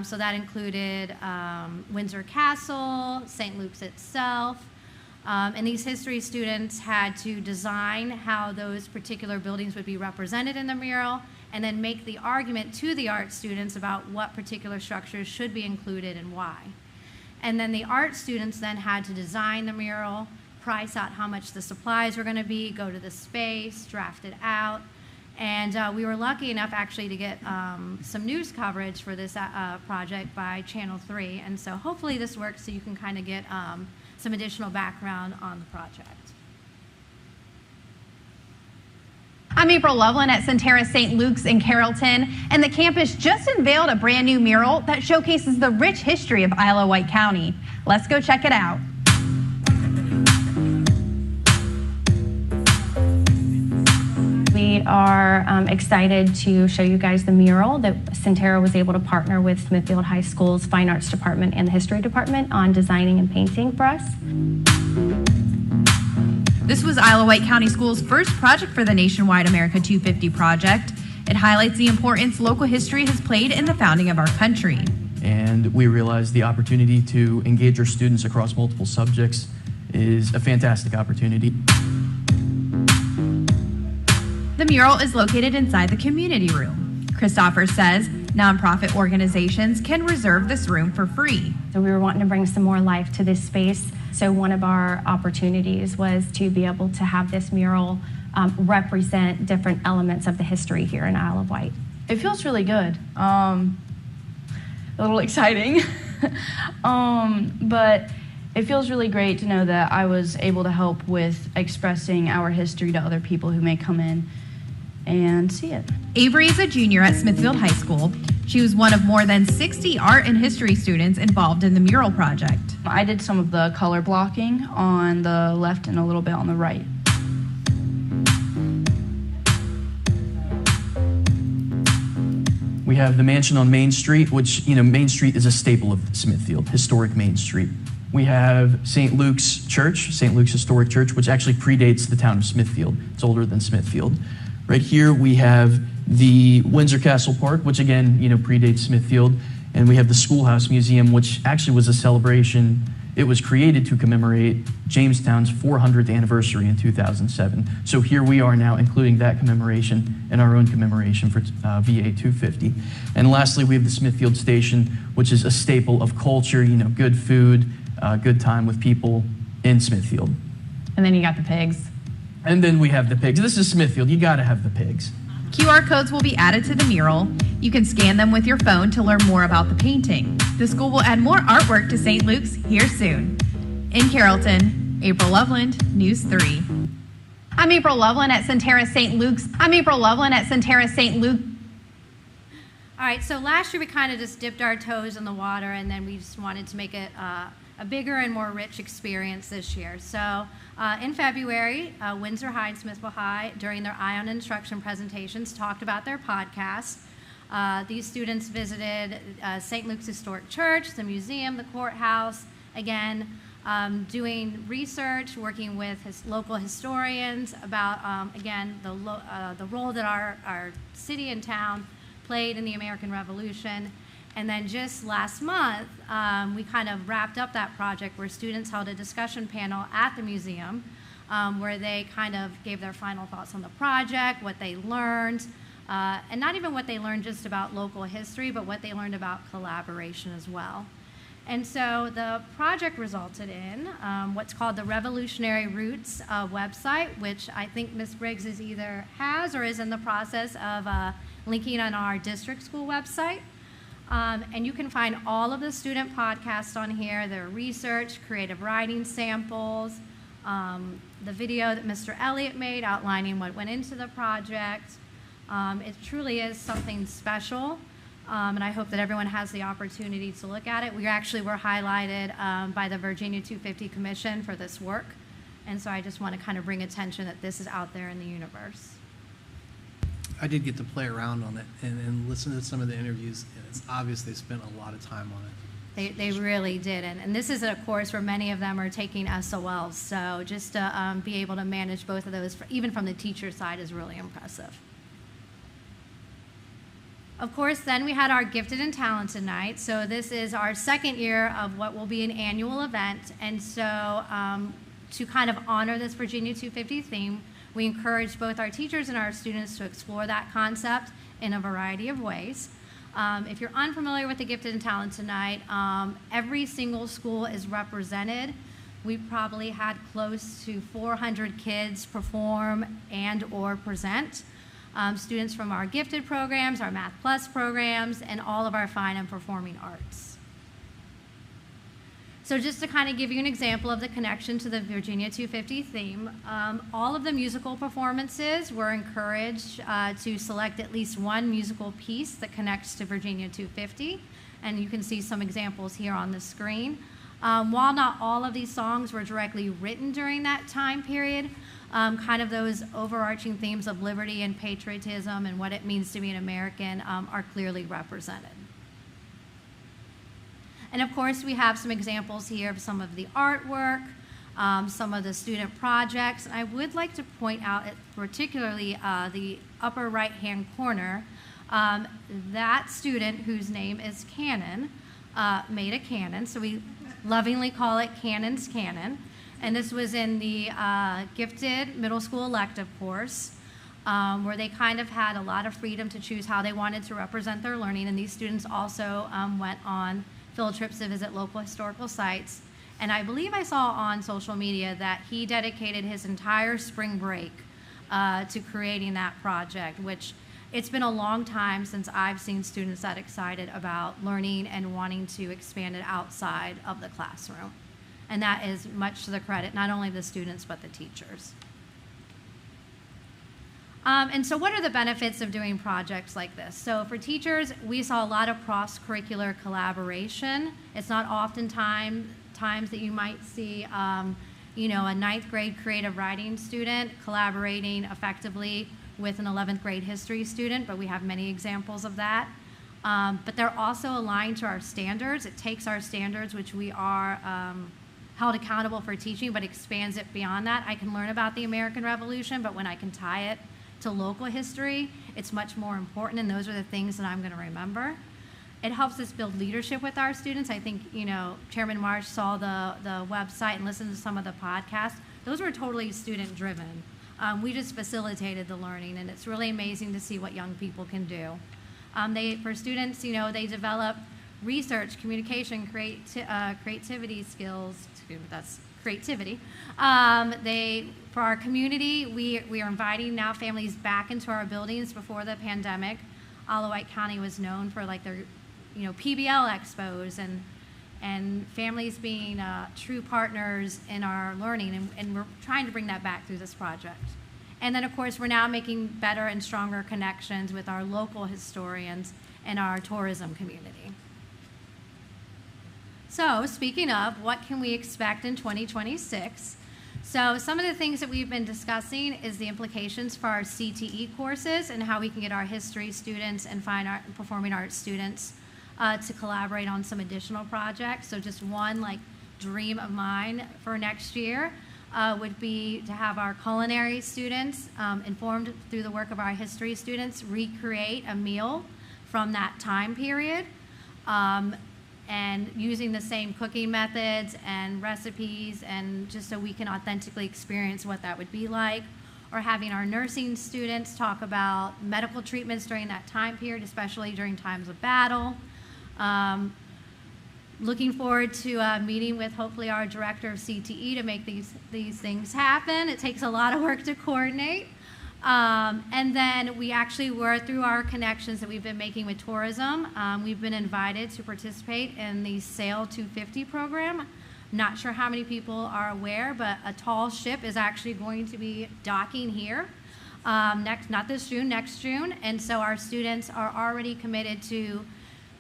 Speaker 7: So that included Windsor Castle, St. Luke's itself, and these history students had to design how those particular buildings would be represented in the mural, and then make the argument to the art students about what particular structures should be included and why. And then the art students then had to design the mural, price out how much the supplies were going to be, go to the space, draft it out. And we were lucky enough actually to get some news coverage for this project by Channel 3. And so hopefully this works so you can kind of get some additional background on the project.
Speaker 22: I'm April Loveland at Centera St. Luke's in Carrollton, and the campus just unveiled a brand new mural that showcases the rich history of Isle of Wight County. Let's go check it out.
Speaker 23: We are excited to show you guys the mural that Centera was able to partner with Smithfield High School's Fine Arts Department and the History Department on designing and painting for us.
Speaker 22: This was Isle of Wight County Schools' first project for the nationwide America 250 project. It highlights the importance local history has played in the founding of our country.
Speaker 24: And we realized the opportunity to engage our students across multiple subjects is a fantastic opportunity.
Speaker 22: The mural is located inside the community room. Christopher says nonprofit organizations can reserve this room for free.
Speaker 23: So we were wanting to bring some more life to this space. So one of our opportunities was to be able to have this mural represent different elements of the history here in Isle of Wight.
Speaker 25: It feels really good. A little exciting, but it feels really great to know that I was able to help with expressing our history to other people who may come in and see it.
Speaker 22: Avery is a junior at Smithfield High School. She was one of more than 60 art and history students involved in the mural project.
Speaker 25: I did some of the color blocking on the left and a little bit on the right.
Speaker 24: We have the mansion on Main Street, which, Main Street is a staple of Smithfield, historic Main Street. We have St. Luke's Church, St. Luke's Historic Church, which actually predates the town of Smithfield. It's older than Smithfield. Right here we have the Windsor Castle Park, which again, predates Smithfield. And we have the Schoolhouse Museum, which actually was a celebration. It was created to commemorate Jamestown's 400th anniversary in 2007. So here we are now including that commemoration in our own commemoration for VA 250. And lastly, we have the Smithfield Station, which is a staple of culture, good food, good time with people in Smithfield.
Speaker 22: And then you got the pigs.
Speaker 24: And then we have the pigs. This is Smithfield. You got to have the pigs.
Speaker 22: QR codes will be added to the mural. You can scan them with your phone to learn more about the painting. The school will add more artwork to St. Luke's here soon. In Carrollton, April Loveland, News 3. I'm April Loveland at Centera St. Luke's.
Speaker 7: All right, so last year we kind of just dipped our toes in the water, and then we just wanted to make it a bigger and more rich experience this year. So in February, Windsor High and Smithville High, during their Ion Instruction presentations, talked about their podcasts. These students visited St. Luke's Historic Church, the museum, the courthouse, again, doing research, working with local historians about, again, the role that our city and town played in the American Revolution. And then just last month, we kind of wrapped up that project where students held a discussion panel at the museum where they kind of gave their final thoughts on the project, what they learned, and not even what they learned just about local history, but what they learned about collaboration as well. And so the project resulted in what's called the Revolutionary Roots website, which I think Ms. Briggs is either has or is in the process of linking on our district school website. And you can find all of the student podcasts on here, their research, creative writing samples, the video that Mr. Elliott made outlining what went into the project. It truly is something special, and I hope that everyone has the opportunity to look at it. We actually were highlighted by the Virginia 250 Commission for this work, and so I just want to kind of bring attention that this is out there in the universe.
Speaker 1: I did get to play around on it and listen to some of the interviews, and it's obvious they spent a lot of time on it.
Speaker 7: They really did, and this is a course where many of them are taking SOLs, so just to be able to manage both of those, even from the teacher side, is really impressive. Of course, then we had our Gifted and Talented Night, so this is our second year of what will be an annual event, and so to kind of honor this Virginia 250 theme, we encourage both our teachers and our students to explore that concept in a variety of ways. If you're unfamiliar with the Gifted and Talented Night, every single school is represented. We probably had close to 400 kids perform and or present. Students from our gifted programs, our Math Plus programs, and all of our fine and performing arts. So just to kind of give you an example of the connection to the Virginia 250 theme, all of the musical performances were encouraged to select at least one musical piece that connects to Virginia 250, and you can see some examples here on the screen. While not all of these songs were directly written during that time period, kind of those overarching themes of liberty and patriotism and what it means to be an American are clearly represented. And of course, we have some examples here of some of the artwork, some of the student projects. And I would like to point out particularly the upper right-hand corner, that student whose name is Cannon made a cannon. So we lovingly call it Cannon's Cannon. And this was in the gifted middle school elective course, where they kind of had a lot of freedom to choose how they wanted to represent their learning. And these students also went on field trips to visit local historical sites. And I believe I saw on social media that he dedicated his entire spring break to creating that project, which it's been a long time since I've seen students that excited about learning and wanting to expand it outside of the classroom. And that is much to the credit, not only of the students, but the teachers. And so what are the benefits of doing projects like this? So for teachers, we saw a lot of cross-curricular collaboration. It's not often times that you might see you know, a 9th grade creative writing student collaborating effectively with an 11th grade history student, but we have many examples of that. But they're also aligned to our standards. It takes our standards, which we are held accountable for teaching, but expands it beyond that. I can learn about the American Revolution, but when I can tie it to local history, it's much more important, and those are the things that I'm going to remember. It helps us build leadership with our students. I think, Chairman Marsh saw the website and listened to some of the podcasts. Those were totally student-driven. We just facilitated the learning, and it's really amazing to see what young people can do. For students, they develop research, communication, creativity skills. That's creativity. For our community, we are inviting now families back into our buildings. Before the pandemic, Wight County was known for like their, PBL expos and families being true partners in our learning, and we're trying to bring that back through this project. And then, of course, we're now making better and stronger connections with our local historians and our tourism community. So, speaking of, what can we expect in 2026? So, some of the things that we've been discussing is the implications for our CTE courses and how we can get our history students and fine art and performing arts students to collaborate on some additional projects. So, just one dream of mine for next year would be to have our culinary students, informed through the work of our history students, recreate a meal from that time period, and using the same cooking methods and recipes, and just so we can authentically experience what that would be like. Or having our nursing students talk about medical treatments during that time period, especially during times of battle. Looking forward to meeting with hopefully our director of CTE to make these things happen. It takes a lot of work to coordinate. And then we actually were, through our connections that we've been making with tourism, we've been invited to participate in the Sail 250 program. Not sure how many people are aware, but a tall ship is actually going to be docking here not this June, next June. And so our students are already committed to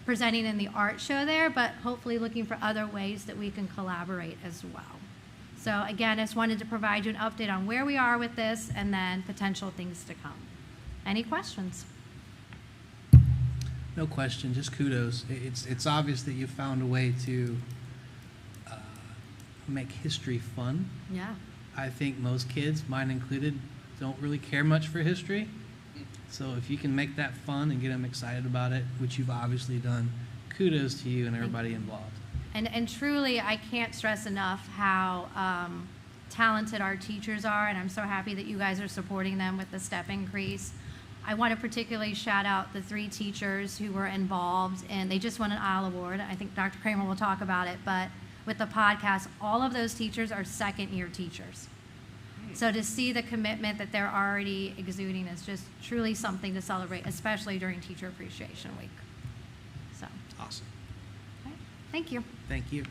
Speaker 7: presenting in the art show there, but hopefully looking for other ways that we can collaborate as well. So again, I just wanted to provide you an update on where we are with this and then potential things to come. Any questions?
Speaker 1: No question, just kudos. It's obvious that you found a way to make history fun.
Speaker 7: Yeah.
Speaker 1: I think most kids, mine included, don't really care much for history. So if you can make that fun and get them excited about it, which you've obviously done, kudos to you and everybody involved.
Speaker 7: And truly, I can't stress enough how talented our teachers are, and I'm so happy that you guys are supporting them with the step increase. I want to particularly shout out the 3 teachers who were involved, and they just won an ISLE award. I think Dr. Kramer will talk about it, but with the podcast, all of those teachers are second-year teachers. So to see the commitment that they're already exuding is just truly something to celebrate, especially during Teacher Appreciation Week. So.
Speaker 1: Awesome.
Speaker 7: Okay. Thank you.
Speaker 1: Thank you.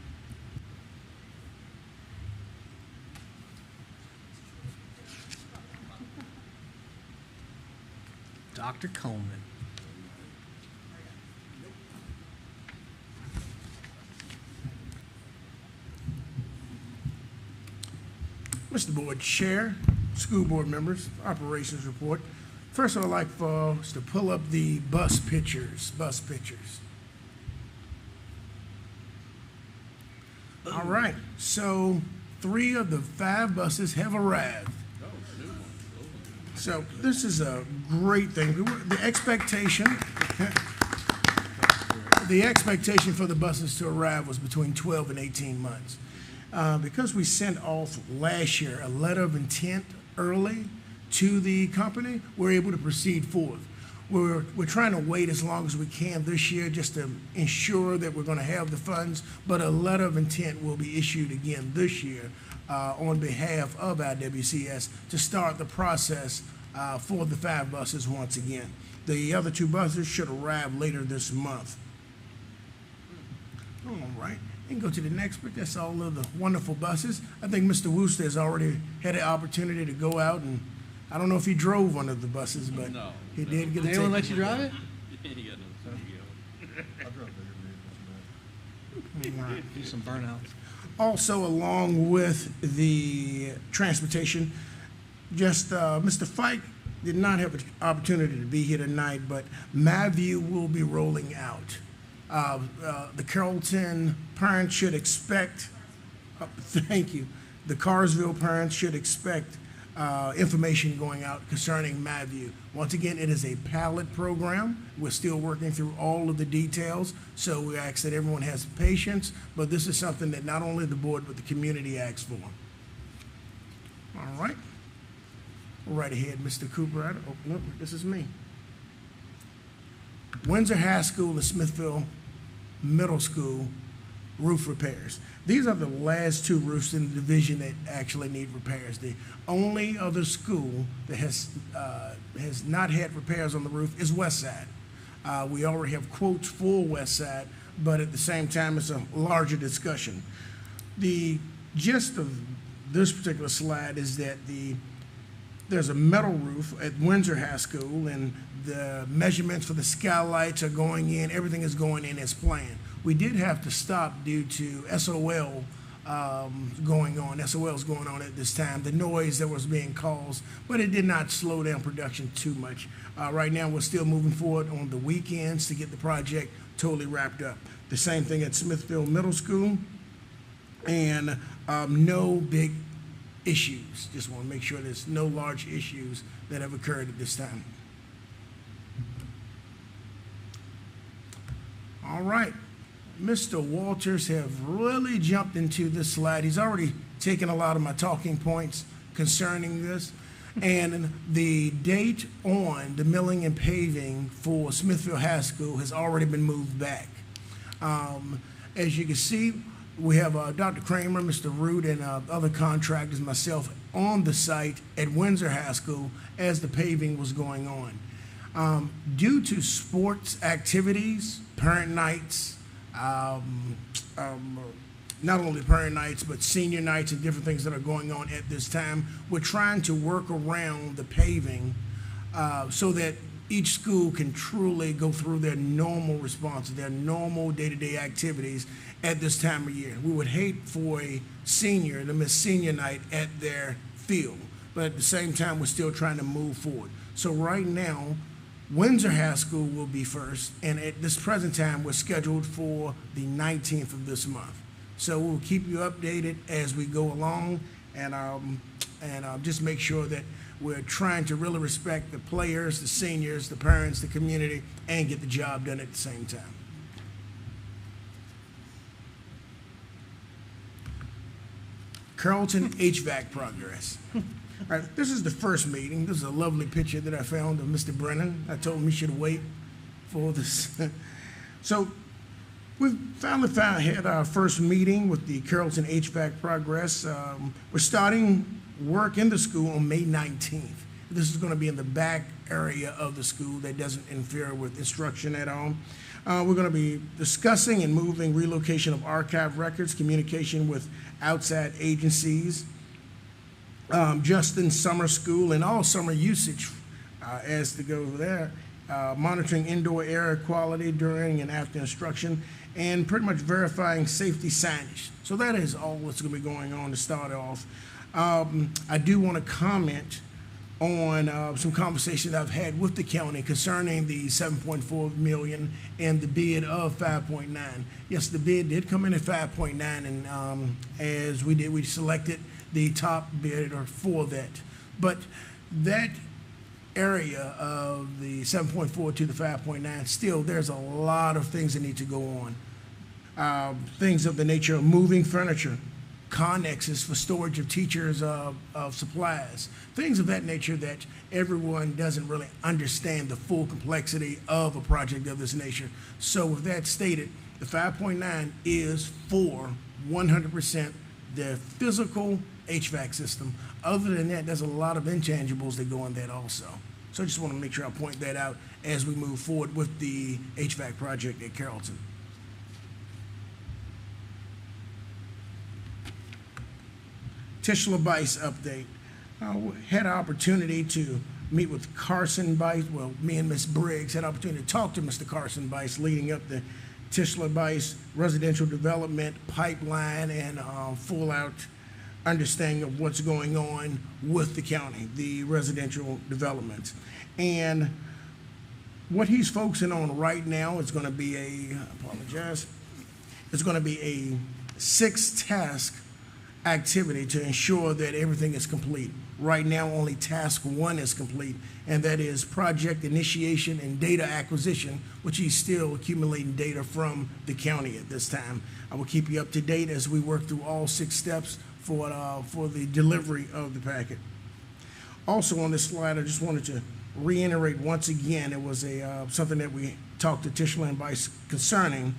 Speaker 1: Dr. Coleman.
Speaker 6: Mr. Board Chair, school board members, operations report. First, I'd like for us to pull up the bus pictures. All right, so 3 of the 5 buses have arrived. So this is a great thing. The expectation for the buses to arrive was between 12 and 18 months. Because we sent off last year a letter of intent early to the company, we're able to proceed forward. We're trying to wait as long as we can this year just to ensure that we're going to have the funds, but a letter of intent will be issued again this year on behalf of IWCS to start the process for the 5 buses once again. The other 2 buses should arrive later this month. All right. And go to the next, but that's all of the wonderful buses. I think Mr. Wooster has already had the opportunity to go out, and I don't know if he drove one of the buses, but he did get a ticket.
Speaker 1: Anyone let you drive it? Do some burnouts.
Speaker 6: Also, along with the transportation, just Mr. Fike did not have an opportunity to be here tonight, but my view will be rolling out. The Carrollton parents should expect, thank you, the Carsville parents should expect information going out concerning my view. Once again, it is a pilot program. We're still working through all of the details, so we ask that everyone has patience, but this is something that not only the board, but the community asks for. All right. Right ahead, Mr. Cooper. Oh, no, this is me. Windsor High School and Smithville Middle School roof repairs. These are the last two roofs in the division that actually need repairs. The only other school that has not had repairs on the roof is Westside. We already have quotes for Westside, but at the same time, it's a larger discussion. The gist of this particular slide is that there's a metal roof at Windsor High School, and the measurements for the skylights are going in. Everything is going in as planned. We did have to stop due to SOL going on. SOL is going on at this time, the noise that was being caused, but it did not slow down production too much. Right now, we're still moving forward on the weekends to get the project totally wrapped up. The same thing at Smithville Middle School, and no big issues. Just want to make sure there's no large issues that have occurred at this time. All right. Mr. Walters have really jumped into this slide. He's already taken a lot of my talking points concerning this. And the date on the milling and paving for Smithville High School has already been moved back. As you can see, we have Dr. Kramer, Mr. Root, and other contractors, myself, on the site at Windsor High School as the paving was going on. Due to sports activities, parent nights, not only parent nights, but senior nights and different things that are going on at this time, we're trying to work around the paving so that each school can truly go through their normal responses, their normal day-to-day activities at this time of year. We would hate for a senior to miss senior night at their field, but at the same time, we're still trying to move forward. So right now, Windsor High School will be first, and at this present time, we're scheduled for the 19th of this month. So we'll keep you updated as we go along, and just make sure that we're trying to really respect the players, the seniors, the parents, the community, and get the job done at the same time. Carrollton HVAC progress. All right, this is the first meeting. This is a lovely picture that I found of Mr. Brennan. I told him he should wait for this. So we finally had our first meeting with the Carrollton HVAC progress. We're starting work in the school on May 19th. This is going to be in the back area of the school that doesn't interfere with instruction at all. We're going to be discussing and moving relocation of archive records, communication with outside agencies, Justin summer school and all summer usage as to go there, monitoring indoor air quality during and after instruction, and pretty much verifying safety signage. So that is all that's going to be going on to start off. I do want to comment on some conversations I've had with the county concerning the $7.4 million and the bid of 5.9. Yes, the bid did come in at 5.9, and as we did, we selected the top bidder for that. But that area of the 7.4 to the 5.9, still there's a lot of things that need to go on. Things of the nature of moving furniture, connexes for storage of teachers of supplies, things of that nature that everyone doesn't really understand the full complexity of a project of this nature. So with that stated, the 5.9 is for 100% the physical HVAC system. Other than that, there's a lot of intangibles that go on that also. So I just want to make sure I point that out as we move forward with the HVAC project at Carrollton. Tishla Bice update. Had an opportunity to meet with Carson Bice. Well, me and Ms. Briggs had an opportunity to talk to Mr. Carson Bice leading up the Tishla Bice residential development pipeline and full out understanding of what's going on with the county, the residential developments. And what he's focusing on right now is going to be it's going to be a 6-task activity to ensure that everything is complete. Right now, only task 1 is complete, and that is project initiation and data acquisition, which he's still accumulating data from the county at this time. I will keep you up to date as we work through all 6 steps for the delivery of the packet. Also on this slide, I just wanted to reiterate once again, it was something that we talked to Tisha and Vice concerning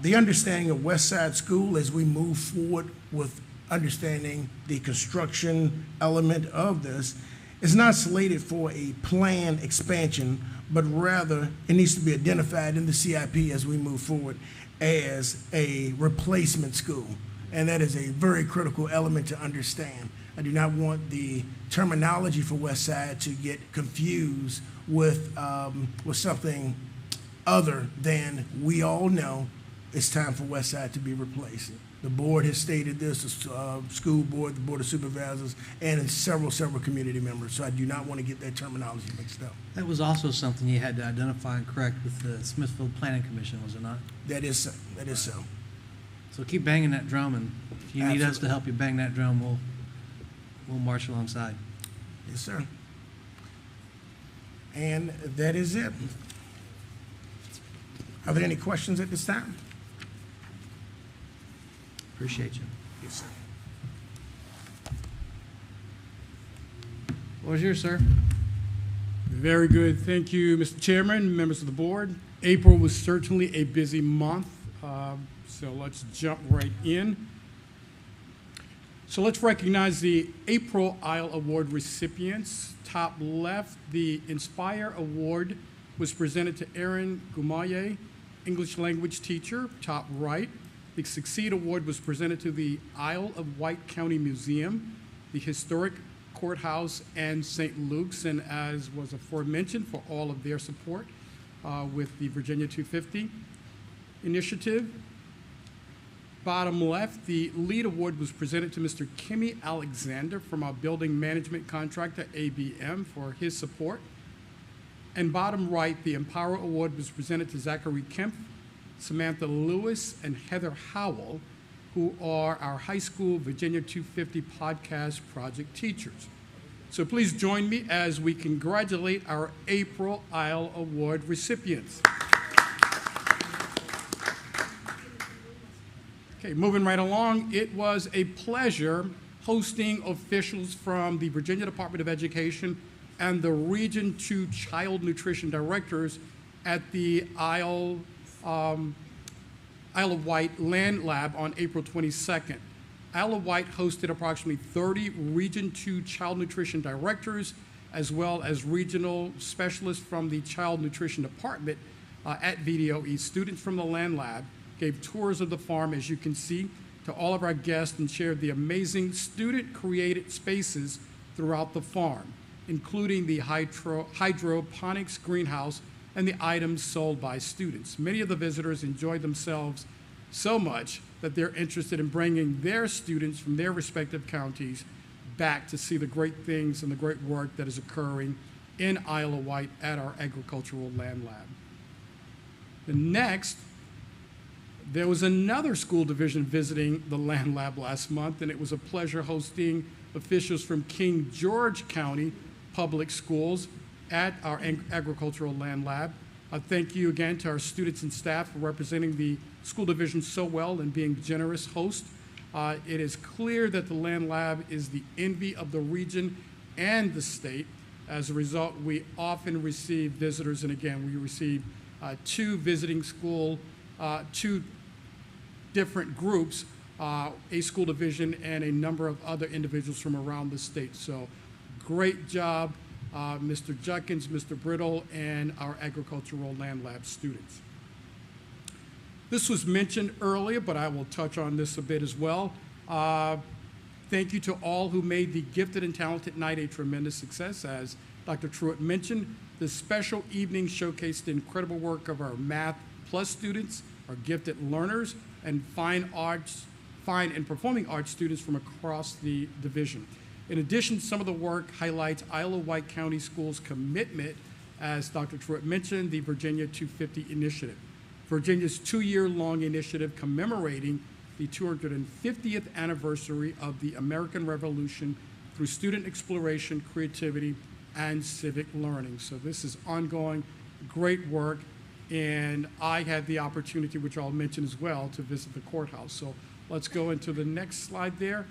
Speaker 6: the understanding of West Side School as we move forward with understanding the construction element of this is not slated for a planned expansion, but rather it needs to be identified in the CIP as we move forward as a replacement school. And that is a very critical element to understand. I do not want the terminology for West Side to get confused with something other than we all know it's time for West Side to be replaced. The board has stated this, the school board, the board of supervisors, and several community members. So I do not want to get that terminology mixed up.
Speaker 1: That was also something you had to identify and correct with the Smithfield Planning Commission, was it not?
Speaker 6: That is so. That is so.
Speaker 1: So keep banging that drum, and if you need us to help you bang that drum, we'll march alongside.
Speaker 6: Yes, sir. And that is it. Are there any questions at this time?
Speaker 1: Appreciate you.
Speaker 6: Yes, sir.
Speaker 1: What was yours, sir?
Speaker 20: Very good. Thank you, Mr. Chairman, members of the board. April was certainly a busy month, so let's jump right in. So let's recognize the April Isle Award recipients. Top left, the Inspire Award was presented to Erin Gumaye, English language teacher. Top right, the Succeed Award was presented to the Isle of Wight County Museum, the Historic Courthouse, and St. Luke's, and as was aforementioned, for all of their support with the Virginia 250 initiative. Bottom left, the Lead Award was presented to Mr. Kimmy Alexander from our building management contractor, ABM, for his support. And bottom right, the Empower Award was presented to Zachary Kemp, Samantha Lewis, and Heather Howell, who are our high school Virginia 250 podcast project teachers. So please join me as we congratulate our April Isle Award recipients. Okay, moving right along, it was a pleasure hosting officials from the Virginia Department of Education and the Region 2 Child Nutrition Directors at the Isle of Wight Land Lab on April 22nd. Isle of Wight hosted approximately 30 Region 2 Child Nutrition Directors, as well as regional specialists from the Child Nutrition Department at VDOE. Students from the Land Lab gave tours of the farm, as you can see, to all of our guests and shared the amazing student-created spaces throughout the farm, including the hydroponics greenhouse and the items sold by students. Many of the visitors enjoyed themselves so much that they're interested in bringing their students from their respective counties back to see the great things and the great work that is occurring in Isle of Wight at our agricultural land lab. Next, there was another school division visiting the land lab last month, and it was a pleasure hosting officials from King George County Public Schools at our agricultural land lab. Thank you again to our students and staff for representing the school division so well and being generous hosts. It is clear that the land lab is the envy of the region and the state. As a result, we often receive visitors, and again, we receive two visiting school, two different groups, a school division and a number of other individuals from around the state. So great job, Mr. Judkins, Mr. Brittle, and our agricultural land lab students. This was mentioned earlier, but I will touch on this a bit as well. Thank you to all who made the Gifted and Talented Night a tremendous success. As Dr. Truitt mentioned, the special evening showcased the incredible work of our Math Plus students, our gifted learners, and fine arts fine and performing arts students from across the division. In addition, some of the work highlights Wight County Schools' commitment, as Dr. Truitt mentioned, the Virginia 250 Initiative. Virginia's 2-year-long initiative commemorating the 250th anniversary of the American Revolution through student exploration, creativity, and civic learning. So this is ongoing, great work, and I had the opportunity, which I'll mention as well, to visit the courthouse. So let's go into the next slide there.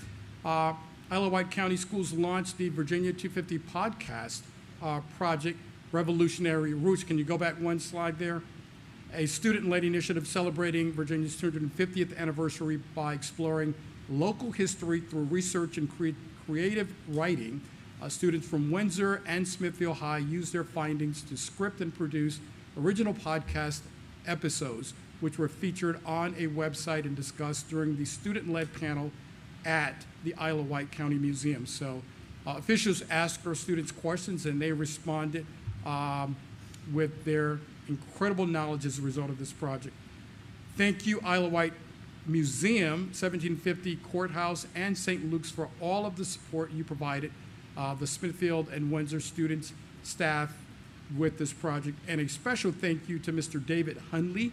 Speaker 20: Wight County Schools launched the Virginia 250 podcast project, Revolutionary Roots. Can you go back one slide there? A student-led initiative celebrating Virginia's 250th anniversary by exploring local history through research and creative writing. Students from Windsor and Smithfield High used their findings to script and produce original podcast episodes, which were featured on a website and discussed during the student-led panel at the Isle of Wight County Museum. So officials asked our students questions, and they responded with their incredible knowledge as a result of this project. Thank you, Isle of Wight Museum, 1750 Courthouse, and St. Luke's for all of the support you provided the Smithfield and Windsor students, staff with this project. And a special thank you to Mr. David Hundley,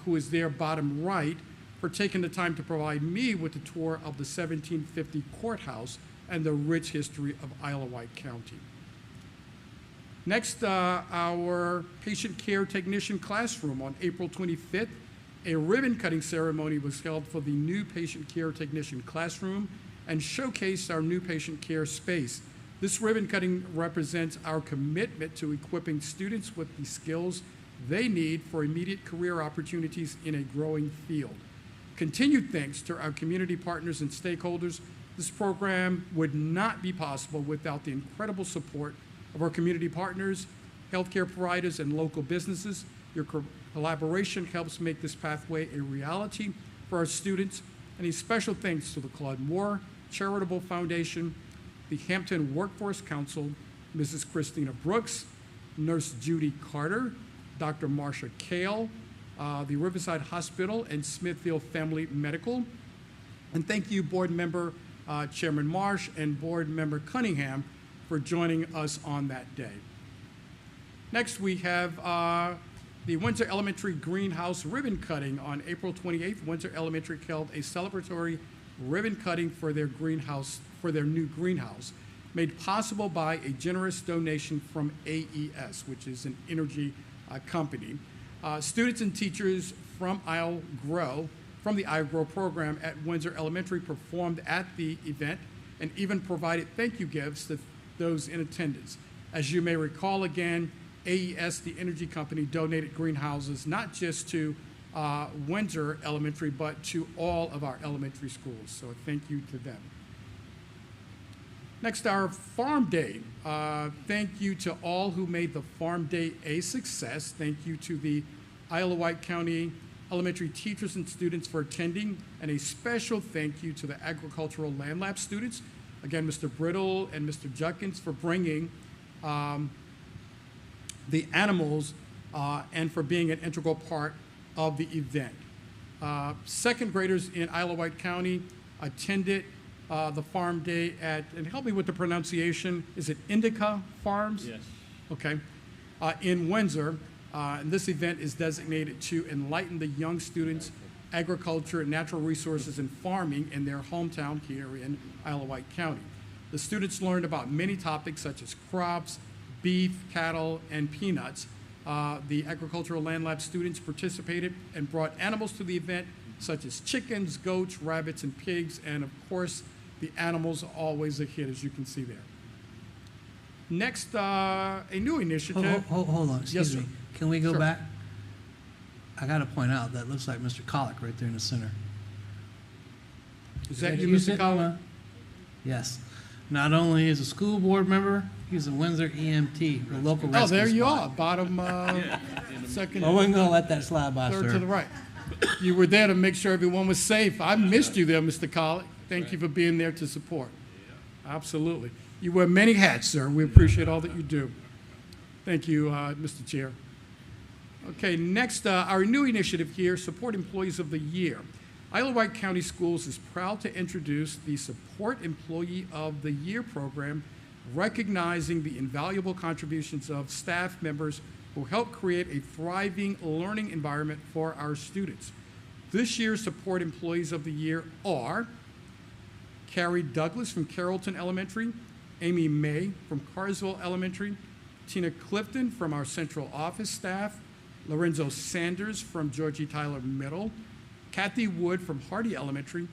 Speaker 20: who is there bottom right, for taking the time to provide me with a tour of the 1750 Courthouse and the rich history of Isle of Wight County. Next, our patient care technician classroom. On April 25th, a ribbon cutting ceremony was held for the new patient care technician classroom and showcased our new patient care space. This ribbon cutting represents our commitment to equipping students with the skills they need for immediate career opportunities in a growing field. Continued thanks to our community partners and stakeholders. This program would not be possible without the incredible support of our community partners, healthcare providers, and local businesses. Your collaboration helps make this pathway a reality for our students. And a special thanks to the Claude Moore Charitable Foundation, the Hampton Workforce Council, Mrs. Christina Brooks, Nurse Judy Carter, Dr. Marsha Kale, the Riverside Hospital, and Smithfield Family Medical. And thank you, Board Member Chairman Marsh and Board Member Cunningham, for joining us on that day. Next, we have the Windsor Elementary Greenhouse ribbon cutting. On April 28th, Windsor Elementary held a celebratory ribbon cutting for their new greenhouse, made possible by a generous donation from AES, which is an energy company. Students and teachers from the IGROW program at Windsor Elementary performed at the event and even provided thank you gifts to those in attendance. As you may recall, again, AES, the energy company, donated greenhouses not just to Windsor Elementary, but to all of our elementary schools. So thank you to them. Next, our Farm Day. Thank you to all who made the Farm Day a success. Thank you to the Isle of Wight County elementary teachers and students for attending, and a special thank you to the agricultural land lab students. Again, Mr. Brittle and Mr. Judkins for bringing the animals and for being an integral part of the event. Second graders in Isle of Wight County attended the Farm Day at, and help me with the pronunciation, is it Indica Farms?
Speaker 3: Yes.
Speaker 20: Okay. In Windsor. And this event is designated to enlighten the young students agriculture, natural resources, and farming in their hometown here in Isle of Wight County. The students learned about many topics such as crops, beef, cattle, and peanuts. The agricultural land lab students participated and brought animals to the event, such as chickens, goats, rabbits, and pigs, and of course, the animals are always a hit, as you can see there. Next, a new initiative.
Speaker 1: Hold on, excuse
Speaker 20: Yes,
Speaker 1: me.
Speaker 20: sir.
Speaker 1: Can we go
Speaker 20: Sure.
Speaker 1: back? I got to point out that looks like Mr. Collick right there in the center.
Speaker 20: Is that you, Mr. Collins?
Speaker 1: Yes. Not only is a school board member, he's a Windsor EMT, the local rescue
Speaker 20: Oh, there you
Speaker 1: squad.
Speaker 20: are, bottom second.
Speaker 1: I wasn't going to let that slide by,
Speaker 20: Third
Speaker 1: sir.
Speaker 20: to the right. You were there to make sure everyone was safe. I missed you there, Mr. Collick. Thank you for being there to support. Absolutely. You wear many hats, sir. We appreciate all that you do. Thank you, Mr. Chair. Okay, next, our new initiative here, Support Employees of the Year. Wight County Schools is proud to introduce the Support Employee of the Year program, recognizing the invaluable contributions of staff members who help create a thriving learning environment for our students. This year's Support Employees of the Year are Carrie Douglas from Carrollton Elementary, Amy May from Carsville Elementary, Tina Clifton from our central office staff, Lorenzo Sanders from George E. Tyler Middle, Kathy Wood from Hardy Elementary,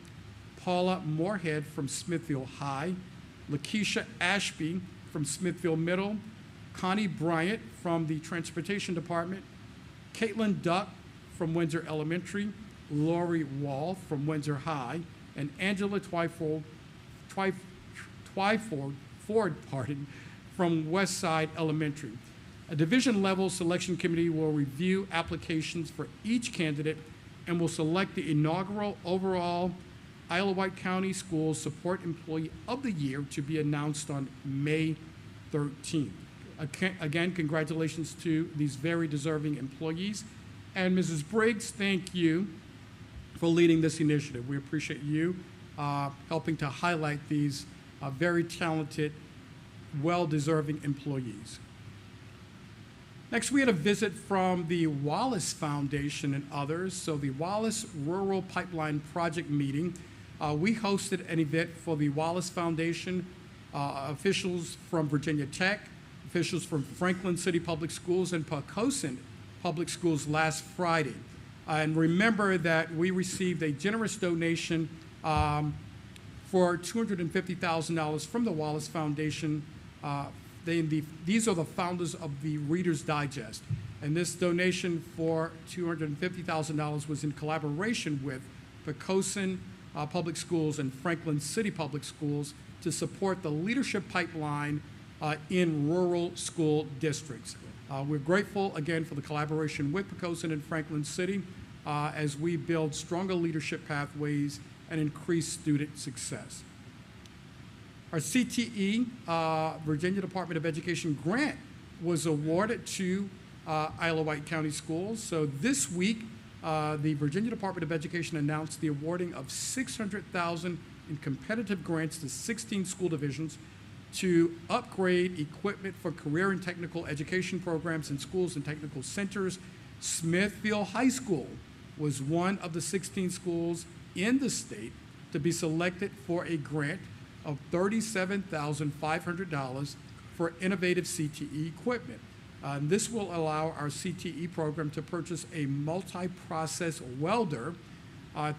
Speaker 20: Paula Moorhead from Smithfield High, Lakeisha Ashby from Smithfield Middle, Connie Bryant from the Transportation Department, Caitlin Duck from Windsor Elementary, Lori Wall from Windsor High, and Angela Twyford from Westside Elementary. A division-level selection committee will review applications for each candidate and will select the inaugural overall Wight County Schools Support Employee of the Year to be announced on May 13th. Again, congratulations to these very deserving employees. And Mrs. Briggs, thank you for leading this initiative. We appreciate you helping to highlight these very talented, well-deserving employees. Next, we had a visit from the Wallace Foundation and others. So the Wallace Rural Pipeline Project meeting, we hosted an event for the Wallace Foundation, officials from Virginia Tech, officials from Franklin City Public Schools and Poquoson Public Schools last Friday. And remember that we received a generous donation for $250,000 from the Wallace Foundation. These are the founders of the Reader's Digest. And this donation for $250,000 was in collaboration with Poquoson Public Schools and Franklin City Public Schools to support the leadership pipeline in rural school districts. We're grateful again for the collaboration with Poquoson and Franklin City as we build stronger leadership pathways and increase student success. Our CTE, Virginia Department of Education grant was awarded to Wight County Schools. So this week, the Virginia Department of Education announced the awarding of $600,000 in competitive grants to 16 school divisions to upgrade equipment for career and technical education programs in schools and technical centers. Smithfield High School was one of the 16 schools in the state to be selected for a grant of $37,500 for innovative CTE equipment. This will allow our CTE program to purchase a multi-process welder.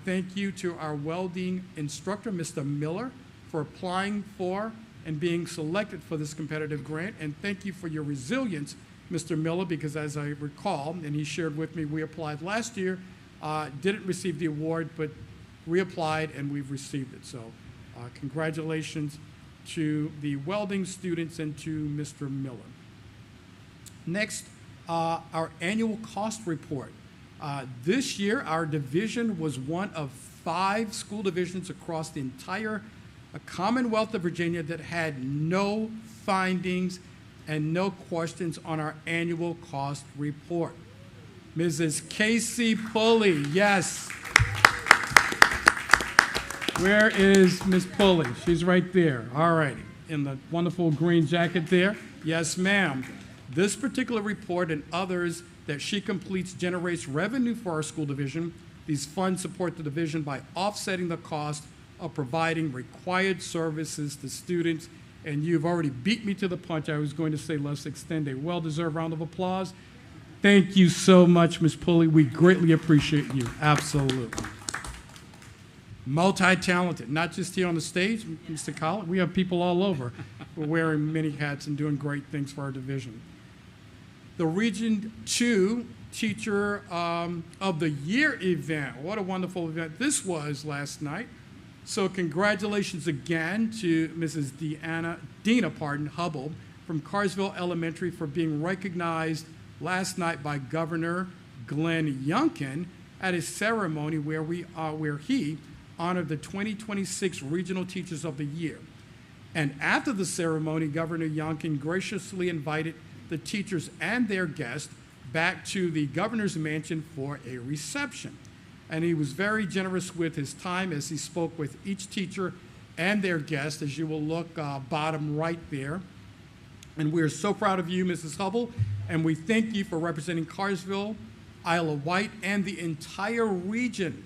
Speaker 20: Thank you to our welding instructor, Mr. Miller, for applying for and being selected for this competitive grant. And thank you for your resilience, Mr. Miller, because as I recall, and he shared with me, we applied last year, didn't receive the award, but reapplied and we've received it. So congratulations to the welding students and to Mr. Miller. Next, our annual cost report. This year, our division was one of 5 school divisions across the entire Commonwealth of Virginia that had no findings and no questions on our annual cost report. Mrs. Casey Pulley, yes. Where is Ms. Pulley? She's right there. All righty. In the wonderful green jacket there. Yes, ma'am. This particular report and others that she completes generates revenue for our school division. These funds support the division by offsetting the cost of providing required services to students. And you've already beat me to the punch. I was going to say let's extend a well-deserved round of applause. Thank you so much, Ms. Pulley. We greatly appreciate you. Absolutely. Multi-talented, not just here on the stage, Mr. Collett. We have people all over who are wearing many hats and doing great things for our division. The Region 2 Teacher of the Year event. What a wonderful event this was last night. So congratulations again to Mrs. Dina Hubble from Carsville Elementary for being recognized last night by Governor Glenn Youngkin at a ceremony where he honored the 2026 Regional Teachers of the Year. And after the ceremony, Governor Youngkin graciously invited the teachers and their guests back to the governor's mansion for a reception. and he was very generous with his time as he spoke with each teacher and their guests, as you will look bottom right there. And we're so proud of you, Mrs. Hubble, and we thank you for representing Carsville, Isle of Wight, and the entire region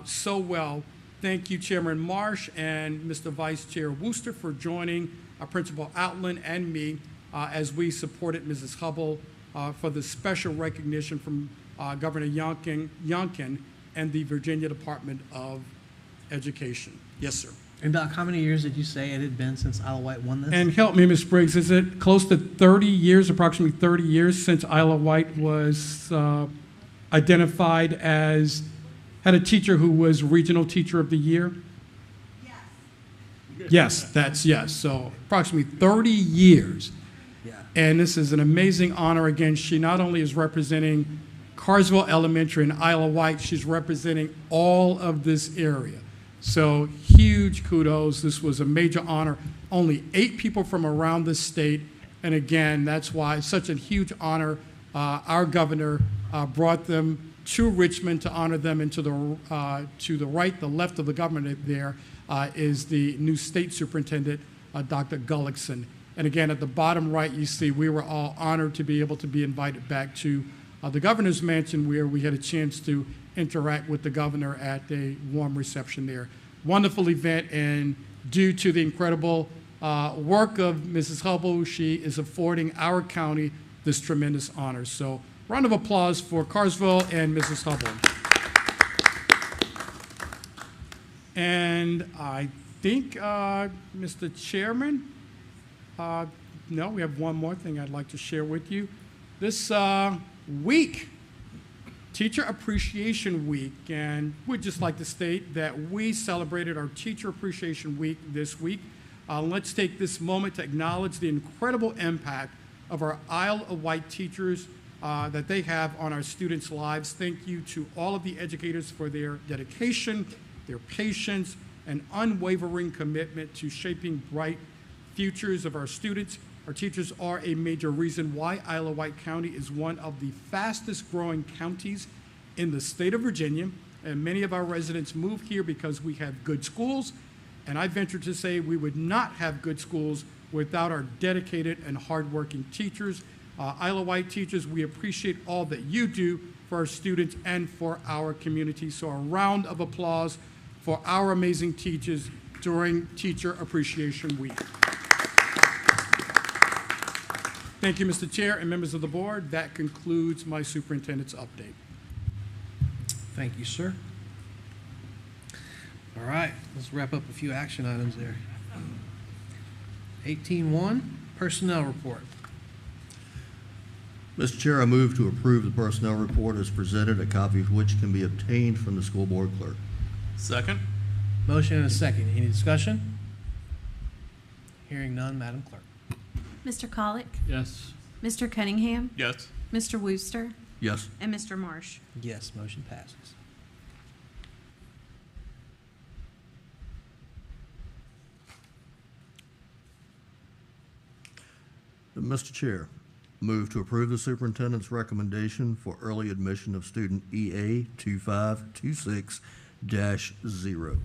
Speaker 20: so well. Thank you, Chairman Marsh and Mr. Vice Chair Wooster, for joining Principal Outland and me as we supported Mrs. Hubble for the special recognition from Governor Youngkin and the Virginia Department of Education. Yes, sir.
Speaker 1: And Doc, how many years did you say it had been since Isle of Wight won this?
Speaker 20: And help me, Ms. Briggs, is it close to 30 years, approximately 30 years since Isle of Wight was identified as, had a teacher who was Regional Teacher of the Year? Yes, that's yes. So approximately 30 years.
Speaker 1: Yeah.
Speaker 20: And this is an amazing honor. Again, she not only is representing Carsville Elementary and Isle of Wight, she's representing all of this area. So huge kudos. This was a major honor. Only 8 people from around the state. And again, that's why it's such a huge honor. Our governor brought them to Richmond to honor them. And to the right, the left of the governor there is the new state superintendent, Dr. Gullickson. And again, at the bottom right, you see we were all honored to be able to be invited back to the governor's mansion, where we had a chance to interact with the governor at a warm reception there. Wonderful event, and due to the incredible work of Mrs. Hubble, she is affording our county this tremendous honor. So round of applause for Carsville and Mrs. Hubble. And I think, Mr. Chairman, no, we have one more thing I'd like to share with you. This week, Teacher Appreciation Week, and we'd just like to state that we celebrated our Teacher Appreciation Week this week. Let's take this moment to acknowledge the incredible impact of our Isle of Wight teachers that they have on our students' lives. Thank you to all of the educators for their dedication, their patience, and unwavering commitment to shaping bright futures of our students. Our teachers are a major reason why Isle of Wight County is one of the fastest growing counties in the state of Virginia, and many of our residents move here because we have good schools, and I venture to say we would not have good schools without our dedicated and hardworking teachers. Isle of Wight teachers, we appreciate all that you do for our students and for our community. So a round of applause for our amazing teachers during Teacher Appreciation Week. Thank you, Mr. Chair and members of the board. That concludes my superintendent's update.
Speaker 1: Thank you, sir. All right, let's wrap up a few action items there. 18.1, personnel report.
Speaker 4: Mr. Chair, I move to approve the personnel report as presented, a copy of which can be obtained from the school board clerk.
Speaker 12: Second.
Speaker 1: Motion and a second. Any discussion? Hearing none, Madam Clerk.
Speaker 2: Mr. Colick?
Speaker 3: Yes.
Speaker 2: Mr. Cunningham?
Speaker 12: Yes.
Speaker 2: Mr. Wooster?
Speaker 4: Yes.
Speaker 2: And Mr. Marsh?
Speaker 1: Yes, motion passes.
Speaker 4: Mr. Chair, move to approve the superintendent's recommendation for early admission of student EA 2526-0.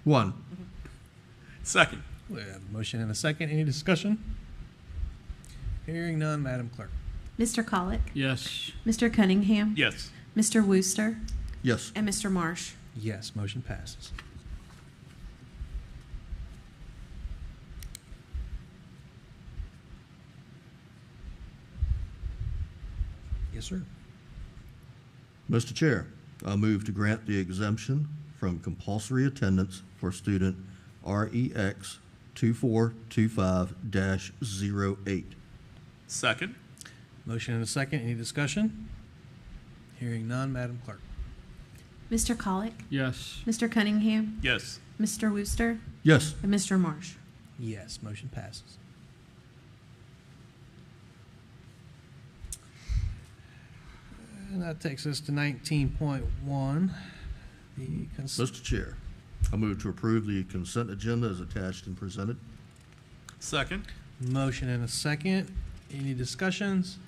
Speaker 12: One. Second.
Speaker 1: We have a motion and a second. Any discussion? Hearing none, Madam Clerk.
Speaker 2: Mr. Colick?
Speaker 3: Yes.
Speaker 2: Mr. Cunningham?
Speaker 12: Yes.
Speaker 2: Mr. Wooster?
Speaker 4: Yes.
Speaker 2: And Mr. Marsh?
Speaker 1: Yes, motion passes. Yes, sir.
Speaker 4: Mr. Chair, I move to grant the exemption from compulsory attendance for student REX 2425-08.
Speaker 12: Second.
Speaker 1: Motion and a second. Any discussion? Hearing none, Madam Clerk.
Speaker 2: Mr. Colick?
Speaker 3: Yes.
Speaker 2: Mr. Cunningham?
Speaker 12: Yes.
Speaker 2: Mr. Wooster?
Speaker 4: Yes.
Speaker 2: And Mr. Marsh?
Speaker 1: Yes, motion passes. And that takes us to 19.1.
Speaker 4: Mr. Chair, I move to approve the consent agenda as attached and presented.
Speaker 12: Second.
Speaker 1: Motion and a second. Any discussions?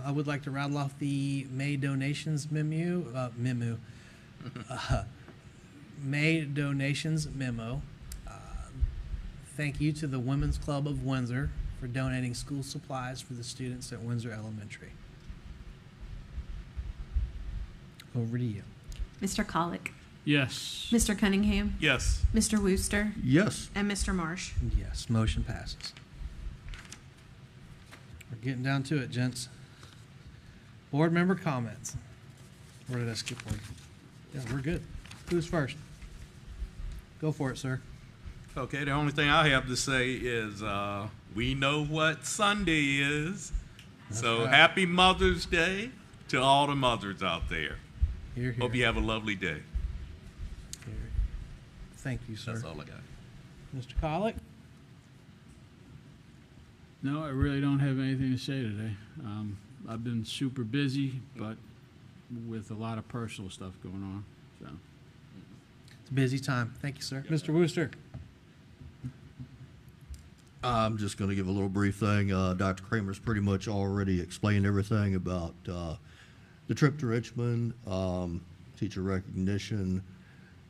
Speaker 1: I would like to rattle off the May donations memo. May donations memo. Thank you to the Women's Club of Windsor for donating school supplies for the students at Windsor Elementary. Over to you.
Speaker 2: Mr. Colick,
Speaker 3: Yes.
Speaker 2: Mr. Cunningham,
Speaker 12: Yes.
Speaker 2: Mr. Wooster,
Speaker 4: Yes.
Speaker 2: and Mr. Marsh.
Speaker 1: Yes, motion passes. We're getting down to it, gents. Board member comments. Where did I skip one? Yeah, we're good. Who's first? Go for it, sir.
Speaker 12: Okay, the only thing I have to say is we know what Sunday is. So
Speaker 1: right.
Speaker 12: happy Mother's Day to all the mothers out there.
Speaker 1: Here, here.
Speaker 12: Hope you have a lovely day.
Speaker 1: Thank you, sir.
Speaker 12: That's all I got.
Speaker 1: Mr. Colick?
Speaker 3: No, I really don't have anything to say today. I've been super busy, but with a lot of personal stuff going on. So
Speaker 1: It's a busy time. Thank you, sir. Mr. Wooster?
Speaker 4: I'm just going to give a little brief thing. Dr. Kramer's pretty much already explained everything about the trip to Richmond, teacher recognition,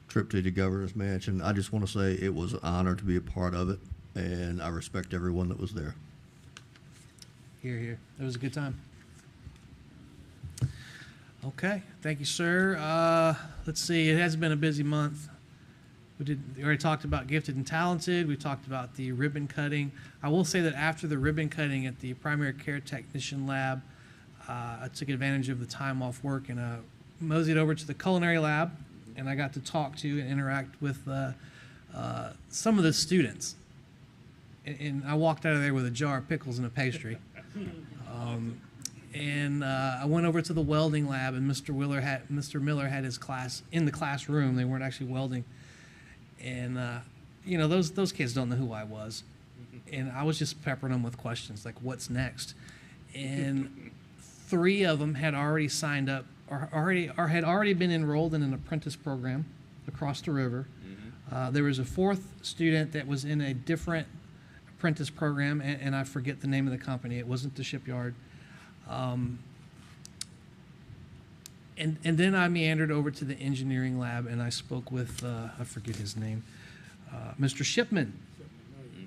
Speaker 4: trip to the governor's mansion. I just want to say it was an honor to be a part of it, and I respect everyone that was there.
Speaker 1: Here, here. It was a good time. Okay, thank you, sir. Let's see, it has been a busy month. We already talked about gifted and talented. We talked about the ribbon cutting. I will say that after the ribbon cutting at the primary care technician lab, I took advantage of the time off work and moseyed over to the culinary lab, and I got to talk to and interact with some of the students. And I walked out of there with a jar of pickles and a pastry. And I went over to the welding lab, and Mr. Miller had his class in the classroom. They weren't actually welding. And, you know, those kids don't know who I was. And I was just peppering them with questions like, what's next? And 3 of them had already signed up or had already been enrolled in an apprentice program across the river. There was a 4th student that was in a different apprentice program, and I forget the name of the company. It wasn't the shipyard. And then I meandered over to the engineering lab, and I spoke with, I forget his name, Mr. Shipman.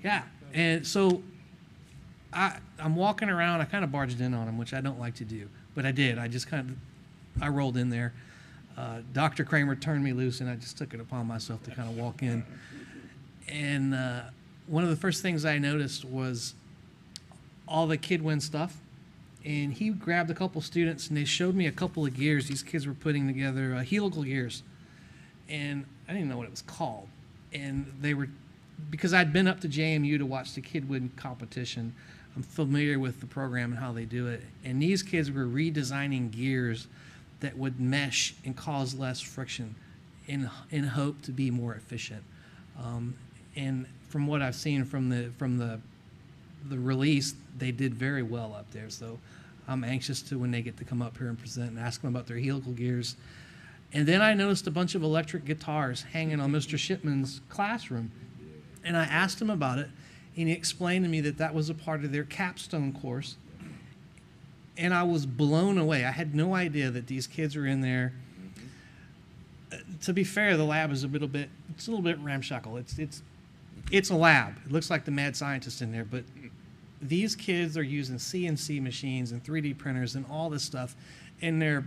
Speaker 1: Yeah, and so I'm walking around. I kind of barged in on him, which I don't like to do, but I did. I rolled in there. Dr. Kramer turned me loose, and I just took it upon myself to kind of walk in. And one of the first things I noticed was all the KidWin stuff. And he grabbed a couple students, and they showed me a couple of gears. These kids were putting together helical gears. And I didn't know what it was called. And they were, because I'd been up to JMU to watch the KidWin competition, I'm familiar with the program and how they do it. And these kids were redesigning gears that would mesh and cause less friction in hope to be more efficient. And from what I've seen from the release, they did very well up there. So I'm anxious to when they get to come up here and present and ask them about their helical gears. And then I noticed a bunch of electric guitars hanging on Mr. Shipman's classroom. And I asked him about it, and he explained to me that that was a part of their capstone course. And I was blown away. I had no idea that these kids were in there. To be fair, the lab is a little bit ramshackle. It's a lab. It looks like the mad scientist in there, but these kids are using CNC machines and 3D printers and all this stuff, and they're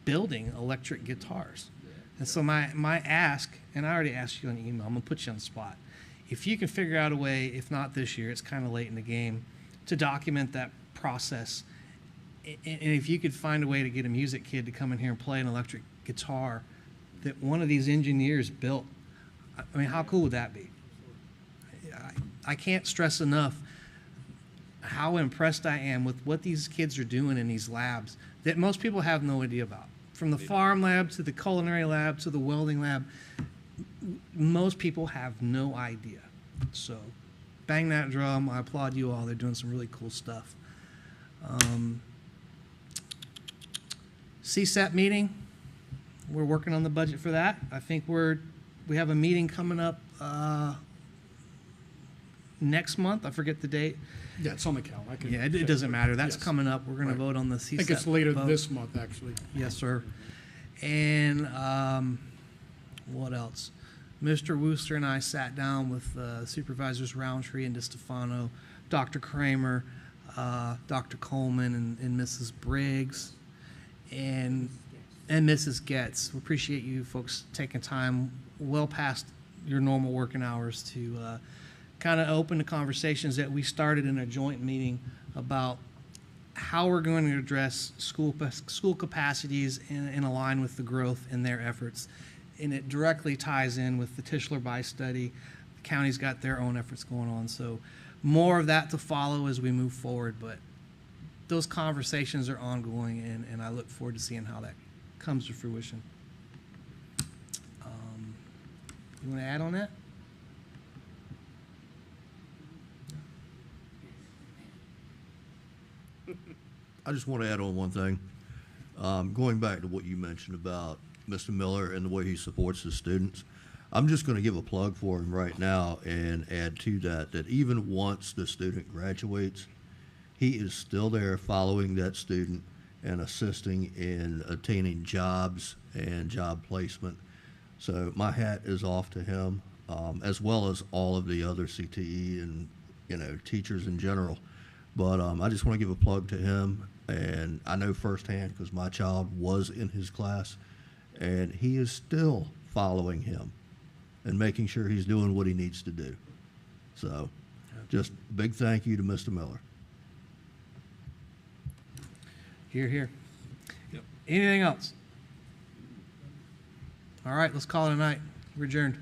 Speaker 1: building electric guitars. And so my ask, and I already asked you on email, I'm going to put you on the spot. If you can figure out a way, if not this year, it's kind of late in the game, to document that process, and if you could find a way to get a music kid to come in here and play an electric guitar that one of these engineers built, I mean, how cool would that be? I can't stress enough how impressed I am with what these kids are doing in these labs that most people have no idea about. From the farm lab to the culinary lab to the welding lab, most people have no idea. So bang that drum. I applaud you all. They're doing some really cool stuff. CSAP meeting. We're working on the budget for that. I think we have a meeting coming up next month. I forget the date.
Speaker 20: Yeah, it's on the calendar. I can
Speaker 1: Yeah, it
Speaker 20: check.
Speaker 1: doesn't matter. That's
Speaker 20: Yes.
Speaker 1: coming up. We're going
Speaker 20: Right.
Speaker 1: to vote on the
Speaker 20: I
Speaker 1: CSEP.
Speaker 20: think it's later
Speaker 1: vote.
Speaker 20: this month, actually.
Speaker 1: Yes, sir. And what else? Mr. Wooster and I sat down with Supervisors Roundtree and DeStefano, Dr. Kramer, Dr. Coleman, and Mrs. Briggs, and Mrs. Getz. We appreciate you folks taking time well past your normal working hours to kind of open the conversations that we started in a joint meeting about how we're going to address school capacities and align with the growth in their efforts. And it directly ties in with the Tischler-By study. The county's got their own efforts going on. So more of that to follow as we move forward. But those conversations are ongoing, and I look forward to seeing how that comes to fruition. You want to add on that?
Speaker 4: I just want to add on one thing. Going back to what you mentioned about Mr. Miller and the way he supports his students, I'm just going to give a plug for him right now and add to that that even once the student graduates, he is still there following that student and assisting in attaining jobs and job placement. So my hat is off to him, as well as all of the other CTE and teachers in general. But I just want to give a plug to him, and I know firsthand because my child was in his class, and he is still following him and making sure he's doing what he needs to do. So just big thank you to Mr. Miller.
Speaker 1: Hear, hear. Yep. Anything else? All right, let's call it a night. We're adjourned.